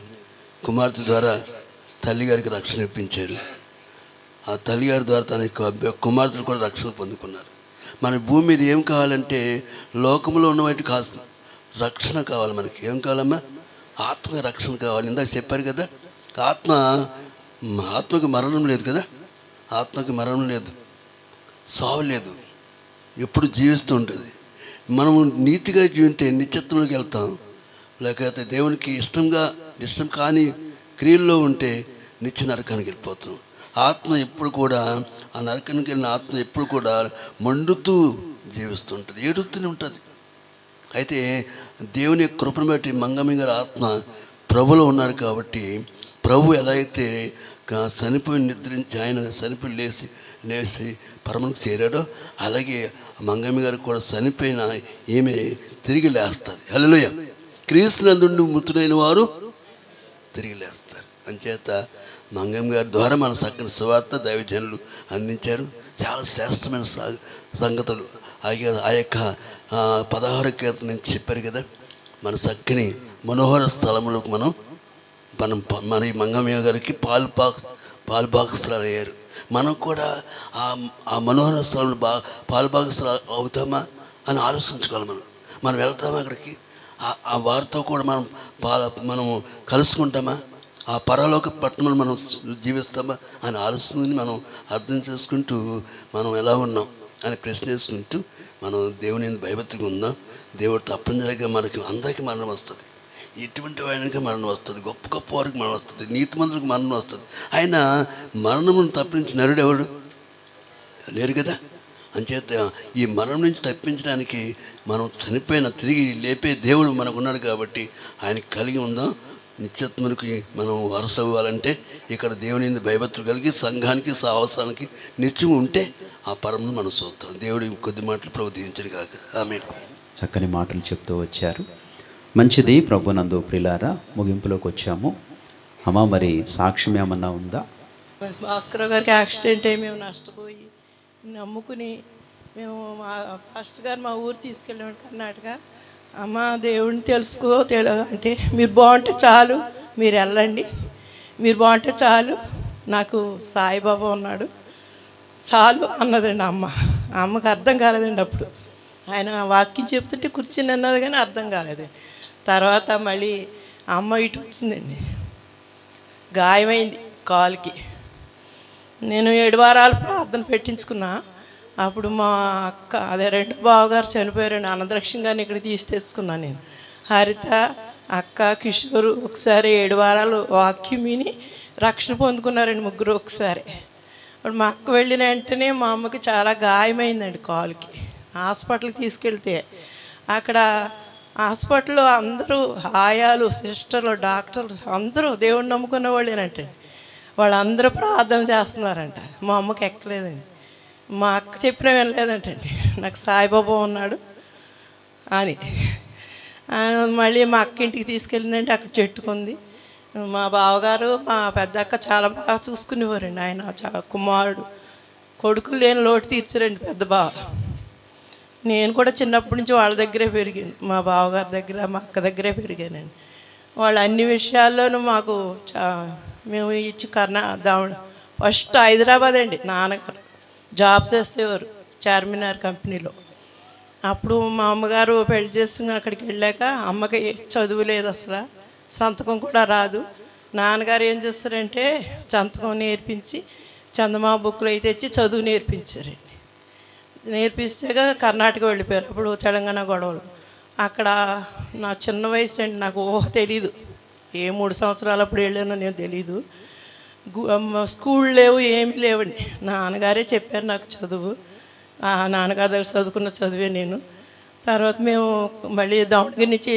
కుమార్తె ద్వారా తల్లి గారికి రక్షణ ఇప్పించారు. ఆ తల్లిగారి ద్వారా తన కుమార్తెలు కూడా రక్షణ పొందుకున్నారు. మన భూమి మీద ఏం కావాలంటే లోకంలో ఉన్న వాటి కాదు, రక్షణ కావాలి. మనకి ఏం కావాలమ్మా? ఆత్మ రక్షణ కావాలి. ఇందాక చెప్పారు కదా, ఆత్మకు మరణం లేదు కదా. ఆత్మకి మరణం లేదు, సావు లేదు, ఎప్పుడు జీవిస్తూ ఉంటుంది. మనము నీతిగా జీవితే నిత్యత్వంలోకి వెళ్తాం. లేకపోతే దేవునికి ఇష్టం కాని క్రియల్లో ఉంటే నిత్య నరకానికి వెళ్ళిపోతాం. ఆత్మ ఎప్పుడు కూడా, ఆ నరకానికి వెళ్ళిన ఆత్మ ఎప్పుడు కూడా మండుతూ జీవిస్తుంటుంది, ఏడుస్తూనే ఉంటుంది. అయితే దేవుని కృపను బట్టి మంగమ్మ గారి ఆత్మ ప్రభులో ఉన్నారు కాబట్టి ప్రభు ఎలా అయితే చనిపోయి నిద్రించి ఆయన చనిపోయి లేచి పరమకు చేరాడో అలాగే మంగమ్మ గారికి కూడా చనిపోయిన ఈమె తిరిగి లేస్తుంది. హల్లెలూయా. క్రీస్తునందు మృతులైన వారు తిరిగి లేస్తారు. అంచేత మంగమ్మ గారి ద్వారా మన చక్కని సువార్త దైవజనులు అందించారు. చాలా శ్రేష్టమైన సంగతులు. ఆ యొక్క 16వ కీర్తన నుంచి చెప్పారు కదా. మన చక్కని మనోహర స్థలములకు మన ఈ మంగమ్మ గారికి పాలుభాగస్తులు అయ్యారు. మనం కూడా ఆ మనోహర స్థలంలో పాలుభాగస్తులు అవుతామా అని ఆలోచించుకోవాలి. మనం వెళ్తామా అక్కడికి? ఆ వారితో కూడా మనము కలుసుకుంటామా? ఆ పరలోక పట్టణంలో మనం జీవిస్తామా అని ఆలోచనని మనం అర్థం చేసుకుంటూ మనం ఎలా ఉన్నాం అని ప్రశ్న వేసుకుంటూ మనం దేవుని భయభక్తిగా ఉందాం. దేవుడు తప్పనిసరిగా మనకి అందరికీ మరణం వస్తుంది. ఎటువంటి వారికి మరణం వస్తుంది, గొప్ప గొప్ప వారికి మరణం వస్తుంది, నీతిమంతులకు మరణం వస్తుంది. ఆయన మరణమును తప్పించిన నరుడు ఎవడు లేరు కదా. అంచేత ఈ మరణం నుంచి తప్పించడానికి మనం చనిపోయిన తిరిగి లేపే దేవుడు మనకున్నాడు కాబట్టి ఆయన కలిగి ఉందాం. నిత్యత్మనికి మనం వారసు అవ్వాలంటే ఇక్కడ దేవుని భయభక్తులు కలిగి సంఘానికి సావసానికి నిత్యం ఉంటే ఆ పరమును మనం చూస్తాం. దేవుడి కొద్ది మాటలు ప్రబోధించడు కాక. ఆమేన్. చక్కని మాటలు చెప్తూ వచ్చారు. మంచిది. ప్రభునందు ప్రియులారా, ముగింపులోకి వచ్చాము. అమ్మ, మరి సాక్ష్యం ఏమన్నా ఉందా? భాస్కర్ గారికి యాక్సిడెంట్ అయ్యి మేము నష్టపోయి నమ్ముకుని మేము మా ఫాస్టర్ గారు మా ఊరు తీసుకెళ్ళాము కర్ణాటక. అమ్మ, దేవుడిని తెలుసుకో అంటే మీరు బాగుంటే చాలు, మీరు వెళ్ళండి, మీరు బాగుంటే చాలు, నాకు సాయిబాబా ఉన్నాడు చాలు అన్నదండి అమ్మ. అమ్మకు అర్థం కాలేదండి అప్పుడు. ఆయన వాక్యం చెప్తుంటే కూర్చుని అన్నది కానీ అర్థం కాలేదు. తర్వాత మళ్ళీ అమ్మ ఇటు వచ్చిందండి, గాయమైంది కాలుకి. నేను 7 వారాలు ప్రార్థన పెట్టించుకున్నా. అప్పుడు మా అక్క, అదే 2 బావగారు చనిపోయారండి. అనంతలక్ష్మి గారిని ఇక్కడ తెచ్చుకున్నాను నేను. హరిత, అక్క, కిషోరు ఒకసారి 7 వారాలు వాక్యం విని రక్షణ పొందుకున్నారండి ముగ్గురు ఒకసారి. ఇప్పుడు మా అక్క వెళ్ళిన వెంటనే మా అమ్మకి చాలా గాయమైందండి కాలుకి. హాస్పిటల్కి తీసుకెళ్తే అక్కడ హాస్పిటల్లో అందరూ ఆయాలు, సిస్టర్లు, డాక్టర్లు అందరూ దేవుడిని నమ్ముకున్న వాళ్ళేనంటే వాళ్ళందరూ ప్రార్థన చేస్తున్నారంట. మా అమ్మకి ఎక్కలేదండి. మా అక్క చెప్పినా వినలేదంటండి, నాకు సాయిబాబా ఉన్నాడు అని. మళ్ళీ మా అక్క ఇంటికి తీసుకెళ్ళిందంటే అక్కడ చెట్టుకుంది. మా బావగారు, మా పెద్ద అక్క చాలా బాగా చూసుకునేవారండి. ఆయన కుమారుడు, కొడుకులు లేని లోటు తీర్చారండి పెద్ద బావ. నేను కూడా చిన్నప్పటి నుంచి వాళ్ళ దగ్గరే పెరిగాను, మా బావగారి దగ్గర, మా అక్క దగ్గరే పెరిగానండి. వాళ్ళు అన్ని విషయాల్లోనూ మాకు మేము ఇచ్చి ఫస్ట్ హైదరాబాద్ అండి. నాన్నగారు జాబ్ చేసేవారు చార్మినార్ కంపెనీలో. అప్పుడు మా అమ్మగారు పెళ్లి చేసుకుని అక్కడికి వెళ్ళాక అమ్మకి చదువు లేదు, అసలు సంతకం కూడా రాదు. నాన్నగారు ఏం చేస్తారంటే సంతకం నేర్పించి చందమా బుక్లు అయితే తెచ్చి చదువు నేర్పించారండి. నేర్పిస్తాక కర్ణాటక వెళ్ళిపోయారు. అప్పుడు తెలంగాణ గొడవలు. అక్కడ నా చిన్న వయసు అండి, నాకు తెలీదు. 3 సంవత్సరాలు అప్పుడు వెళ్ళానో నేను తెలీదు. స్కూల్ లేవు, ఏమీ లేవండి. నాన్నగారే చెప్పారు నాకు చదువు. నాన్నగారి దగ్గర చదువుకున్న చదివే నేను. తర్వాత మేము మళ్ళీ దావణగిరి నుంచి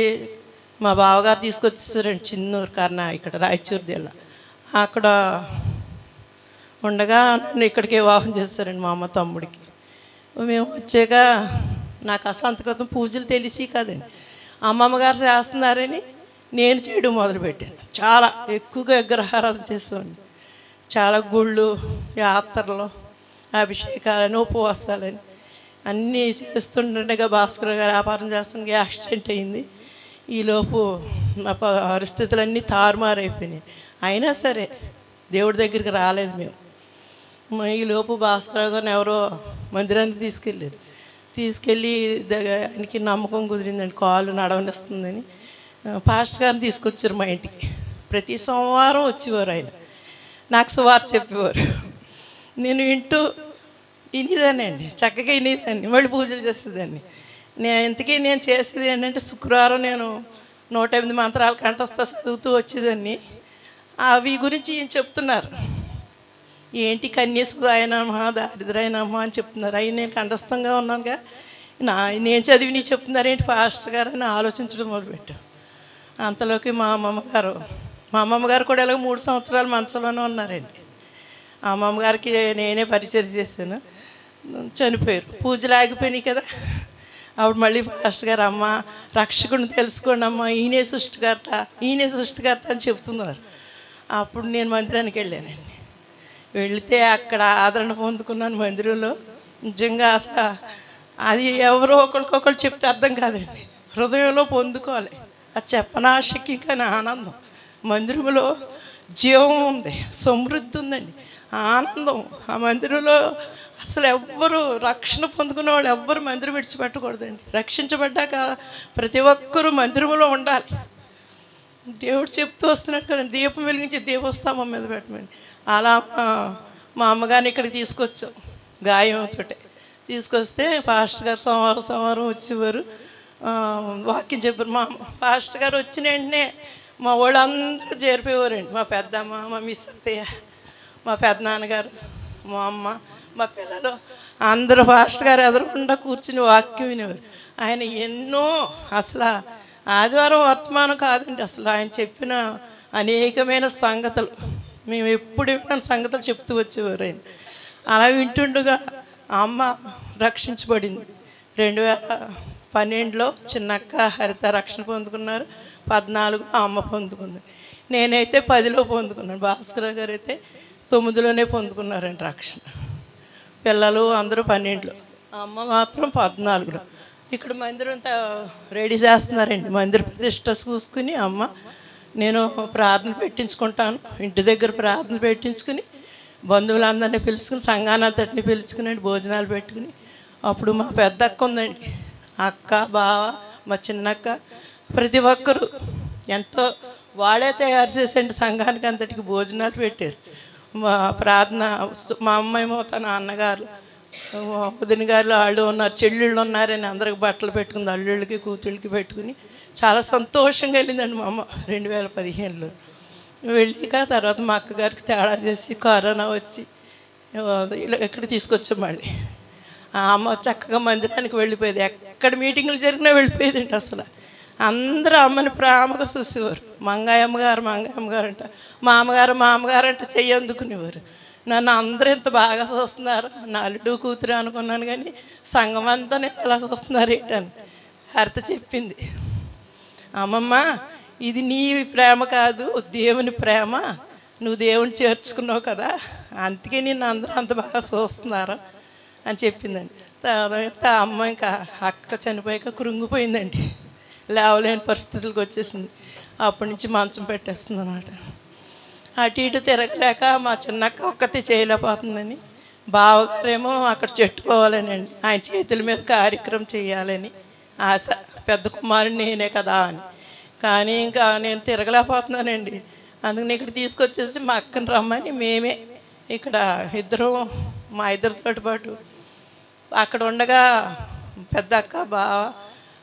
మా బావగారు తీసుకొచ్చేసారండి చిన్నూరు ఇక్కడ రాయచూరు జిల్లా. అక్కడ ఉండగా నన్ను ఇక్కడికి వివాహం చేస్తారండి మా అమ్మ తమ్ముడికి. మేము వచ్చాక నాకు అసంతకృతం పూజలు తెలిసి కదండి, అమ్మమ్మ గారు చేస్తున్నారని నేను చేయడం మొదలుపెట్టాను. చాలా ఎక్కువగా విగ్రహారాధన చేసేవాడిని. చాలా గుళ్ళు, యాత్రలు, అభిషేకాలని, ఉపవాసాలని అన్నీ చేస్తుండగా భాస్కర్ గారు వ్యాపారం చేస్తుండగా యాక్సిడెంట్ అయింది. ఈలోపు నా పరిస్థితులన్నీ తారుమారైపోయినాయి. అయినా సరే దేవుడి దగ్గరికి రాలేదు మేము. ఈలోపు భాస్కర్ గారిని ఎవరో మందిరానికి తీసుకెళ్ళి ఆయనకి నమ్మకం కుదిరిందండి, కాలు నడవనిస్తుందని. పాస్టర్ గారిని తీసుకొచ్చారు మా ఇంటికి. ప్రతి సోమవారం వచ్చేవారు ఆయన, నాకు సువార్త చెప్పేవారు. నేను వినేదాన్ని అండి, చక్కగా వినేదాన్ని, మళ్ళీ పూజలు చేసేదాన్ని. నేను చేసేది ఏంటంటే శుక్రవారం నేను 108 మంత్రాలు కంఠస్థ చదువుతూ వచ్చేదాన్ని. అవి గురించి ఏం చెప్తున్నారు, ఏంటి కన్యసుదాయనమా, దారిద్రాయనమా అని చెప్తున్నారు. అవి నేను కంఠస్థంగా ఉన్నానుగా, నేను చదివి నీ చెప్తున్నారు ఏంటి పాస్టర్ గారు అని ఆలోచించడం మొదలుపెట్టాను. అంతలోకి మా అమ్మమ్మగారు కూడా ఇలాగ 3 సంవత్సరాలు మంచంలోనే ఉన్నారండి. ఆ అమ్మమ్మగారికి నేనే పరిచయం చేశాను. చనిపోయారు, పూజలు ఆగిపోయినాయి కదా. అప్పుడు మళ్ళీ పాస్టర్ గారు, అమ్మ రక్షకుడిని తెలుసుకోండి అమ్మ, ఈయనే సృష్టికర్త అని చెప్తున్నారు. అప్పుడు నేను మందిరానికి వెళ్ళానండి. వెళితే అక్కడ ఆదరణ పొందుకున్నాను మందిరంలో. నిజంగా అసలు అది ఎవరో ఒకరికొకరు చెప్తే అర్థం కాదండి, హృదయంలో పొందుకోవాలి. అది చెప్పనాశక్తి కానీ ఆనందం. మందిరంలో జీవం ఉంది, సమృద్ధి ఉందండి, ఆనందం. ఆ మందిరంలో అసలు ఎవ్వరు రక్షణ పొందుకున్న వాళ్ళు ఎవ్వరు మందిరం విడిచిపెట్టకూడదండి. రక్షించబడ్డాక ప్రతి ఒక్కరూ మందిరంలో ఉండాలి. దేవుడు చెప్తూ వస్తున్నాడు కదండి, దీపం వెలిగించి దీపస్తంభం మీద పెట్టమని. అలా మా అమ్మగారిని ఇక్కడికి తీసుకొచ్చాం గాయంతో. తీసుకొస్తే పాస్టర్ గారు సోమవారం వచ్చేవారు, వాక్యం చెప్పారు. మా పాస్టర్ గారు వచ్చిన వెంటనే మా వాళ్ళందరూ చేరిపోయేవారండి. మా పెద్దమ్మ, మా మిస్ అత్తయ్య, మా పెద్దనాన్నగారు, మా అమ్మ, మా పిల్లలు అందరూ పాస్టర్ గారు ఎదురకుండా కూర్చుని వాక్యం వినేవారు. ఆయన ఎన్నో అసలు ఆదివారం వర్తమానం కాదండి, అసలు ఆయన చెప్పిన అనేకమైన సంగతులు మేము ఎప్పుడు విన్న సంగతులు చెప్తూ వచ్చేవారు ఆయన. అలా వింటుండగా అమ్మ రక్షించబడింది. 2012లో చిన్నక్క హరిత రక్షణ పొందుకున్నారు. 14 అమ్మ పొందుకుంది. నేనైతే 10లో పొందుకున్నాను. భాస్కర్ గారు అయితే 9లోనే పొందుకున్నారండి రక్షణ. పిల్లలు అందరూ 12లో, అమ్మ మాత్రం 14లో. ఇక్కడ మందిరం రెడీ చేస్తున్నారండి. మందిర ప్రతిష్ట చూసుకుని అమ్మ నేను ప్రార్థన పెట్టించుకుంటాను, ఇంటి దగ్గర ప్రార్థన పెట్టించుకుని బంధువులందరినీ పిలుచుకుని సంఘానంతటిని పిలుచుకుని భోజనాలు పెట్టుకుని అప్పుడు మా పెద్ద అక్క ఉందండి, అక్క బావ మా చిన్నక్క ప్రతి ఒక్కరు ఎంతో వాళ్ళే తయారు చేసేయండి సంఘానికి అంతటికి భోజనాలు పెట్టారు. మా ప్రార్థన మా అమ్మాయేమో తన అన్నగారు వదిన గారు వాళ్ళు ఉన్నారు, చెల్లెళ్ళు ఉన్నారని అందరికి బట్టలు పెట్టుకుంది, అల్లుళ్ళకి కూతుళ్ళకి పెట్టుకుని చాలా సంతోషంగా వెళ్ళిందండి మా అమ్మ. 2015లో వెళ్ళాక తర్వాత మా అక్కగారికి తేడా చేసి కరోనా వచ్చి ఇక్కడ తీసుకొచ్చాం. మళ్ళీ ఆ అమ్మ చక్కగా మందిరానికి వెళ్ళిపోయేది, ఎక్కడ మీటింగ్లు జరిగినా వెళ్ళిపోయేదండి. అసలు అందరూ అమ్మని ప్రేమగా చూసేవారు. మంగాయమ్మ గారు అంట, మా అమ్మగారు అంటే చెయ్యి అందుకునేవారు. నన్ను అందరూ ఇంత బాగా చూస్తున్నారు, నా అల్లుడు కూతురు అనుకున్నాను, కానీ సంఘం అంతా నేను ఎలా చూస్తున్నారు ఏంటని హరిత చెప్పింది. అమ్మమ్మ ఇది నీ ప్రేమ కాదు, దేవుని ప్రేమ, నువ్వు దేవుని చేర్చుకున్నావు కదా, అందుకే నిన్ను అందరూ అంత బాగా చూస్తున్నారు అని చెప్పిందండి. తర్వాత అమ్మ ఇంకా అక్క చనిపోయాక కృంగిపోయిందండి, లేవలేని పరిస్థితులకు వచ్చేసింది. అప్పటి నుంచి మంచం పెట్టేస్తుంది అన్నమాట. అటు ఇటు తిరగలేక మా చిన్నక్క ఒక్కతే చేయలేకపోతుందని, బావగారేమో అక్కడ చెట్టుకోవాలని అండి, ఆయన చేతుల మీద కార్యక్రమం చేయాలని ఆశ, పెద్ద కుమారుడు నేనే కదా అని. కానీ ఇంకా నేను తిరగలేకపోతున్నానండి. అందుకని ఇక్కడ తీసుకొచ్చేసి మా అక్కని రమ్మని మేమే ఇక్కడ ఇద్దరం, మా ఇద్దరితో పాటు అక్కడ ఉండగా పెద్ద అక్క బావ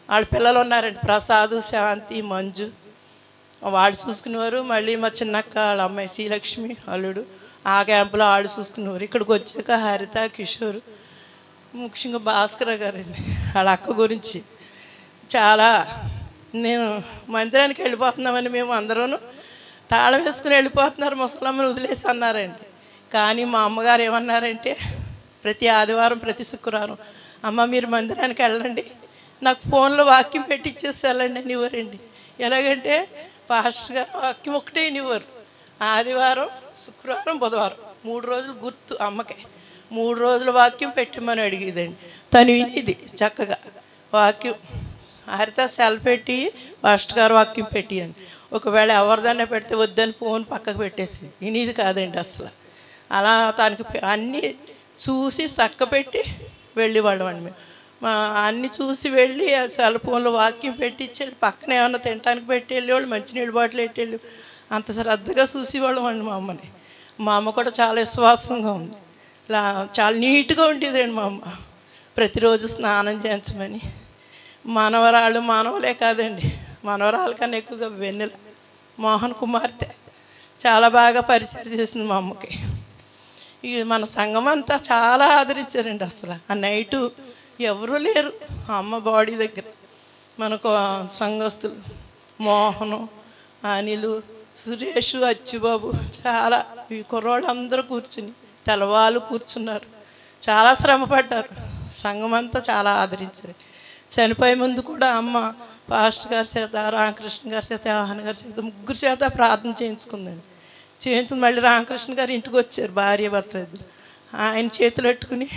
వాళ్ళ పిల్లలు ఉన్నారండి, ప్రసాద్ శాంతి మంజు, వాళ్ళు చూసుకునేవారు. మళ్ళీ మా చిన్నక్క వాళ్ళ అమ్మాయి శ్రీలక్ష్మి అల్లుడు ఆ క్యాంపులో వాళ్ళు చూసుకునేవారు. ఇక్కడికి వచ్చాక హరిత కిషోర్, ముఖ్యంగా భాస్కర్ గారండి వాళ్ళ అక్క గురించి చాలా, నేను మందిరానికి వెళ్ళిపోతున్నామని మేము అందరూ తాళం వేసుకుని వెళ్ళిపోతున్నారు, ముసలమ్మని వదిలేసి అన్నారండి. కానీ మా అమ్మగారు ఏమన్నారంటే ప్రతి ఆదివారం ప్రతి శుక్రవారం అమ్మ మీరు మందిరానికి వెళ్ళండి, నాకు ఫోన్లో వాక్యం పెట్టిచ్చేసి వెళ్ళండి అని ఇవ్వరండి. ఎలాగంటే పాస్టర్ గారు వాక్యం ఒకటే ఇవ్వరు, ఆదివారం శుక్రవారం బుధవారం 3 రోజులు గుర్తు అమ్మకి 3 రోజుల వాక్యం పెట్టమని అడిగేదండి. తను వినేది చక్కగా వాక్యం. హరిత సెల్ పెట్టి పాస్టర్ గారు వాక్యం పెట్టియండి, ఒకవేళ ఎవరిదైనా పెడితే వద్దని ఫోన్ పక్కకు పెట్టేసి వినేది కాదండి అసలు. అలా తనకి అన్నీ చూసి చక్క పెట్టి వెళ్ళేవాళ్ళం అండి మేము. అన్నీ చూసి వెళ్ళి ఆ సెల్ ఫోన్లో వాక్యం పెట్టించి పక్కన ఏమన్నా తినడానికి పెట్టి వెళ్ళేవాళ్ళు, మంచినీళ్ళు బాటిల్ పెట్టేళ్ళు, అంత శ్రద్ధగా చూసేవాళ్ళం అండి మా అమ్మని. మా అమ్మ కూడా చాలా విశ్వాసంగా ఉంది, ఇలా చాలా నీట్గా ఉండేదండి మా అమ్మ. ప్రతిరోజు స్నానం చేయించమని, మనవలే కాదండి, మనవరాల కన్నా ఎక్కువగా వెన్నెల మోహన్ కుమార్తె చాలా బాగా పరిచయం చేసింది మా అమ్మకి. ఇక మన సంఘం అంతా చాలా ఆదరించారండి. అసలు ఆ నైటు ఎవరూ లేరు అమ్మ బాడీ దగ్గర. మనకు సంఘస్థులు మోహను, అనిలు, సురేష్, అచ్చిబాబు, చాలా ఈ కుర్రోళ్ళు అందరూ కూర్చుని తెల్లవాళ్ళు కూర్చున్నారు, చాలా శ్రమ పడ్డారు. సంఘం అంతా చాలా ఆదరించారు. చనిపోయే ముందు కూడా అమ్మ పాస్టర్ గారి చేత, రామకృష్ణ గారి చేత, యోహాన్ గారి చేత, ముగ్గురు చేత ప్రార్థన చేయించుకుందండి. చేయించుకుని మళ్ళీ రామకృష్ణ గారు ఇంటికి వచ్చారు, భార్య భర్త ఇద్దరు. ఆయన చేతులు పెట్టుకుని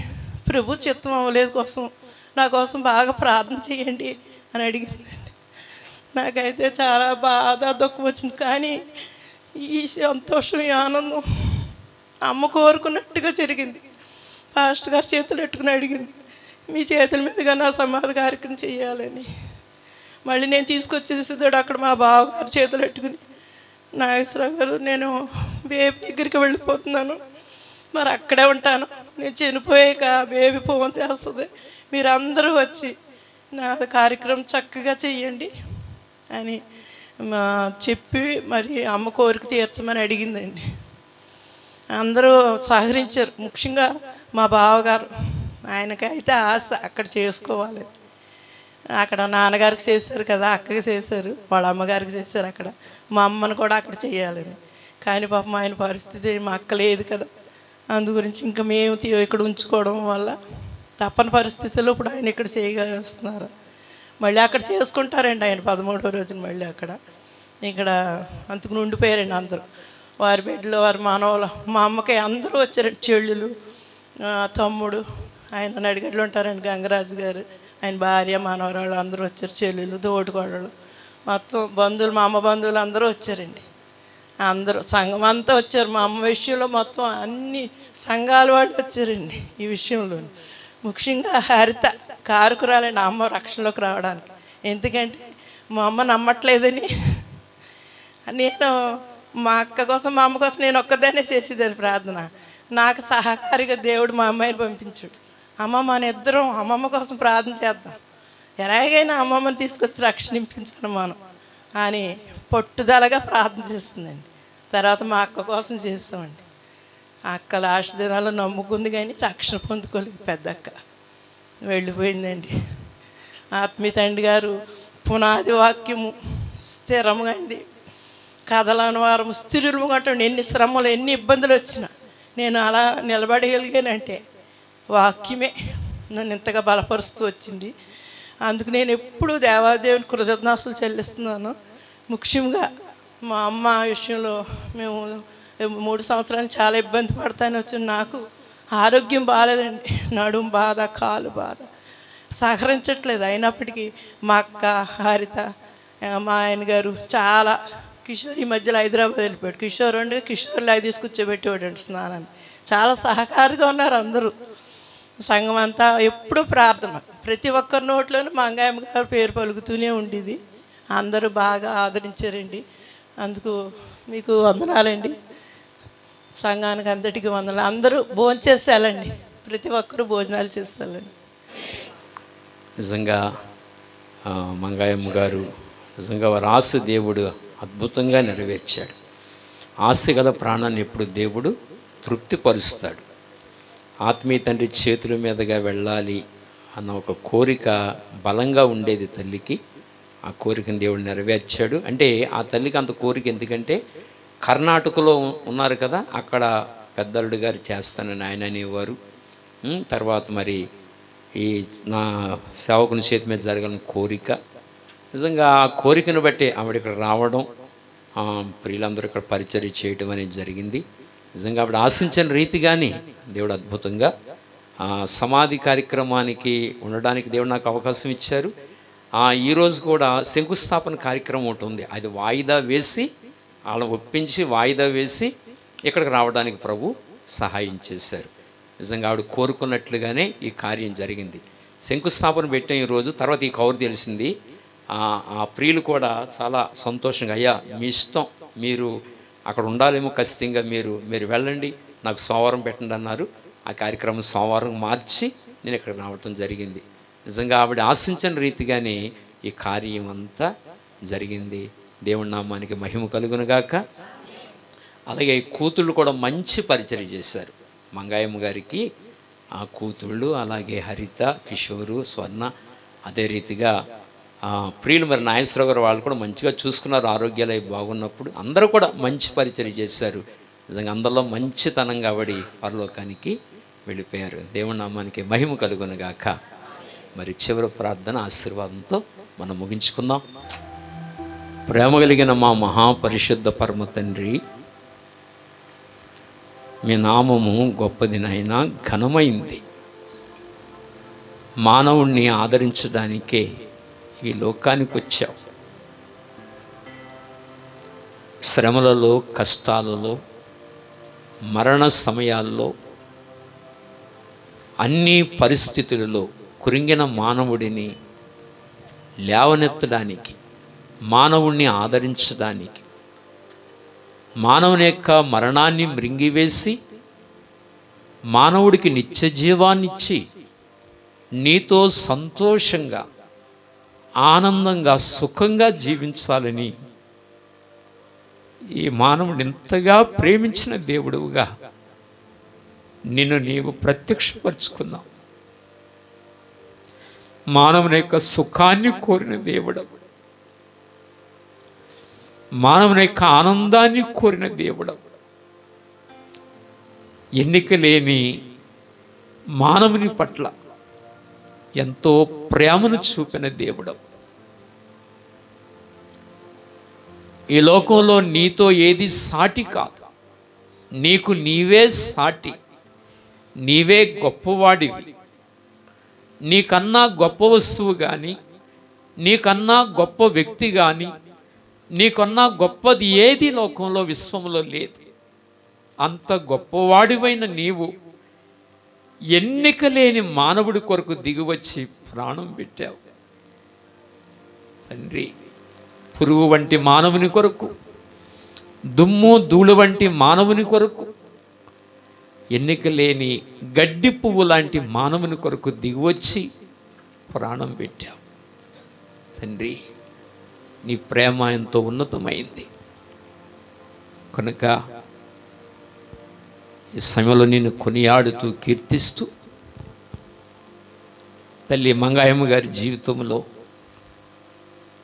ప్రభు చిత్తం అవ్వలేదు కోసం నా కోసం బాగా ప్రార్థన చేయండి అని అడిగిందండి. నాకైతే చాలా బాధ దుఃఖం వచ్చింది. కానీ ఈ సంతోషం, ఈ ఆనందం అమ్మ కోరుకున్నట్టుగా జరిగింది. పాస్టర్ గారు చేతులు పెట్టుకుని అడిగింది, మీ చేతుల మీదుగా నా సమాధి కార్యక్రమం చేయాలని. మళ్ళీ నేను తీసుకొచ్చేసేదాడు అక్కడ మా బావగారు చేతులు పెట్టుకుని, నాగేశ్వరరావు గారు నేను బేబీ దగ్గరికి వెళ్ళిపోతున్నాను, మరి అక్కడే ఉంటాను, నేను చనిపోయాక బేబీ ఫోన్ చేస్తుంది, మీరు అందరూ వచ్చి నా కార్యక్రమం చక్కగా చెయ్యండి అని చెప్పి మరి అమ్మ కోరిక తీర్చమని అడిగిందండి. అందరూ సహకరించారు. ముఖ్యంగా మా బావగారు, ఆయనకైతే ఆశ అక్కడ చేసుకోవాలి. అక్కడ నాన్నగారికి చేశారు కదా, అక్కకి చేశారు, వాళ్ళ అమ్మగారికి చేశారు అక్కడ. మా అమ్మను కూడా అక్కడ చేయాలని. కానీ పాపం ఆయన పరిస్థితి మా అక్క లేదు కదా, అందు గురించి ఇంకా మేము ఇక్కడ ఉంచుకోవడం వల్ల తప్పని పరిస్థితుల్లో ఇప్పుడు ఆయన ఇక్కడ చేయగలుస్తున్నారు. మళ్ళీ అక్కడ చేసుకుంటారండి ఆయన 13వ రోజున మళ్ళీ అక్కడ. ఇక్కడ అంతకు ఉండిపోయారండి అందరూ. వారి బిడ్డలు, వారి మానవులు, మా అమ్మకి అందరూ వచ్చారండి. చెల్లెలు, తమ్ముడు, ఆయన నడిగడ్డలు ఉంటారండి గంగరాజు గారు, ఆయన భార్య, మనవరాళ్ళు అందరూ వచ్చారు. చెల్లెలు, తోటికోడలు, మొత్తం బంధువులు, మా అమ్మ బంధువులు అందరూ వచ్చారండి. అందరూ సంఘం అంతా వచ్చారు. మా అమ్మ విషయంలో మొత్తం అన్ని సంఘాల వాళ్ళు వచ్చారండి ఈ విషయంలో. ముఖ్యంగా హరిత కారుకురాలండి అమ్మ రక్షణలోకి రావడానికి. ఎందుకంటే మా అమ్మ నమ్మట్లేదని నేను మా అక్క కోసం, మా అమ్మ కోసం నేను ఒక్కదాన్నే చేసేదాన్ని ప్రార్థన. నాకు సహకారిగా దేవుడు మా అమ్మాయిని పంపించాడు. అమ్మ మన ఇద్దరం అమ్మమ్మ కోసం ప్రార్థన చేద్దాం, ఎలాగైనా అమ్మమ్మని తీసుకొచ్చి రక్షణింపించాను మనం అని పట్టుదలగా ప్రార్థన చేస్తుందండి. తర్వాత మా అక్క కోసం చేస్తామండి. ఆ అక్క లాస్ట్ దినాల్లో నమ్ముకుంది కానీ రక్షణ పొందుకోలేదు. పెద్ద అక్క వెళ్ళిపోయిందండి. ఆత్మీయ తండ్రి గారు పునాది వాక్యము స్థిరముగా అయింది. కథలను వారం స్థిరులుగా ఉంటుంది. ఎన్ని శ్రమలు, ఎన్ని ఇబ్బందులు వచ్చినా నేను అలా నిలబడగలిగానంటే వాక్యమే నన్ను ఇంతగా బలపరుస్తూ వచ్చింది. అందుకు నేను ఎప్పుడూ దేవాదేవుని కృతజ్ఞతలు చెల్లిస్తున్నాను. ముఖ్యంగా మా అమ్మ విషయంలో మేము 3 సంవత్సరాలు చాలా ఇబ్బంది పడతానే వచ్చింది. నాకు ఆరోగ్యం బాగాలేదండి, నడుము బాధ, కాలు బాధ, సహకరించట్లేదు. అయినప్పటికీ మా అక్క హరిత, మా ఆయన గారు చాలా, కిషోర్ ఈ మధ్యలో హైదరాబాద్ వెళ్ళిపోయాడు. కిషోర్ ఉండగా కిషోర్లో అవి తీసుకొచ్చేపెట్టేవాడు అండి స్నానాన్ని. చాలా సహకారంగా ఉన్నారు అందరూ. సంఘం అంతా ఎప్పుడూ ప్రార్థన, ప్రతి ఒక్కరి నోట్లోనూ మంగాయమ్మ గారి పేరు పలుకుతూనే ఉండేది. అందరూ బాగా ఆదరించారండి. అందుకు మీకు వందనాలండి. సంఘానికి అంతటికి వందనాలు. అందరూ భోజనం చేసేయాలండి, ప్రతి ఒక్కరూ భోజనాలు చేసేయాలండి. నిజంగా మంగాయమ్మ గారు నిజంగా వారి ఆశ దేవుడు అద్భుతంగా నెరవేర్చాడు. ఆశ గల ప్రాణాన్ని ఎప్పుడు దేవుడు తృప్తిపరుస్తాడు. ఆత్మీయ తండ్రి చేతుల మీదుగా వెళ్ళాలి అన్న ఒక కోరిక బలంగా ఉండేది తల్లికి. ఆ కోరికను దేవుడు నెరవేర్చాడు. అంటే ఆ తల్లికి అంత కోరిక ఎందుకంటే కర్ణాటకలో ఉన్నారు కదా, అక్కడ పెద్దల్లుడు గారు చేస్తానని ఆయన అనేవారు. తర్వాత మరి ఈ నా సేవకుని చేతి మీద జరగాలని కోరిక. నిజంగా ఆ కోరికను బట్టి ఆవిడ ఇక్కడ రావడం, ప్రియులందరూ ఇక్కడ పరిచర్య చేయడం అనేది జరిగింది. నిజంగా ఆవిడ ఆశించిన రీతిగానే దేవుడు అద్భుతంగా సమాధి కార్యక్రమానికి ఉండడానికి దేవుడు నాకు అవకాశం ఇచ్చారు. ఈరోజు కూడా శంకుస్థాపన కార్యక్రమం ఒకటి ఉంది. అది వాయిదా వేసి, వాళ్ళని ఒప్పించి వాయిదా వేసి ఇక్కడికి రావడానికి ప్రభు సహాయం చేశారు. నిజంగా ఆవిడ కోరుకున్నట్లుగానే ఈ కార్యం జరిగింది. శంకుస్థాపన పెట్టిన ఈరోజు తర్వాత ఈ కౌరు తెలిసింది. ఆ ప్రియులు కూడా చాలా సంతోషంగా, అయ్యా మీ ఇష్టం, మీరు అక్కడ ఉండాలేమో ఖచ్చితంగా, మీరు వెళ్ళండి, నాకు సోమవారం పెట్టండి అన్నారు. ఆ కార్యక్రమం సోమవారం మార్చి నేను ఇక్కడ రావటం జరిగింది. నిజంగా ఆవిడ ఆశించిన రీతిగానే ఈ కార్యం అంతా జరిగింది. దేవుడి నామానికి మహిమ కలుగునుగాక. అలాగే కూతుళ్ళు కూడా మంచి పరిచర్య చేశారు. మంగాయమ్మ గారికి ఆ కూతుళ్ళు, అలాగే హరిత, కిషోరు, స్వర్ణ, అదే రీతిగా ప్రియులు మరి నాగేశ్వరరావు గారు వాళ్ళు కూడా మంచిగా చూసుకున్నారు. ఆరోగ్యాలు బాగున్నప్పుడు అందరూ కూడా మంచి పరిచర్య చేశారు. నిజంగా అందరిలో మంచితనంగా ఆవిడ పరలోకానికి వెళ్ళిపోయారు. దేవుడి నామానికి మహిమ కలుగునుగాక. మరి చివరి ప్రార్థన ఆశీర్వాదంతో మనం ముగించుకుందాం. ప్రేమ కలిగిన మా మహాపరిశుద్ధ పరమ తండ్రి, మీ నామము గొప్పదినైనా ఘనమైంది. మానవుణ్ణి ఆదరించడానికే ఈ లోకానికి వచ్చావు. శ్రమలలో, కష్టాలలో, మరణ సమయాల్లో, అన్ని పరిస్థితులలో కృంగిన మానవుడిని లేవనెత్తడానికి, మానవుణ్ణి ఆదరించడానికి, మానవుని యొక్క మరణాన్ని మృంగివేసి మానవుడికి నిత్య జీవాన్నిచ్చి నీతో సంతోషంగా, ఆనందంగా, సుఖంగా జీవించాలని ఈ మానవుడు ఎంతగా ప్రేమించిన దేవుడుగా నిన్ను నీవు ప్రత్యక్షపరుచుకున్నావు. మానవుని యొక్క సుఖాన్ని కోరిన దేవుడు, మానవుని యొక్క ఆనందాన్ని కోరిన దేవుడు, ఎన్నిక లేని మానవుని పట్ల ఎంతో ప్రేమను చూపిన దేవుడు. ఈ లోకంలో నీతో ఏది సాటి కాదు, నీకు నీవే సాటి, నీవే గొప్పవాడివి. నీకన్నా గొప్ప వస్తువు కానీ, నీకన్నా గొప్ప వ్యక్తి కానీ, నీకన్నా గొప్పది ఏది లోకంలో విశ్వంలో లేదు. అంత గొప్పవాడివైన నీవు ఎన్నిక లేని మానవుడి కొరకు దిగివచ్చి ప్రాణం పెట్టావు తండ్రి. పురుగు వంటి మానవుని కొరకు, దుమ్ము ధూళి వంటి మానవుని కొరకు, ఎన్నిక లేని గడ్డి పువ్వు లాంటి మానవుని కొరకు దిగివచ్చి ప్రాణం పెట్టావు తండ్రి. నీ ప్రేమ ఎంతో ఉన్నతమైంది కనుక ఈ సమయంలో నేను కొనియాడుతూ కీర్తిస్తూ, తల్లి మంగాయమ్మ గారి జీవితంలో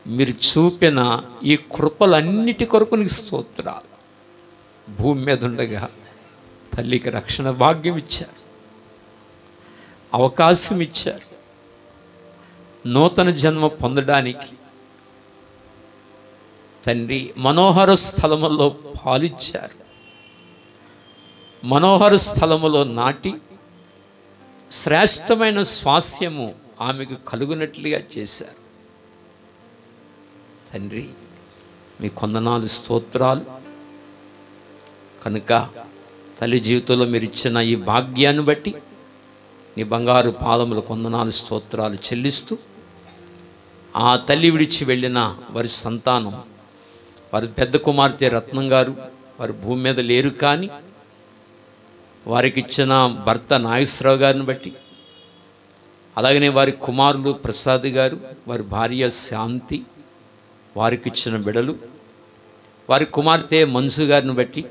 మీరు చూపిన ఈ కృపలన్నిటి కొరకు నీకు స్తోత్రాలు. భూమి మీద ఉండగా తల్లికి రక్షణ భాగ్యం ఇచ్చారు, అవకాశం ఇచ్చారు, నూతన జన్మ పొందడానికి తండ్రి మనోహర స్థలములో పాలిచ్చారు. మనోహర స్థలములో నాటి శ్రేష్టమైన స్వాస్యము ఆమెకు కలుగునట్లుగా చేశారు తండ్రి. మీ కొందనాలు స్తోత్రాలు కనుక తల్లి జీవితంలో మీరు ఇచ్చిన ఈ భాగ్యాన్ని బట్టి నీ బంగారు పాదముల కొందనాలు స్తోత్రాలు చెల్లిస్తూ, ఆ తల్లి విడిచి వెళ్ళిన వారి సంతానం, వారి పెద్ద కుమార్తె రత్నం గారు వారి భూమి మీద లేరు, కానీ వారికి ఇచ్చిన భర్త నాగేశ్వరరావు గారిని బట్టి, అలాగనే వారి కుమారులు ప్రసాద్ గారు, వారి భార్య శాంతి, వారికి ఇచ్చిన బిడలు, వారి కుమార్తె మంజు గారిని బట్టి,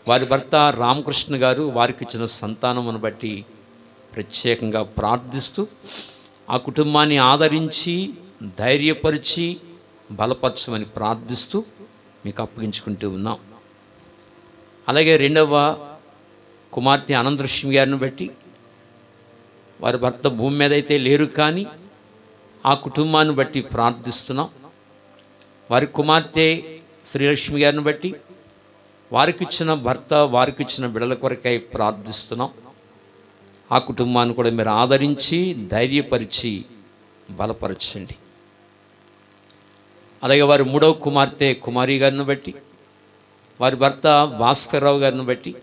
వారి భర్త రామకృష్ణ గారు వారికి ఇచ్చిన సంతానమును బట్టి ప్రత్యేకంగా ప్రార్థిస్తూ, ఆ కుటుంబాన్ని ఆదరించి ధైర్యపరిచి బలపరచమని ప్రార్థిస్తూ మీకు అప్పగించుకుంటూ ఉన్నాం. అలాగే రెండవ కుమార్తె అనంతలక్ష్మి గారిని బట్టి, వారి భర్త భూమి మీద అయితే లేరు, కానీ ఆ కుటుంబాన్ని బట్టి ప్రార్థిస్తున్నాం. వారి కుమార్తె శ్రీలక్ష్మి గారిని బట్టి, వారికి ఇచ్చిన భర్త, వారికి ఇచ్చిన బిడల కొరకై ప్రార్థిస్తున్నాం. ఆ కుటుంబాన్ని కూడా మీరు ఆదరించి ధైర్యపరిచి బలపరచండి. అలాగే వారి మూడవ కుమార్తె కుమారి గారిని బట్టి, వారి భర్త భాస్కర్రావు గారిని బట్టి,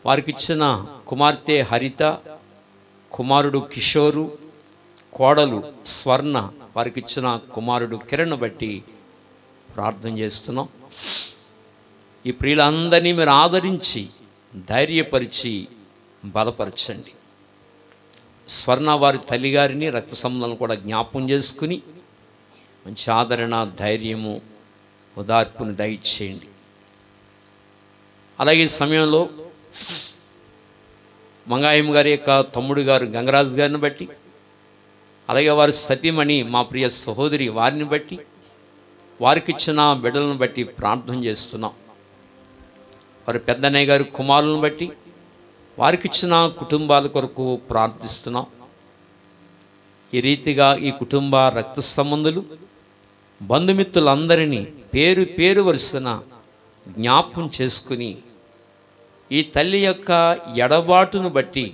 వారికి ఇచ్చిన కుమార్తె హరిత, కుమారుడు కిషోరు, కోడలు స్వర్ణ, వారికి ఇచ్చిన కుమారుడు కిరణ్ బట్టి ప్రార్థన చేస్తున్నాం. ఈ ప్రియులందరినీ మీరు ఆదరించి ధైర్యపరిచి బలపరచండి. స్వర్ణ వారి తల్లిగారిని రక్త సంబంధాలను కూడా జ్ఞాపం చేసుకుని మంచి ఆదరణ, ధైర్యము, ఓదార్పును దయచేయండి. అలాగే ఈ సమయంలో మంగాయమ్మ గారి యొక్క తమ్ముడు గారు గంగరాజు గారిని బట్టి, అలాగే వారి సతీమణి మా ప్రియ సహోదరి వారిని బట్టి, వారికి ఇచ్చిన బిడ్డలను బట్టి ప్రార్థన చేస్తున్నాం. వారి పెద్దన్నయ్య గారి కుమారులను బట్టి, వారికి ఇచ్చిన కుటుంబాల కొరకు ప్రార్థిస్తున్నాం. ఈ రీతిగా ఈ కుటుంబ రక్త సంబంధులు, బంధుమిత్రులందరినీ పేరు పేరు వరుసన జ్ఞాపం చేసుకుని, ఈ తల్లి యొక్క ఎడబాటును బట్టి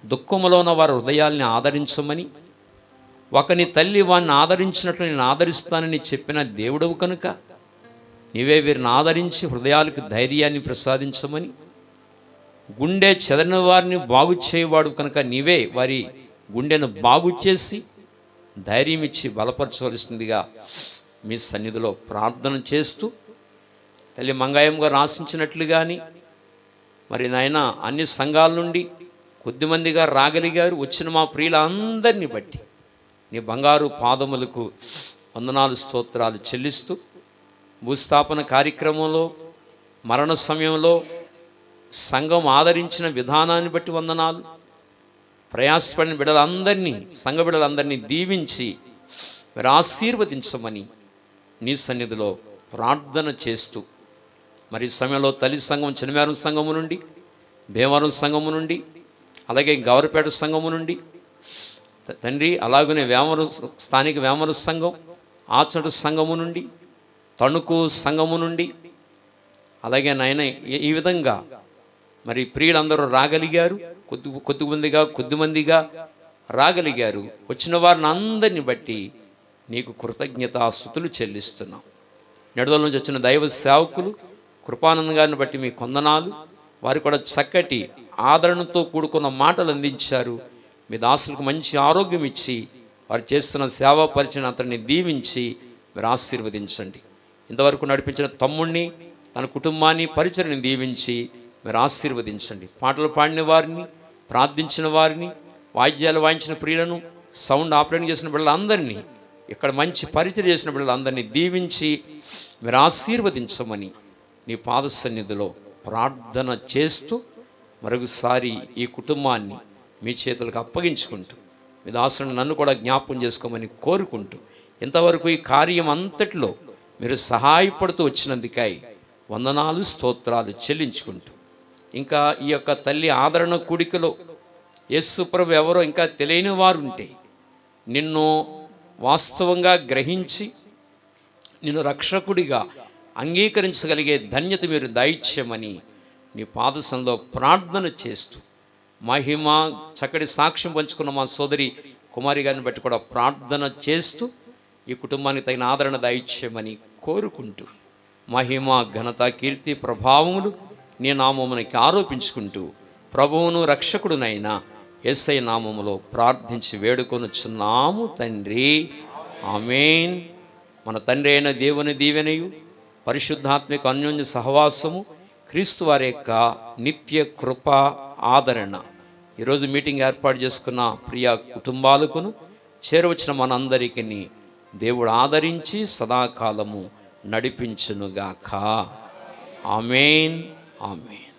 దుఃఖములో ఉన్న వారి హృదయాల్ని ఆదరించమని, ఒకని తల్లి వారిని ఆదరించినట్లు నేను ఆదరిస్తానని చెప్పిన దేవుడవు కనుక నీవే వీరిని ఆదరించి హృదయాలకు ధైర్యాన్ని ప్రసాదించమని, గుండె చెదరిన వారిని బాగు చేయవాడు కనుక నీవే వారి గుండెను బాగు చేసి ధైర్యం ఇచ్చి బలపరచవలసిందిగా మీ సన్నిధిలో ప్రార్థన చేస్తూ, తల్లి మంగాయమ్మ గారు ఆశించినట్లుగాని మరి నాయన అన్ని సంఘాల నుండి కొద్దిమందిగా రాగలిగారు. వచ్చిన మా ప్రియులందరినీ బట్టి నీ బంగారు పాదములకు వందనాలు స్తోత్రాలు చెల్లిస్తూ, భూస్థాపన కార్యక్రమంలో మరణ సమయంలో సంఘం ఆదరించిన విధానాన్ని బట్టి వందనాలు, ప్రయాసపడిన బిడ్డలందరినీ, సంఘ బిడ్డలందరినీ దీవించి మీరు ఆశీర్వదించమని నీ సన్నిధిలో ప్రార్థన చేస్తూ, మరి ఈ సమయంలో తల్లి సంఘం చినమేరం సంఘము నుండి, భీమవరం సంఘము నుండి, అలాగే గౌరపేట సంఘము నుండి తండ్రి, అలాగనే స్థానిక వేమవరం సంఘం, ఆచట సంఘము నుండి, తణుకు సంఘము నుండి, అలాగే నాయన ఈ విధంగా మరి ప్రియులందరూ రాగలిగారు. కొద్దిమందిగా రాగలిగారు. వచ్చిన వారిని అందరిని బట్టి నీకు కృతజ్ఞతాస్తుతులు చెల్లిస్తున్నాం. నెడదల నుంచి వచ్చిన దైవ సేవకులు కృపానంద గారిని బట్టి మీ కొందనాలు. వారు కూడా చక్కటి ఆదరణతో కూడుకున్న మాటలు అందించారు. మీ దాసులకు మంచి ఆరోగ్యం ఇచ్చి వారు చేస్తున్న సేవా పరిచయం అతన్ని దీవించి మీరు ఆశీర్వదించండి. ఇంతవరకు నడిపించిన తమ్ముణ్ణి, తన కుటుంబాన్ని, పరిచయని దీవించి మీరు ఆశీర్వదించండి. పాటలు పాడిన వారిని, ప్రార్థించిన వారిని, వాయిద్యాలు వాయించిన ప్రియులను, సౌండ్ ఆపరేటింగ్ చేసిన బిడ్డలందరినీ, ఇక్కడ మంచి పరిచయం చేసిన బిడ్డలందరినీ దీవించి మీరు ఆశీర్వదించమని నీ పాద సన్నిధిలో ప్రార్థన చేస్తూ మరొకసారి ఈ కుటుంబాన్ని మీ చేతులకు అప్పగించుకుంటూ మీ దాసుని నన్ను కూడా జ్ఞాపకం చేసుకోమని కోరుకుంటూ, ఇంతవరకు ఈ కార్యం అంతటిలో మీరు సహాయపడుతూ వచ్చినందుకై వందనాలు, స్తోత్రాలు చెల్లించుకుంటూ, ఇంకా ఈ యొక్క తల్లి ఆదరణ కూడికలో యేసు ప్రభు ఎవరో ఇంకా తెలియని వారు ఉంటే, నిన్ను వాస్తవంగా గ్రహించి నిన్ను రక్షకుడిగా అంగీకరించగలిగే ధన్యత మీరు దయచేయమని నీ పాదసంలో ప్రార్థన చేస్తూ, మహిమ చక్కటి సాక్ష్యం పంచుకున్న మా సోదరి కుమారి గారిని బట్టి కూడా ప్రార్థన చేస్తూ ఈ కుటుంబానికి తగిన ఆదరణ దయచేయమని కోరుకుంటూ, మహిమ, ఘనత, కీర్తి, ప్రభావములు నీ నామమునకి ఆరోపించుకుంటూ, ప్రభువును రక్షకుడునైనా యేసయ్య నామములో ప్రార్థించి వేడుకొనుచున్నాము తండ్రి. ఆమేన్. మన తండ్రి అయిన దేవుని దీవెనయు, పరిశుద్ధాత్మిక అన్యోన్య సహవాసము, క్రీస్తు వారి యొక్క నిత్య కృప, ఆదరణ ఈరోజు మీటింగ్ ఏర్పాటు చేసుకున్న ప్రియ కుటుంబాలకును చేరవచ్చిన మనందరికీ దేవుడు ఆదరించి సదాకాలము నడిపించునుగాక. ఆమేన్. ఆమేన్.